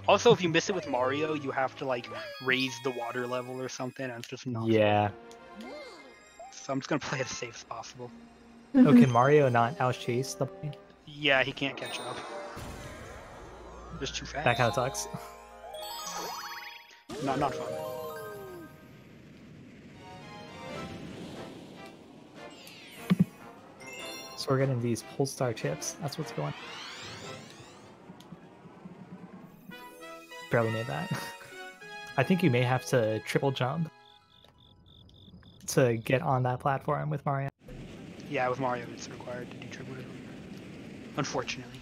Speaker 3: Also, if you miss it with Mario, you have to like raise the water level or something, and it's just not.
Speaker 2: Yeah.
Speaker 3: So I'm just going to play it as safe as possible.
Speaker 2: Oh, can Mario not outchase the bunny?
Speaker 3: Yeah, he can't catch up. Just too fast.
Speaker 2: That kind of sucks.
Speaker 3: Not fun.
Speaker 2: So we're getting these Polestar chips. That's what's going on. Barely made that. I think you may have to triple jump to get on that platform with Mario.
Speaker 3: Yeah, with Mario, it's required to do triple jump. Unfortunately.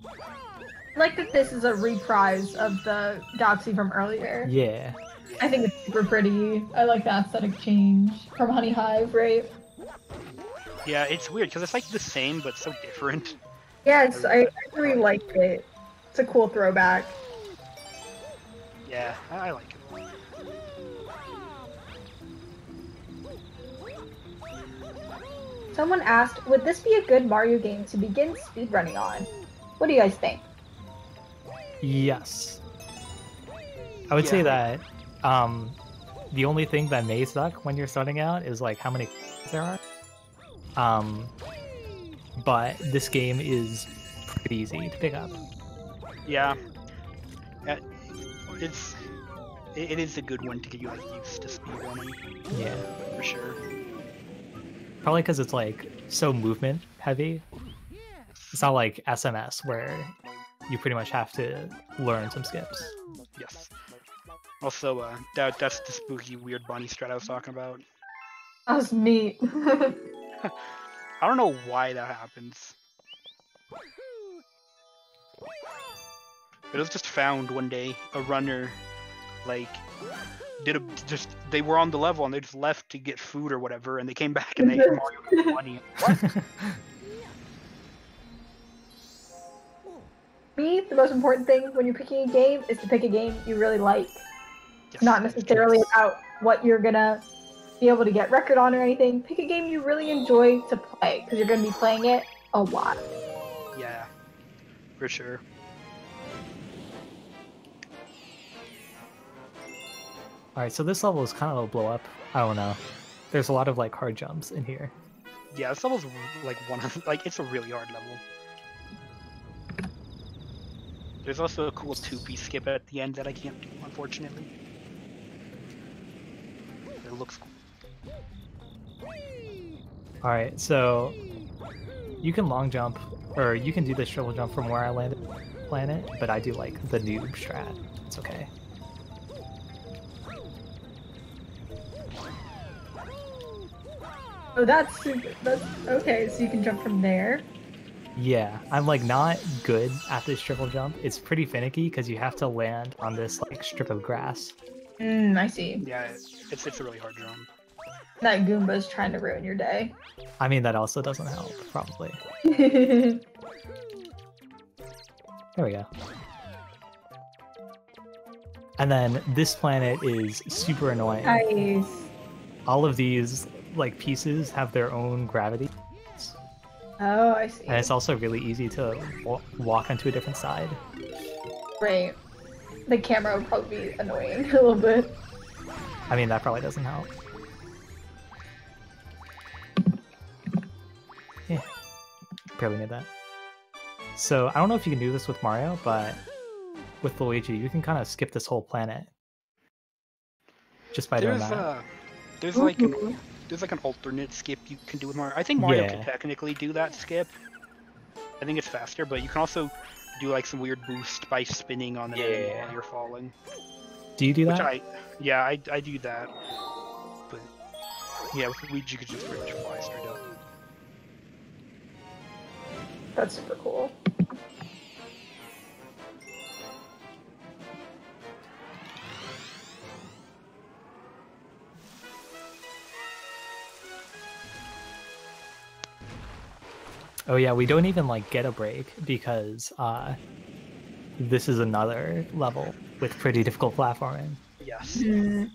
Speaker 4: I like that this is a reprise of the Galaxy from earlier.
Speaker 2: Yeah.
Speaker 4: I think it's super pretty. I like the aesthetic change from Honey Hive, right?
Speaker 3: Yeah, it's weird because it's like the same but so different.
Speaker 4: Yes, I really like it. It's a cool throwback.
Speaker 3: Yeah, I like it.
Speaker 4: Someone asked, would this be a good Mario game to begin speedrunning on? What do you guys think?
Speaker 2: Yes. I would say that the only thing that may suck when you're starting out is like how many there are. But this game is pretty easy to pick up.
Speaker 3: Yeah. It is a good one to get you like used to speedrunning.
Speaker 2: Yeah.
Speaker 3: For sure.
Speaker 2: Probably because it's like so movement heavy. It's not like SMS where you pretty much have to learn some skips.
Speaker 3: Yes. Also, that's the spooky weird bunny strat I was talking about.
Speaker 4: That was neat.
Speaker 3: I don't know why that happens. It was just found one day. A runner, like, they were on the level and they just left to get food or whatever, and they came back and they hit Mario with bunny. What?
Speaker 4: Me, the most important thing when you're picking a game is to pick a game you really like.
Speaker 3: Yes.
Speaker 4: Not necessarily about what you're gonna be able to get record on or anything. Pick a game you really enjoy to play, because you're gonna be playing it a lot.
Speaker 3: Yeah, for sure.
Speaker 2: Alright, so this level is kind of a blow up. I don't know. There's a lot of like hard jumps in here.
Speaker 3: Yeah, this level's like it's a really hard level. There's also a cool 2-piece skip at the end that I can't do, unfortunately. It looks cool.
Speaker 2: Alright, so you can long jump, or you can do this triple jump from where I landed on the planet, but I do like the noob strat. It's okay.
Speaker 4: Oh, that's super. That's okay. So you can jump from there.
Speaker 2: Yeah, I'm like not good at this triple jump. It's pretty finicky because you have to land on this like strip of grass.
Speaker 4: I see.
Speaker 3: Yeah, it's a really hard jump.
Speaker 4: That Goomba's trying to ruin your day.
Speaker 2: I mean, that also doesn't help, probably.
Speaker 4: Nice.
Speaker 2: There we go. And then this planet is super annoying. All of these like pieces have their own gravity.
Speaker 4: Oh, I see.
Speaker 2: And it's also really easy to walk onto a different side.
Speaker 4: Right. The camera would probably be annoying a little bit.
Speaker 2: I mean, that probably doesn't help. Yeah, barely made that. So I don't know if you can do this with Mario, but with Luigi, you can kind of skip this whole planet just by doing that.
Speaker 3: There's like an alternate skip you can do with Mario. I think Mario can technically do that skip. I think it's faster, but you can also do like some weird boost by spinning on the enemy while you're falling.
Speaker 2: Do you do that?
Speaker 3: I do that. But yeah, with Luigi you could just pretty much fly straight up.
Speaker 4: That's super cool.
Speaker 2: Oh yeah, we don't even like get a break because this is another level with pretty difficult platforming.
Speaker 3: Yes.
Speaker 4: Mm.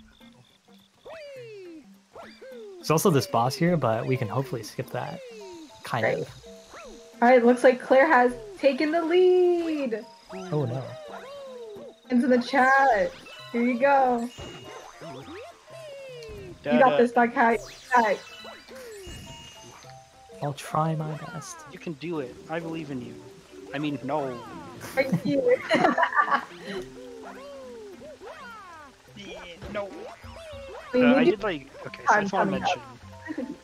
Speaker 2: There's also this boss here, but we can hopefully skip that. Kind
Speaker 4: Right.
Speaker 2: of.
Speaker 4: Alright, looks like Claire has taken the lead!
Speaker 2: Oh no.
Speaker 4: Into the chat. Here you go. You got this, Blackcat.
Speaker 2: I'll try my best.
Speaker 3: You can do it. I believe in you. I mean, no.
Speaker 4: Thank you.
Speaker 3: No.
Speaker 4: We
Speaker 3: I
Speaker 4: need to-
Speaker 3: did like. Okay, so I just want to
Speaker 4: Time
Speaker 3: mention.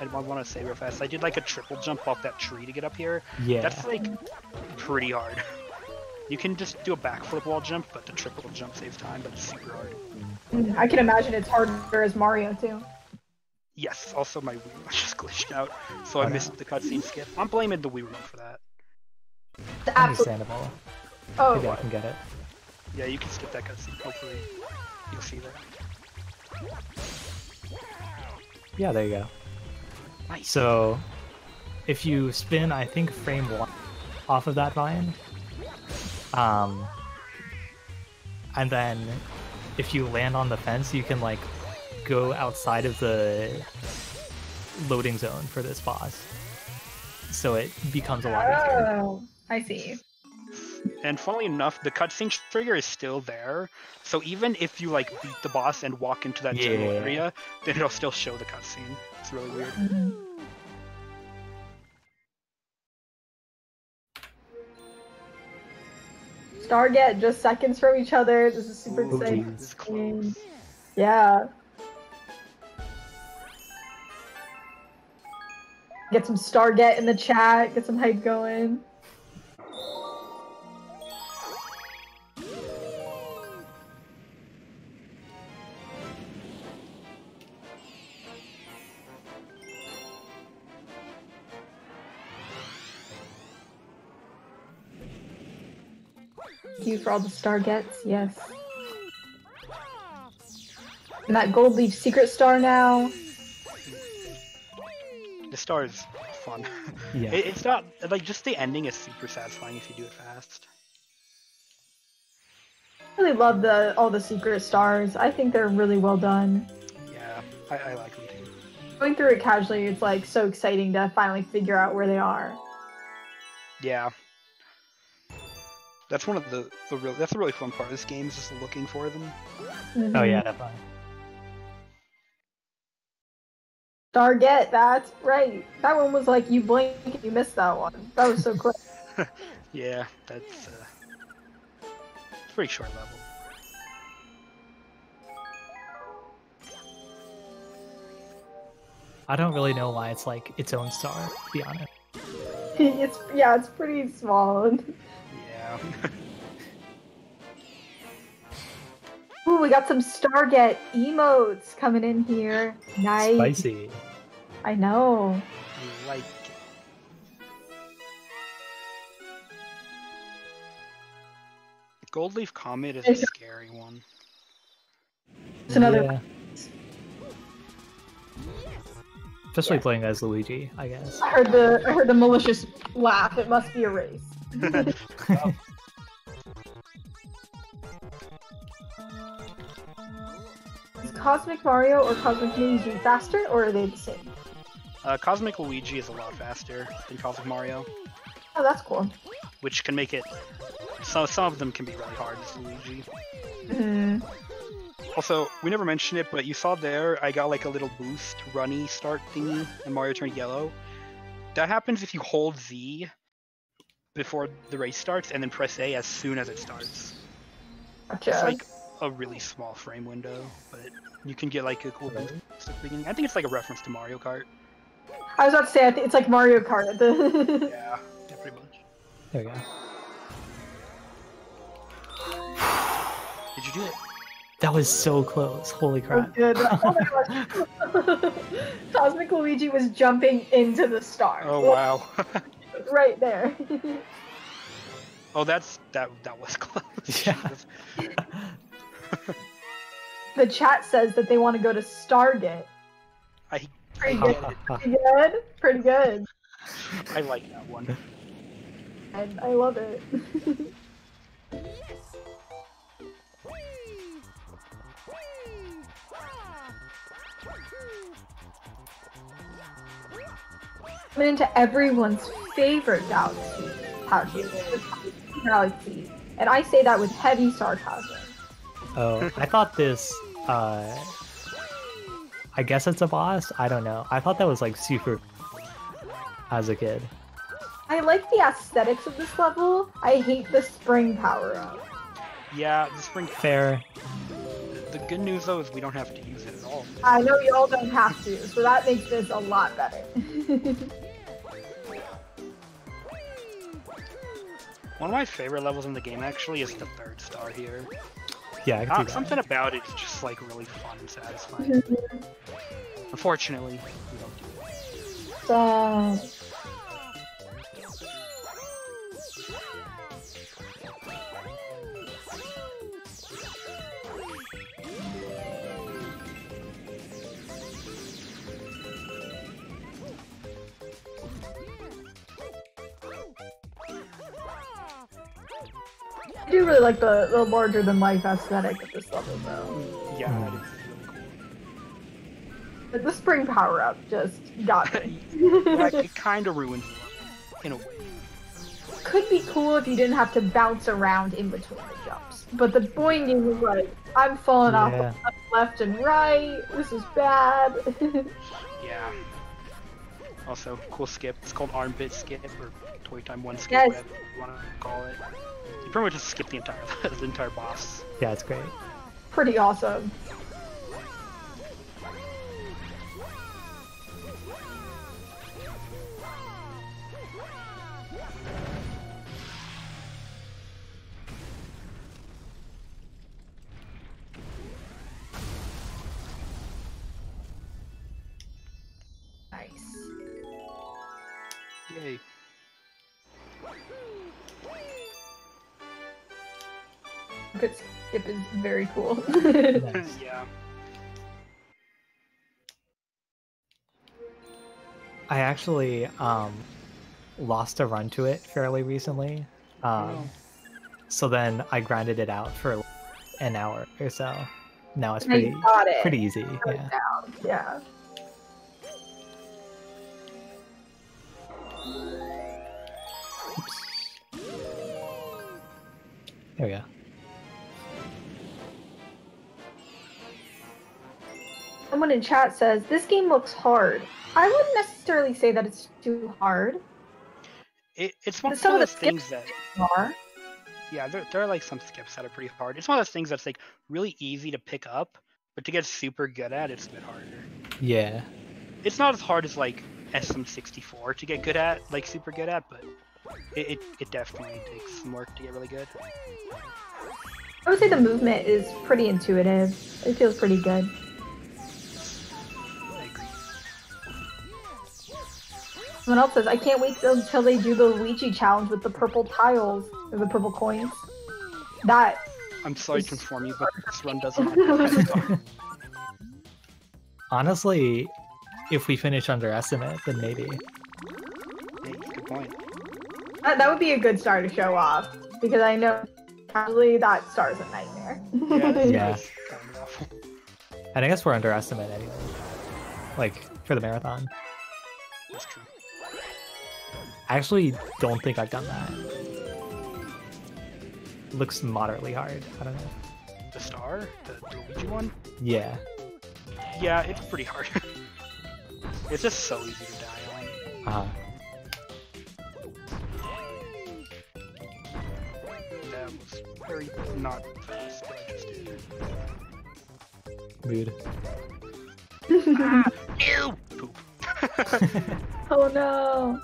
Speaker 3: I want to say real fast. I did like a triple jump off that tree to get up here.
Speaker 2: Yeah.
Speaker 3: That's like pretty hard. You can just do a backflip wall jump, but the triple jump saves time, but it's super hard.
Speaker 4: I can imagine it's harder as Mario too.
Speaker 3: Yes. Also, my Wii remote just glitched out, so I missed the cutscene skip. I'm blaming the Wii remote for that.
Speaker 4: Absolutely.
Speaker 2: Understandable. Maybe I
Speaker 4: Oh,
Speaker 2: can get it.
Speaker 3: Yeah, you can skip that cutscene. Hopefully, you'll see that.
Speaker 2: Yeah, there you go.
Speaker 3: Nice.
Speaker 2: So, if you spin, I think frame 1 off of that vine, and then if you land on the fence, you can like go outside of the loading zone for this boss. So it becomes a lot easier.
Speaker 4: oh, I see.
Speaker 3: And funnily enough, the cutscene trigger is still there. So even if you like beat the boss and walk into that general
Speaker 2: Yeah.
Speaker 3: area, then it'll still show the cutscene. It's really weird.
Speaker 4: Stargate just seconds from each other. This is super
Speaker 3: Ooh,
Speaker 4: exciting.
Speaker 3: this is close.
Speaker 4: Yeah. Get some Stargate in the chat. Get some hype going. Thank you for all the Stargates. Yes. And that gold leaf secret star now.
Speaker 3: The star is fun.
Speaker 2: Yeah.
Speaker 3: It's not like just the ending is super satisfying if you do it fast.
Speaker 4: I really love all the secret stars. I think they're really well done.
Speaker 3: Yeah, I like them too.
Speaker 4: Going through it casually, it's like so exciting to finally figure out where they are.
Speaker 3: Yeah. That's one of that's a really fun part of this game, is just looking for them.
Speaker 2: Oh yeah, definitely.
Speaker 4: Stargate, that's right. That one was like you blink and you missed that one. That was so quick.
Speaker 3: Yeah, that's it's a pretty short level.
Speaker 2: I don't really know why it's like its own star, to be honest.
Speaker 4: it's pretty small.
Speaker 3: Yeah.
Speaker 4: Ooh, we got some Stargate emotes coming in here. Nice.
Speaker 2: Spicy.
Speaker 4: I know.
Speaker 3: I like it. Gold Leaf Comet is a scary one.
Speaker 4: It's another.
Speaker 2: Yeah. Especially playing as Luigi, I guess.
Speaker 4: I heard the malicious laugh. It must be a race. Is Cosmic Mario or Cosmic Luigi faster, or are they the same?
Speaker 3: Cosmic Luigi is a lot faster than Cosmic Mario,
Speaker 4: Oh, that's cool.
Speaker 3: which can make it. So some of them can be really hard as Luigi.
Speaker 4: Hmm.
Speaker 3: Also, we never mentioned it, but you saw there I got like a little boost runny start thingy and Mario turned yellow. That happens if you hold Z before the race starts and then press A as soon as it starts.
Speaker 4: Gotcha.
Speaker 3: It's like a really small frame window, but you can get like a cool boost at the beginning. I think it's like a reference to Mario Kart.
Speaker 4: I was about to say, it's like Mario Kart.
Speaker 3: Yeah, pretty much.
Speaker 2: There we go.
Speaker 3: Did you do it?
Speaker 2: That was so close. Holy
Speaker 4: Oh,
Speaker 2: crap.
Speaker 4: good. Oh my gosh. Cosmic Luigi was jumping into the star.
Speaker 3: Oh wow.
Speaker 4: Right there.
Speaker 3: Oh, that was close.
Speaker 2: Yeah.
Speaker 4: The chat says that they want to go to Stargate.
Speaker 3: I
Speaker 4: Pretty
Speaker 3: get
Speaker 4: good.
Speaker 3: it.
Speaker 4: Pretty good. Pretty good.
Speaker 3: I like that one.
Speaker 4: And I love it. Coming into everyone's favorite galaxy, and I say that with heavy sarcasm.
Speaker 2: Oh, I thought this, I guess it's a boss? I don't know. I thought that was like super as a kid.
Speaker 4: I like the aesthetics of this level. I hate the spring power-up.
Speaker 3: Yeah, the spring.
Speaker 2: Fair.
Speaker 3: The good news though is we don't have to use it at all.
Speaker 4: I know you all don't have to, so that makes this a lot better.
Speaker 3: One of my favorite levels in the game actually is the 3rd star here.
Speaker 2: Yeah, I can see that.
Speaker 3: Something about it is just like really fun and satisfying. Unfortunately, we don't do it.
Speaker 4: I do really like the larger-than-life aesthetic of this level, though.
Speaker 3: Yeah, that is really
Speaker 4: But the spring power-up just got me.
Speaker 3: cool. Like, it kind of ruins the level, in a way.
Speaker 4: Could be cool if you didn't have to bounce around in between the jumps. But the boinging was like, I'm falling off left and right, this is bad.
Speaker 3: Yeah. Also, cool skip. It's called armpit skip, or toy time 1 skip,
Speaker 4: Yes.
Speaker 3: whatever you want to call it. You pretty much just skip the entire boss.
Speaker 2: Yeah, it's great.
Speaker 4: Pretty awesome. Nice.
Speaker 3: Yay.
Speaker 4: Good skip is very cool.
Speaker 2: Nice.
Speaker 3: Yeah.
Speaker 2: I actually lost a run to it fairly recently. So then I grinded it out for an hour or so. Now it's
Speaker 4: Now you got it.
Speaker 2: pretty easy.
Speaker 4: Got it
Speaker 2: Yeah.
Speaker 4: down. Yeah.
Speaker 2: Oops. There we go.
Speaker 4: Someone in chat says, this game looks hard. I wouldn't necessarily say that it's too hard.
Speaker 3: It's one of
Speaker 4: Some of
Speaker 3: those
Speaker 4: the
Speaker 3: things
Speaker 4: skips
Speaker 3: that...
Speaker 4: are.
Speaker 3: Yeah, there are like some skips that are pretty hard. It's one of those things that's like really easy to pick up, but to get super good at, it's a bit harder.
Speaker 2: Yeah.
Speaker 3: It's not as hard as like SM64 to get good at, like super good at, but it definitely takes some work to get really good.
Speaker 4: I would say the movement is pretty intuitive. It feels pretty good.
Speaker 3: I agree.
Speaker 4: Someone else says, I can't wait until they do the Luigi challenge with the purple tiles, or the purple coins. That...
Speaker 3: I'm sorry to inform you, but this run doesn't have that.
Speaker 2: Honestly, if we finish underestimate, then maybe.
Speaker 3: Hey, good point.
Speaker 4: That would be a good star to show off, because I know probably that star is a nightmare.
Speaker 2: Yeah.
Speaker 3: It's kind of awful.
Speaker 2: And I guess we're underestimate anyway. Like, for the marathon.
Speaker 3: That's true.
Speaker 2: I actually don't think I've done that. It looks moderately hard. I don't know.
Speaker 3: The star? The Luigi one?
Speaker 2: Yeah.
Speaker 3: Yeah, it's pretty hard. It's just so easy to die on.
Speaker 2: Uh-huh.
Speaker 3: That was very not fast, but I just did.
Speaker 2: Mood.
Speaker 3: Ew! Poop.
Speaker 4: Oh no!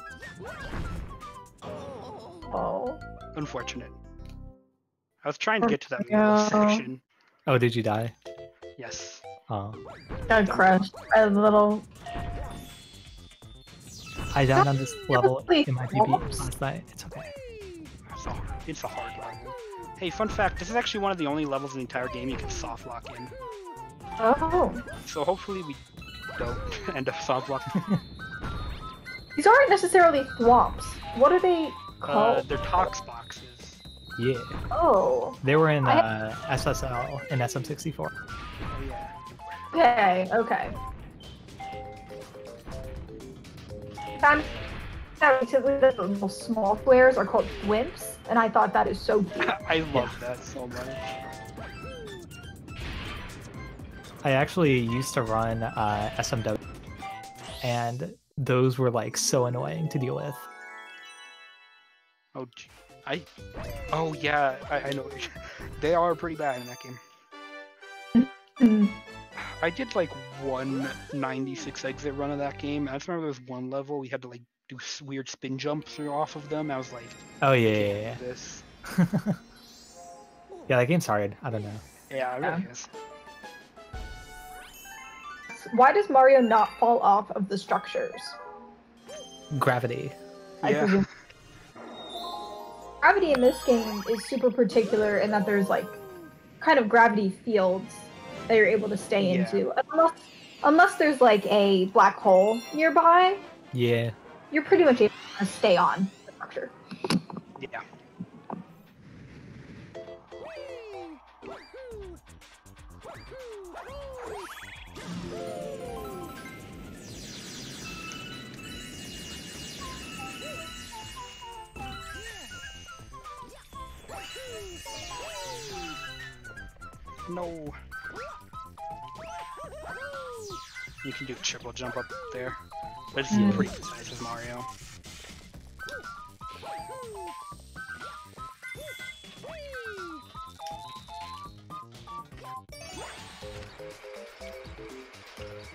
Speaker 4: Oh.
Speaker 3: Unfortunate. I was trying to get to that
Speaker 4: No.
Speaker 3: middle section.
Speaker 2: Oh, did you die?
Speaker 3: Yes.
Speaker 2: Oh.
Speaker 4: Got crushed by a little...
Speaker 2: I died on this level
Speaker 4: Wait,
Speaker 2: in my PB
Speaker 4: what?
Speaker 2: last night. It's okay.
Speaker 3: It's a hard level. Hey, fun fact, this is actually one of the only levels in the entire game you can soft lock in.
Speaker 4: Oh.
Speaker 3: So hopefully we don't end up soft locking.
Speaker 4: These aren't necessarily thwomps. What are they called?
Speaker 3: They're tox boxes.
Speaker 2: Yeah.
Speaker 4: Oh.
Speaker 2: They were in SSL and SM64.
Speaker 3: Oh yeah.
Speaker 4: Okay. Found out recently that the little small flares are called thwimps, and I thought that is so cute.
Speaker 3: I love that so much.
Speaker 2: I actually used to run SMW, and those were like so annoying to deal with.
Speaker 3: Oh, oh yeah, I know. They are pretty bad in that game. I did like one 96 exit run of that game. I just remember there was one level we had to like do weird spin jumps off of them. I was like,
Speaker 2: oh yeah.
Speaker 3: This.
Speaker 2: Yeah, that game's hard. I don't know.
Speaker 3: Yeah, it really is.
Speaker 4: Why does Mario not fall off of the structures?
Speaker 2: Gravity.
Speaker 4: I presume. Gravity in this game is super particular in that there's like kind of gravity fields that you're able to stay into. Unless there's like a black hole nearby.
Speaker 2: Yeah.
Speaker 4: You're pretty much able to stay on the structure.
Speaker 3: Yeah. No. You can do triple jump up there. But it's pretty precise as Mario.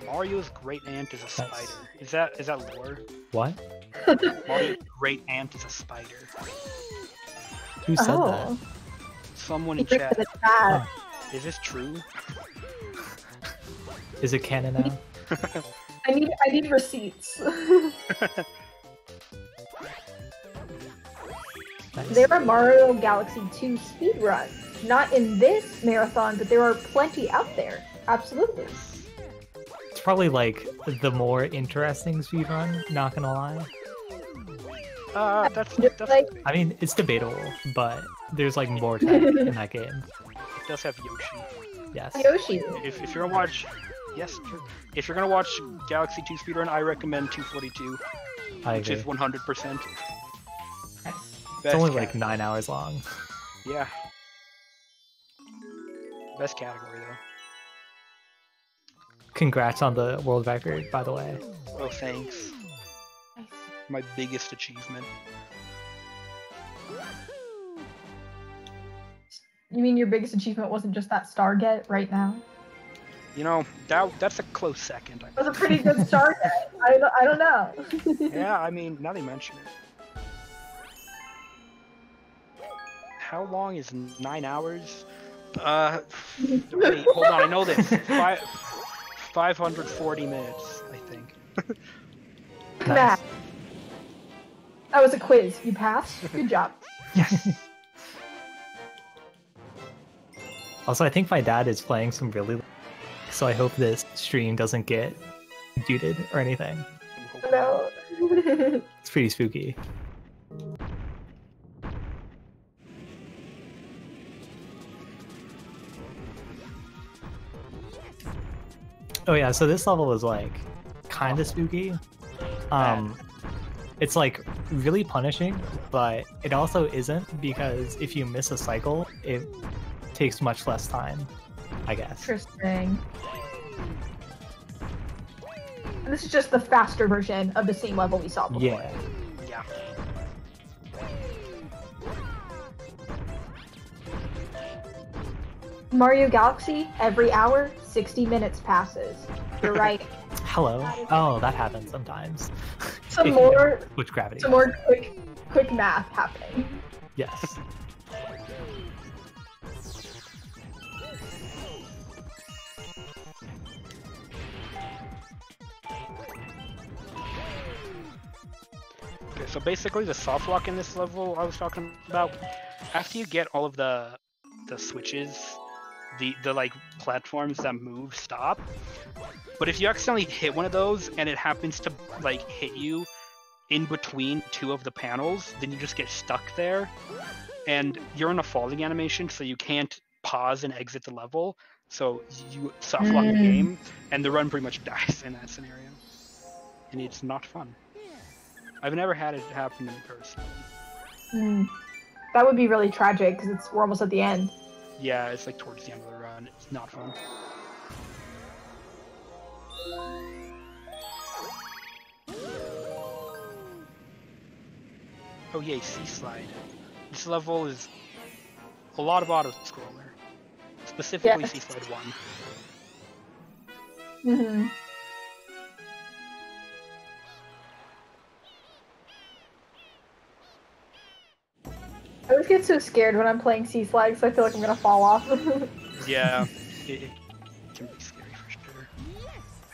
Speaker 3: Mario's great aunt is a spider. Is that lore?
Speaker 2: What?
Speaker 3: Mario's great aunt is a spider.
Speaker 2: Who said that?
Speaker 3: Someone in chat.
Speaker 2: Oh.
Speaker 3: Is this true?
Speaker 2: Is it canon now?
Speaker 4: I need receipts.
Speaker 2: Nice.
Speaker 4: There are Mario Galaxy 2 speedruns. Not in this marathon, but there are plenty out there. Absolutely.
Speaker 2: It's probably like the more interesting speedrun, not gonna lie.
Speaker 3: That's
Speaker 4: like,
Speaker 2: I mean, it's debatable, but there's like more tech in that game.
Speaker 3: It does have Yoshi.
Speaker 2: Yes.
Speaker 4: Yoshi.
Speaker 3: If you're gonna watch, yes, true. If you're gonna watch Galaxy 2 speedrun, I recommend 242, which is 100%.
Speaker 2: It's only like 9 hours long.
Speaker 3: Yeah. Best category though.
Speaker 2: Congrats on the world record, by the way.
Speaker 3: Oh, thanks.
Speaker 4: Nice.
Speaker 3: My biggest achievement.
Speaker 4: You mean your biggest achievement wasn't just that star get right now?
Speaker 3: You know, that's a close second.
Speaker 4: That was a pretty good star get. I don't know.
Speaker 3: Yeah, I mean, now they mention it. How long is 9 hours? Wait, hold on, I know this. 540 minutes, I think.
Speaker 4: Nice. That was a quiz. You passed. Good job.
Speaker 3: Yes.
Speaker 2: Also, I think my dad is playing some really, so I hope this stream doesn't get muted or anything.
Speaker 4: No.
Speaker 2: It's pretty spooky. Oh yeah, so this level is like kind of spooky. It's like really punishing, but it also isn't, because if you miss a cycle, it takes much less time, I guess.
Speaker 4: Interesting. And this is just the faster version of the same level we saw before.
Speaker 2: Yeah.
Speaker 3: Yeah.
Speaker 4: Mario Galaxy, every hour, 60 minutes passes. You're right.
Speaker 2: Hello. Oh, that happens sometimes.
Speaker 4: Some more,
Speaker 2: Which gravity?
Speaker 4: some more quick math happening.
Speaker 2: Yes.
Speaker 3: Okay, so basically the soft lock in this level I was talking about, after you get all of the switches, the like platforms that move stop. But if you accidentally hit one of those and it happens to like hit you in between two of the panels, then you just get stuck there. And you're in a falling animation, so you can't pause and exit the level. So you suffer on the game, and the run pretty much dies in that scenario. And it's not fun. I've never had it happen to me personally.
Speaker 4: That would be really tragic because we're almost at the end.
Speaker 3: Yeah, it's like towards the end of the run. It's not fun. Oh yay, Sea Slide. This level is a lot of auto-scroller. Specifically Sea Slide 1.
Speaker 4: I always get so scared when I'm playing Sea Slide because I feel like I'm gonna fall off.
Speaker 3: Yeah, it can be scary for sure.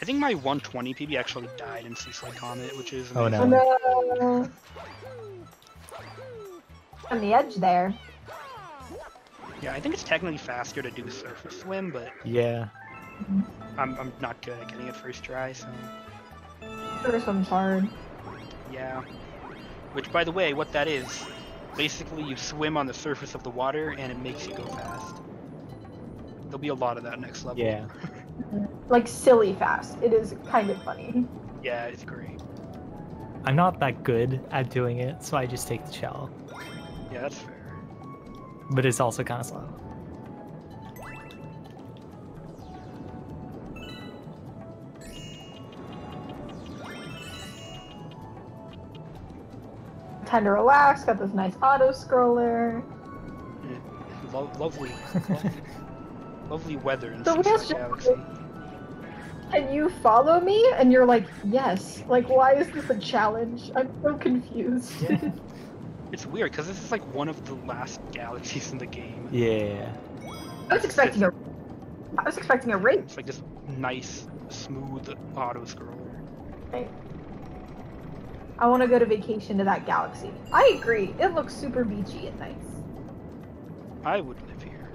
Speaker 3: I think my 120 PB actually died in Sea Slide Comet, which is amazing.
Speaker 2: Oh no.
Speaker 4: Oh no! On the edge there.
Speaker 3: Yeah, I think it's technically faster to do surface swim, but
Speaker 2: Yeah.
Speaker 3: I'm not good at getting it first try, so
Speaker 4: First one's hard.
Speaker 3: yeah. Which, by the way, what that is, basically you swim on the surface of the water and it makes you go fast. There'll be a lot of that next level.
Speaker 2: Yeah.
Speaker 4: Like silly fast. It is kind of funny.
Speaker 3: Yeah, it's great.
Speaker 2: I'm not that good at doing it, so I just take the shell.
Speaker 3: Yeah, that's fair.
Speaker 2: But it's also kind of slow.
Speaker 4: Time to relax. Got this nice auto scroller.
Speaker 3: Lovely, lovely weather in
Speaker 4: The
Speaker 3: Sea
Speaker 4: wheels
Speaker 3: Slide
Speaker 4: just-
Speaker 3: Galaxy.
Speaker 4: Can you follow me? And you're like, yes. Like, why is this a challenge? I'm so confused.
Speaker 3: Yeah. It's weird because this is like one of the last galaxies in the game.
Speaker 2: Yeah.
Speaker 4: I was expecting a race.
Speaker 3: It's like this nice, smooth auto scroller.
Speaker 4: Right. I want to go to vacation to that galaxy. I agree. It looks super beachy and nice.
Speaker 3: I would live here.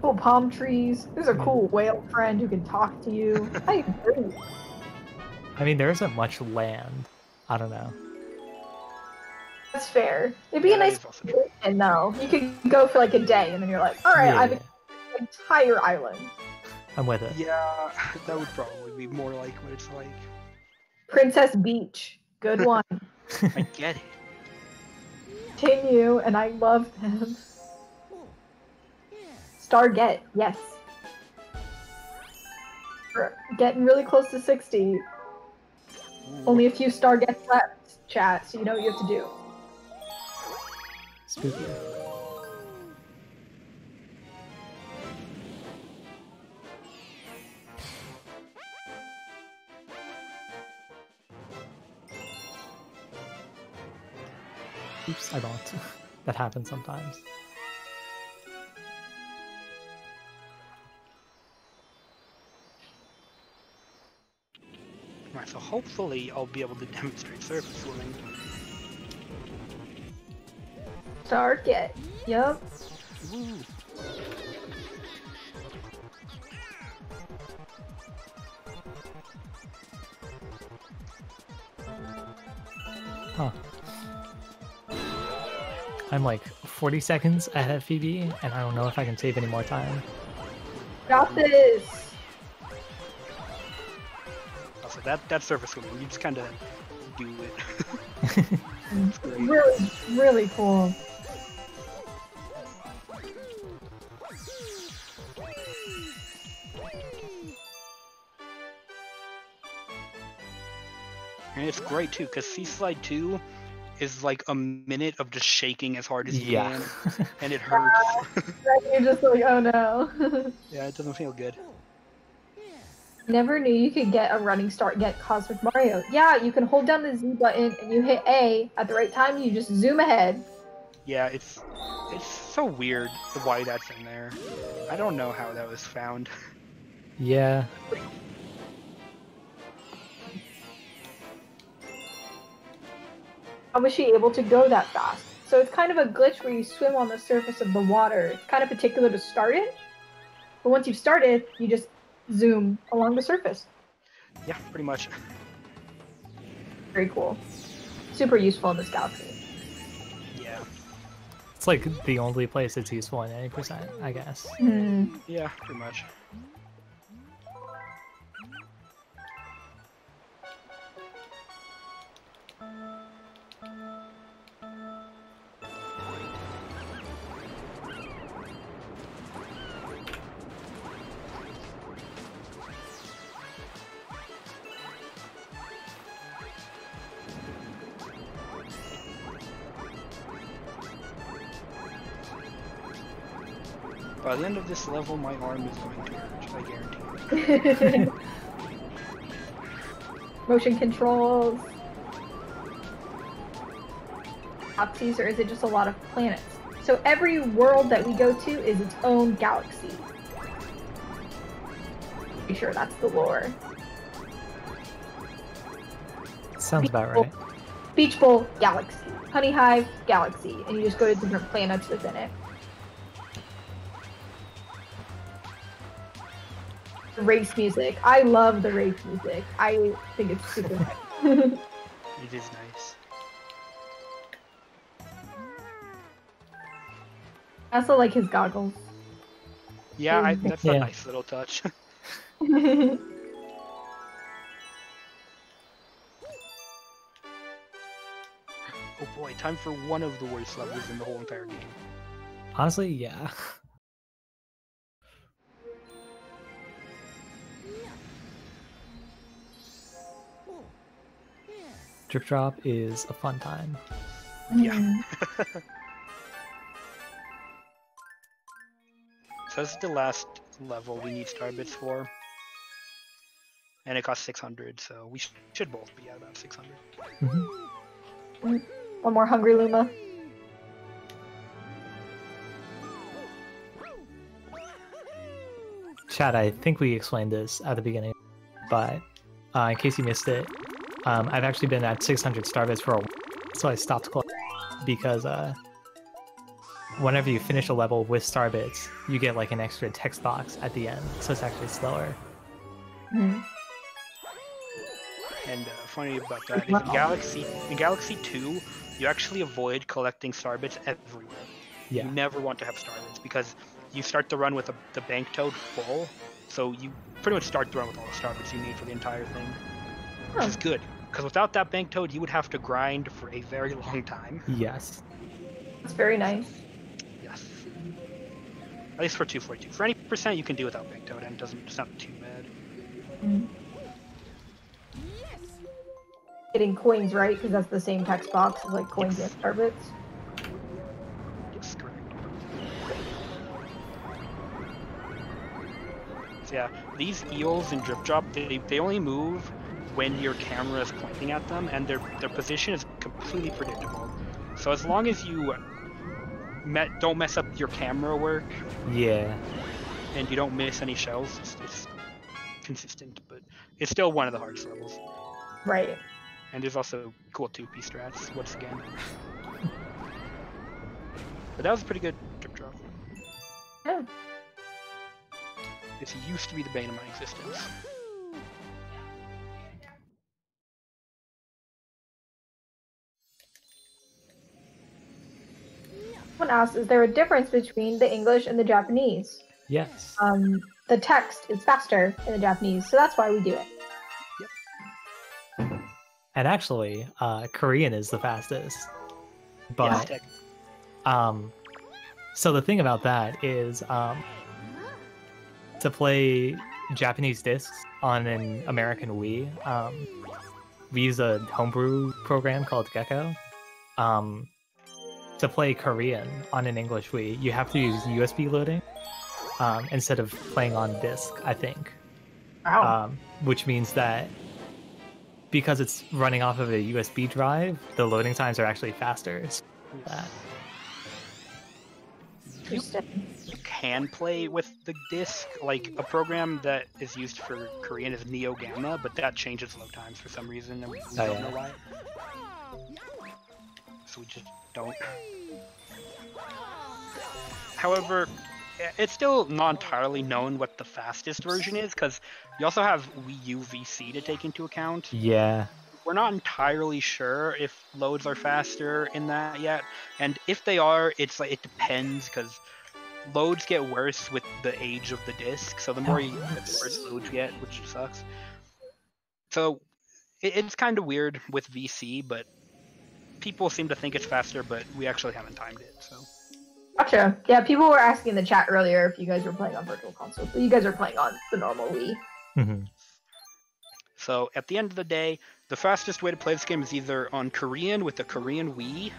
Speaker 4: Cool palm trees. There's a cool whale friend who can talk to you. I agree.
Speaker 2: I mean, there isn't much land. I don't know.
Speaker 4: That's fair. It'd be a
Speaker 3: Yeah, that
Speaker 4: nice
Speaker 3: is also
Speaker 4: vacation, though. You could go for like a day, and then you're like, all right,
Speaker 2: Yeah,
Speaker 4: I have an entire island.
Speaker 2: I'm with it.
Speaker 3: Yeah, that would probably be more like what it's like.
Speaker 4: Princess Beach. Good one.
Speaker 3: I get it.
Speaker 4: Continue, and I love them. Stargate, yes. We're getting really close to 60.
Speaker 3: Ooh.
Speaker 4: Only a few Stargates left, chat, so you know what you have to do.
Speaker 2: Spooky. Oops, I don't. That happens sometimes.
Speaker 3: Right, so hopefully I'll be able to demonstrate surface swimming.
Speaker 4: Stargate, yup.
Speaker 3: Woo.
Speaker 2: Huh. I'm like 40 seconds ahead of Phoebe, and I don't know if I can save any more time.
Speaker 4: Got this!
Speaker 3: Also, that surface swimming, you just kind of do it. It's great.
Speaker 4: Really, really cool.
Speaker 3: And it's great too, because Sea Slide 2 is like a minute of just shaking as hard as you
Speaker 2: Yeah.
Speaker 3: can, and it hurts.
Speaker 4: You're just like, oh no.
Speaker 3: Yeah, it doesn't feel good.
Speaker 4: Never knew you could get a running start get Cosmic Mario. Yeah, you can hold down the Z button and you hit A at the right time and you just zoom ahead.
Speaker 3: Yeah, it's so weird why that's in there. I don't know how that was found.
Speaker 2: Yeah.
Speaker 4: How was she able to go that fast? So it's kind of a glitch where you swim on the surface of the water. It's kind of particular to start it, but once you've started, you just zoom along the surface.
Speaker 3: Yeah, pretty much.
Speaker 4: Very cool. super useful in this galaxy.
Speaker 3: Yeah.
Speaker 2: It's like the only place it's useful in any percent, I guess.
Speaker 3: Yeah, pretty much. By the end of this level, my arm is going to hurt, I guarantee.
Speaker 4: Motion controls. Galaxies, or is it just a lot of planets? So every world that we go to is its own galaxy. Pretty sure that's the lore.
Speaker 2: Sounds about right.
Speaker 4: Beach Bowl, galaxy. Honey Hive, galaxy. And you just go to different planets within it. Race music. I love the race music. I think it's super nice.
Speaker 3: It is nice.
Speaker 4: I also like his goggles.
Speaker 3: Yeah, that's
Speaker 2: Yeah.
Speaker 3: a nice little touch. Oh boy, time for one of the worst levels in the whole entire game.
Speaker 2: Honestly, yeah. Drip drop is a fun time.
Speaker 3: Yeah. So this is the last level we need star bits for. And it costs 600, so we should both be at about 600.
Speaker 4: One more Hungry Luma.
Speaker 2: Chad, I think we explained this at the beginning, but in case you missed it, I've actually been at 600 star bits for a while, so I stopped collecting because whenever you finish a level with star bits, you get like an extra text box at the end, so it's actually slower.
Speaker 3: And funny about that is in Galaxy 2, you actually avoid collecting star bits everywhere.
Speaker 2: Yeah.
Speaker 3: You never want to have star bits because you start the run with the bank toad full, so you pretty much start the run with all the star bits you need for the entire thing, which is good. Because without that bank toad, you would have to grind for a very long time.
Speaker 2: Yes.
Speaker 4: It's very nice.
Speaker 3: Yes. At least for 242. For any percent, you can do without bank toad, and it's not too bad.
Speaker 4: Getting coins right, because that's the same text box as like coins and star bits.
Speaker 3: Yes, correct. So yeah, these eels in Drip Drop, they only move when your camera is pointing at them, and their position is completely predictable. So as long as you don't mess up your camera work,
Speaker 2: Yeah.
Speaker 3: and you don't miss any shells, it's consistent, but it's still one of the hardest levels.
Speaker 4: Right.
Speaker 3: And there's also cool 2P strats, once again. But that was a pretty good Drip Drop.
Speaker 4: Yeah.
Speaker 3: This used to be the bane of my existence.
Speaker 4: Someone asked, is there a difference between the English and the Japanese?
Speaker 2: Yes.
Speaker 4: The text is faster in the Japanese, so that's why we do it.
Speaker 2: And actually, Korean is the fastest. But so the thing about that is to play Japanese discs on an American Wii, we use a homebrew program called Gecko. To play Korean on an English Wii, you have to use USB loading instead of playing on disc, I think.
Speaker 4: Wow.
Speaker 2: Which means that because it's running off of a USB drive, the loading times are actually faster. So
Speaker 3: You can play with the disc, like a program that is used for Korean is NeoGamma, but that changes load times for some reason, and we don't know why. So we just don't. However, it's still not entirely known what the fastest version is, because you also have Wii U VC to take into account.
Speaker 2: Yeah.
Speaker 3: we're not entirely sure if loads are faster in that yet, and if they are, it's like it depends because loads get worse with the age of the disc. So the more you get, the worse loads get, which sucks. So it's kind of weird with VC, but people seem to think it's faster, but we actually haven't timed it. So.
Speaker 4: Gotcha. Yeah, people were asking in the chat earlier if you guys were playing on Virtual Console, but you guys are playing on the normal Wii.
Speaker 2: Mm-hmm.
Speaker 3: So at the end of the day, the fastest way to play this game is either on Korean with a Korean Wii,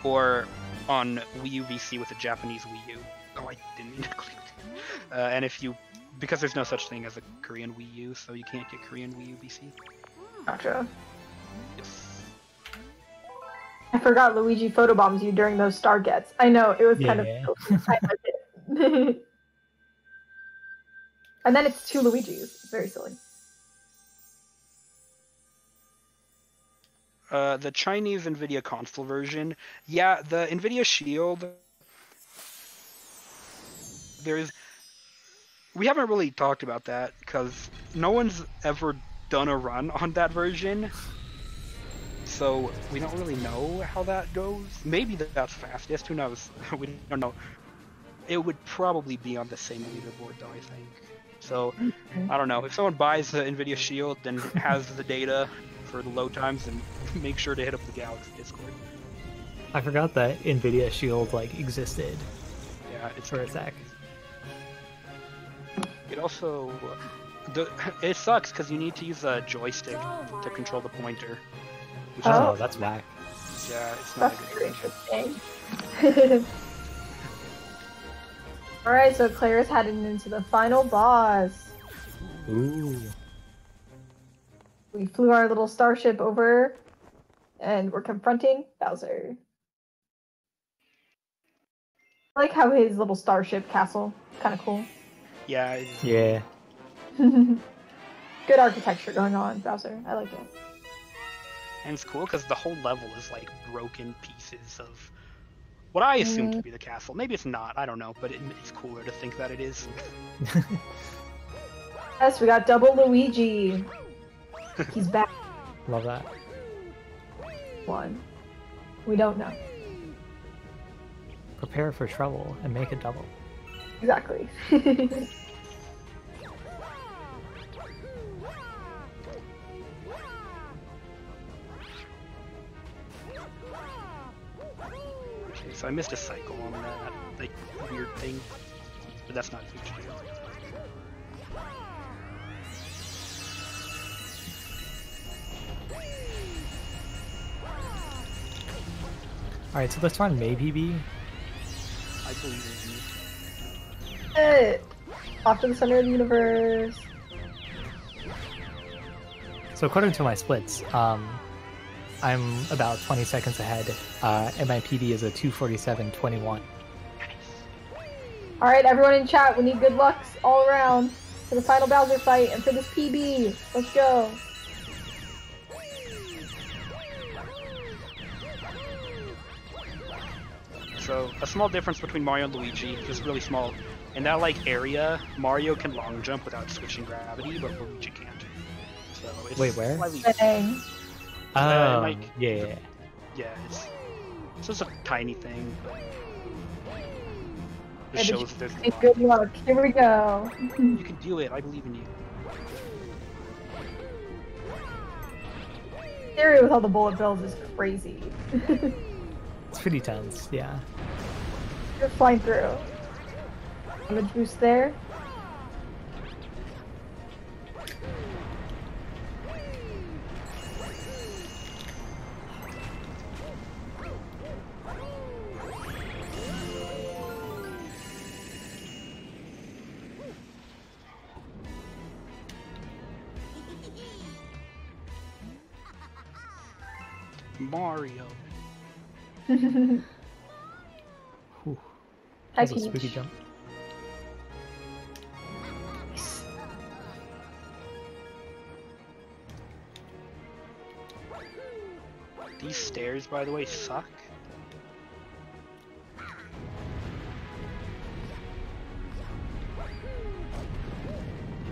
Speaker 3: or on Wii U VC with a Japanese Wii U. Oh, I didn't mean to click. And because there's no such thing as a Korean Wii U, so you can't get Korean Wii U VC.
Speaker 4: Gotcha.
Speaker 3: Yes.
Speaker 4: I forgot Luigi photobombs you during those star gets. I know, it was kind of I like it. And then it's 2 Luigis. It's very silly.
Speaker 3: The Chinese NVIDIA console version. Yeah, the NVIDIA Shield. We haven't really talked about that because no one's ever done a run on that version. So we don't really know how that goes. Maybe that's fastest, who knows? We don't know. It would probably be on the same leaderboard though, I think. So, I don't know. If someone buys the NVIDIA Shield and has the data for the load times, then make sure to hit up the Galaxy Discord.
Speaker 2: I forgot that NVIDIA Shield existed.
Speaker 3: Yeah, it's
Speaker 2: for a sec.
Speaker 3: It also... it sucks because you need to use a joystick to control the pointer.
Speaker 2: Oh, that's whack.
Speaker 3: Yeah, it's not
Speaker 4: That's
Speaker 3: a good
Speaker 4: interesting. Alright, so Claire's heading into the final boss.
Speaker 2: Ooh.
Speaker 4: We flew our little starship over, and we're confronting Bowser. I like how his little starship castle, kind of cool.
Speaker 3: Yeah.
Speaker 2: Yeah.
Speaker 4: Good architecture going on, Bowser. I like it.
Speaker 3: And it's cool because the whole level is broken pieces of what I assume to be the castle. Maybe it's not, I don't know, but it's cooler to think that it is.
Speaker 4: Yes, we got double Luigi. He's back.
Speaker 2: Love that.
Speaker 4: One. We don't know.
Speaker 2: Prepare for trouble and make it double.
Speaker 4: Exactly.
Speaker 3: So I missed a cycle on that, weird thing, but that's not a huge deal.
Speaker 2: Alright, so this run may PB.
Speaker 3: I believe in you.
Speaker 4: Hey, off to the center of the universe.
Speaker 2: So according to my splits, I'm about 20 seconds ahead, and my PD is a 247.21.
Speaker 4: Alright, everyone in chat, we need good lucks all around for the final Bowser fight and for this PB. Let's go.
Speaker 3: So, a small difference between Mario and Luigi, just really small. In that area, Mario can long jump without switching gravity, but Luigi can't. So it's
Speaker 2: Wait, where?
Speaker 3: slightly...
Speaker 4: Dang.
Speaker 2: Oh, yeah.
Speaker 3: Yeah, it's just a tiny thing, but it shows that there's
Speaker 4: Good luck. Here we go.
Speaker 3: You can do it. I believe in you.
Speaker 4: Theory with all the bullet bills is crazy.
Speaker 2: It's pretty tense, yeah.
Speaker 4: You're flying through. Damage boost there.
Speaker 3: Mario.
Speaker 2: Whew.
Speaker 4: Hi,
Speaker 2: That was a spooky
Speaker 4: Peach.
Speaker 2: jump.
Speaker 3: These stairs, by the way, suck.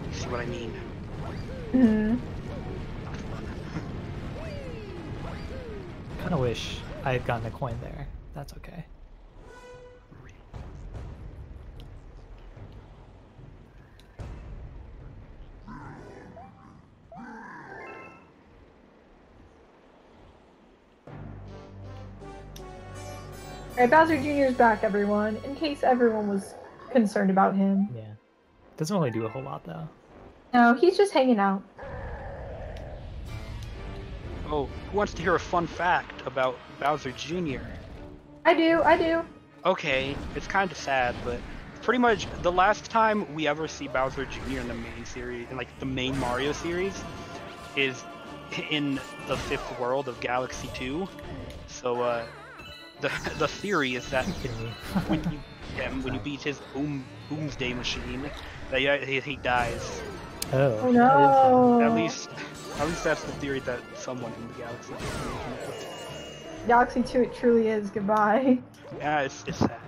Speaker 3: You see what I mean?
Speaker 4: Mhm.
Speaker 3: Not fun.
Speaker 2: kind of wish I had gotten a coin there. That's okay.
Speaker 4: Alright, Bowser Jr. is back, everyone, in case everyone was concerned about him.
Speaker 2: Yeah. Doesn't really do a whole lot though.
Speaker 4: No, he's just hanging out.
Speaker 3: Oh, who wants to hear a fun fact about Bowser Jr.?
Speaker 4: I do.
Speaker 3: Okay, it's kind of sad, but pretty much the last time we ever see Bowser Jr. in the main series, in like the main Mario series, is in the 5th world of Galaxy 2. So the theory is that when you beat his Boomsday machine, that he dies.
Speaker 4: Oh no!
Speaker 3: At least that's the theory that someone in the Galaxy 2 came up with.
Speaker 4: Galaxy 2, it truly is. Goodbye.
Speaker 3: Yeah, it's sad.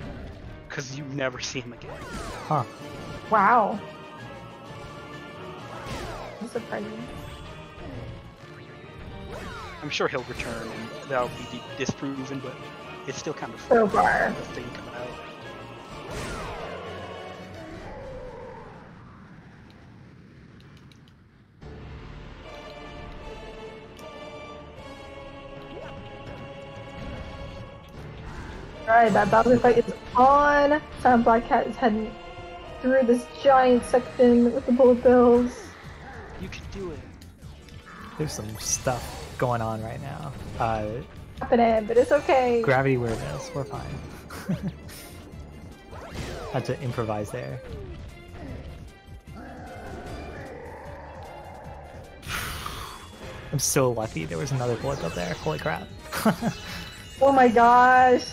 Speaker 3: Because you never see him again.
Speaker 2: Huh.
Speaker 4: Wow. That's surprising.
Speaker 3: I'm sure he'll return and that'll be disproven, but it's still kind of
Speaker 4: So far.
Speaker 3: the thing coming out.
Speaker 4: Alright, that Bowser fight is on. Silent Blackcat is heading through this giant section with the bullet bills.
Speaker 3: You can do it.
Speaker 2: There's some stuff going on right now.
Speaker 4: Happening, but it's okay.
Speaker 2: Gravity weirdness, we're fine. Had to improvise there. I'm so lucky there was another bullet up there. Holy crap.
Speaker 4: Oh my gosh.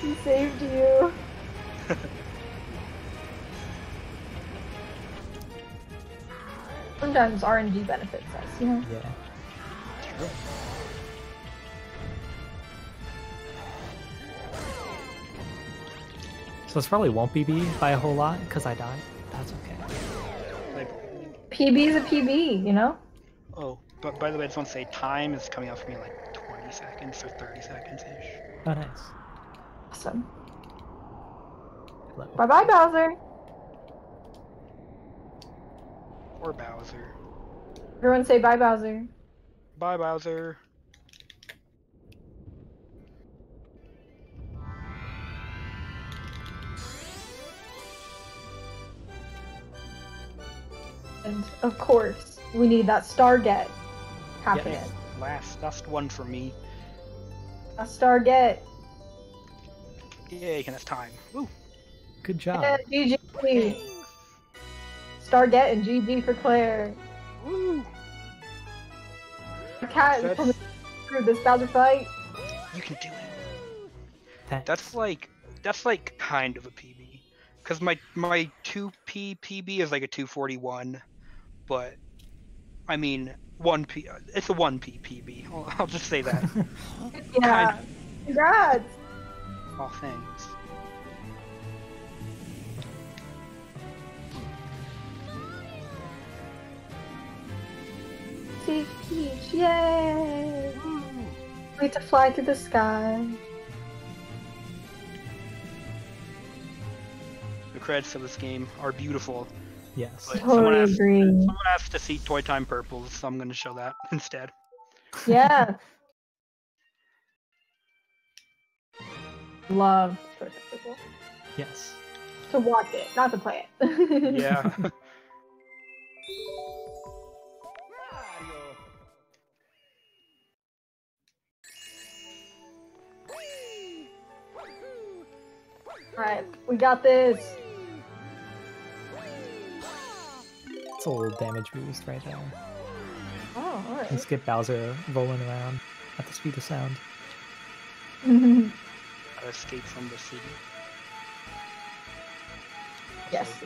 Speaker 4: He saved you. Sometimes RNG benefits us, you know?
Speaker 2: Yeah.
Speaker 3: True.
Speaker 2: So this probably won't be B by a whole lot because I died. That's okay.
Speaker 4: PB is a PB, you know?
Speaker 3: Oh, but by the way, I just want to say time is coming out for me in like 20 seconds or 30 seconds-ish.
Speaker 2: Oh, nice.
Speaker 4: Awesome.
Speaker 2: Hello.
Speaker 4: Bye-bye, Bowser.
Speaker 3: Or Bowser.
Speaker 4: Everyone say bye, Bowser.
Speaker 3: Bye, Bowser.
Speaker 4: And, of course, we need that Starget happening.
Speaker 3: Last one for me.
Speaker 4: A Starget.
Speaker 3: Yay, and it's time. Woo!
Speaker 2: Good job.
Speaker 4: And GG. Starget and GG for Claire.
Speaker 3: Woo!
Speaker 4: The cat is coming through this Bowser fight.
Speaker 3: You can do it.
Speaker 2: Thanks.
Speaker 3: That's like kind of a PB. Because my 2P PB is like a 241. But, I mean, 1P, it's a 1P PB. I'll just say that.
Speaker 4: Yeah. Congrats.
Speaker 3: Oh, thanks.
Speaker 4: Save Peach, yay! We get to fly through the sky.
Speaker 3: The credits of this game are beautiful.
Speaker 2: Yes.
Speaker 3: But
Speaker 4: Totally agree.
Speaker 3: someone asked to see Toy Time Purples, so I'm going to show that instead.
Speaker 4: Yeah. Love Toy Time Purple.
Speaker 2: Yes.
Speaker 4: To watch it, not to play it.
Speaker 3: Yeah.
Speaker 4: Alright, we got this.
Speaker 2: It's a little damage boost right there.
Speaker 4: Oh, alright.
Speaker 2: Let's get Bowser rolling around at the speed of sound.
Speaker 3: Escape from the city.
Speaker 4: Yes.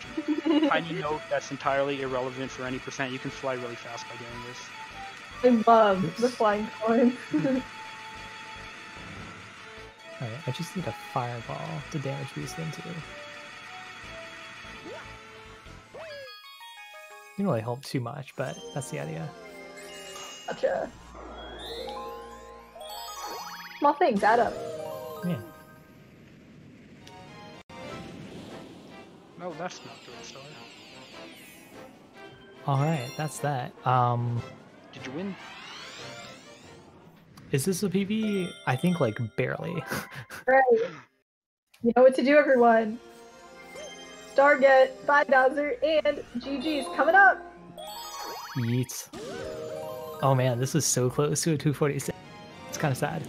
Speaker 3: Tiny note that's entirely irrelevant for any percent. You can fly really fast by doing this.
Speaker 4: I love the flying coin.
Speaker 2: Alright, I just need a fireball to damage boost into. Didn't really help too much, but that's the idea.
Speaker 4: Gotcha. Small things add up.
Speaker 2: Yeah.
Speaker 3: No, that's not the right star.
Speaker 2: All right, that's that.
Speaker 3: Did you win?
Speaker 2: Is this a PB? I think like barely.
Speaker 4: Right. You know what to do, everyone. Starget, bye Bowser, and GG's coming up.
Speaker 2: Yeet. Oh man, this is so close to a 246. It's kind of sad.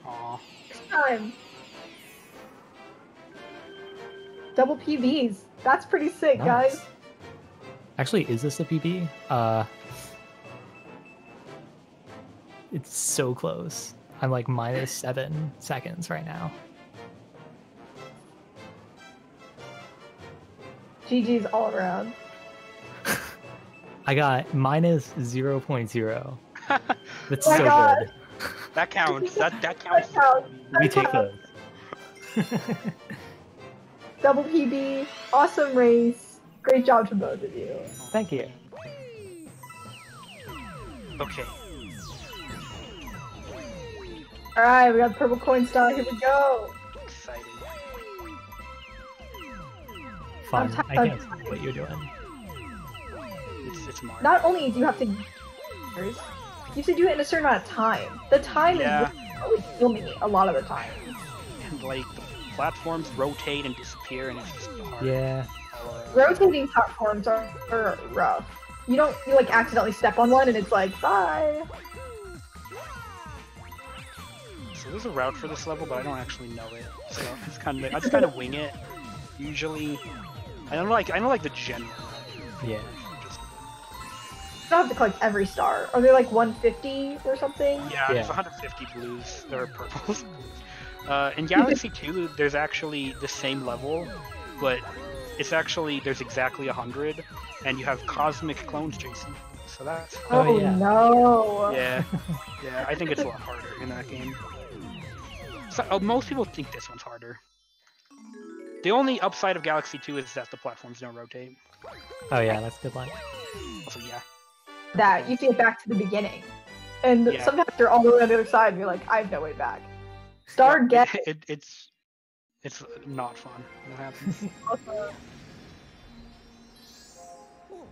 Speaker 3: Aw.
Speaker 4: Next time. Double PBs. That's pretty sick,
Speaker 2: Nice.
Speaker 4: guys.
Speaker 2: Actually, is this a PB? It's so close. I'm like minus 7 seconds right now.
Speaker 4: GG's all around.
Speaker 2: I got minus 0.0. That's
Speaker 4: Oh my
Speaker 2: so
Speaker 4: God.
Speaker 2: good.
Speaker 3: That counts. That counts.
Speaker 2: We take those.
Speaker 4: Double PB, awesome race. Great job to both of you.
Speaker 2: Thank you.
Speaker 3: Okay.
Speaker 4: Alright, we got the purple coin star. Here we go.
Speaker 3: Exciting.
Speaker 2: Fun.
Speaker 4: I'm
Speaker 2: I can't see what you're doing.
Speaker 3: It's Mario.
Speaker 4: Not only do you have to... You have to do it in a certain amount of time. The time
Speaker 3: Yeah.
Speaker 4: is really killing me a lot of the time.
Speaker 3: And like the platforms rotate and disappear, and it's just hard.
Speaker 2: Yeah.
Speaker 4: Rotating platforms are rough. You like accidentally step on one and it's like, bye.
Speaker 3: So there's a route for this level, but I don't actually know it. So I just kind of wing it. Usually, I don't like the general.
Speaker 2: Yeah.
Speaker 3: Just,
Speaker 4: You don't have to collect every star. Are they like 150 or something?
Speaker 3: yeah, there's
Speaker 2: Yeah.
Speaker 3: 150 blues. There are purples. In Galaxy 2, there's actually the same level, but it's actually there's exactly 100, and you have cosmic clones chasing. So that's fun.
Speaker 2: Oh, yeah.
Speaker 4: No.
Speaker 3: Yeah, yeah. I think it's a lot harder in that game. So, most people think this one's harder. The only upside of Galaxy 2 is that the platforms don't rotate.
Speaker 2: Oh yeah, that's a good line.
Speaker 3: Also, yeah.
Speaker 4: That you have to get back to the beginning. And
Speaker 3: Yeah.
Speaker 4: sometimes you're all the way on the other side and you're like, I have no way back. Star get
Speaker 3: It's not fun. What happens?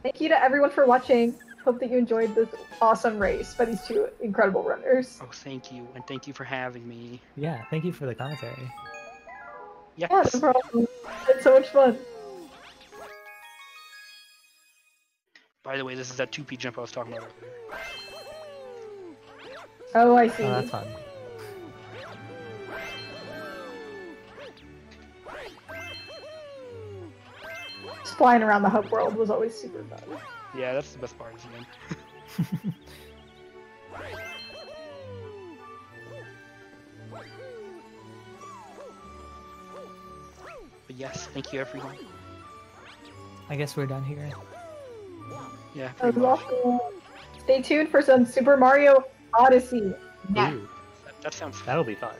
Speaker 4: Thank you to everyone for watching. Hope that you enjoyed this awesome race by these two incredible runners.
Speaker 3: Oh, thank you, and thank you for having me.
Speaker 2: Yeah, thank you for the commentary.
Speaker 3: Yes.
Speaker 4: Yeah, no problem. It's so much fun.
Speaker 3: By the way, this is that 2P jump I was talking about earlier.
Speaker 4: Oh, I see.
Speaker 2: Oh, that's fun.
Speaker 4: Just flying around the hub world was always super fun.
Speaker 3: Yeah, that's the best part of this game. But yes, thank you everyone.
Speaker 2: I guess we're done here.
Speaker 3: Yeah,
Speaker 4: That
Speaker 3: pretty
Speaker 4: was
Speaker 3: much.
Speaker 4: awesome. Stay tuned for some Super Mario Odyssey next.
Speaker 2: Ooh,
Speaker 3: That sounds
Speaker 2: that'll be fun.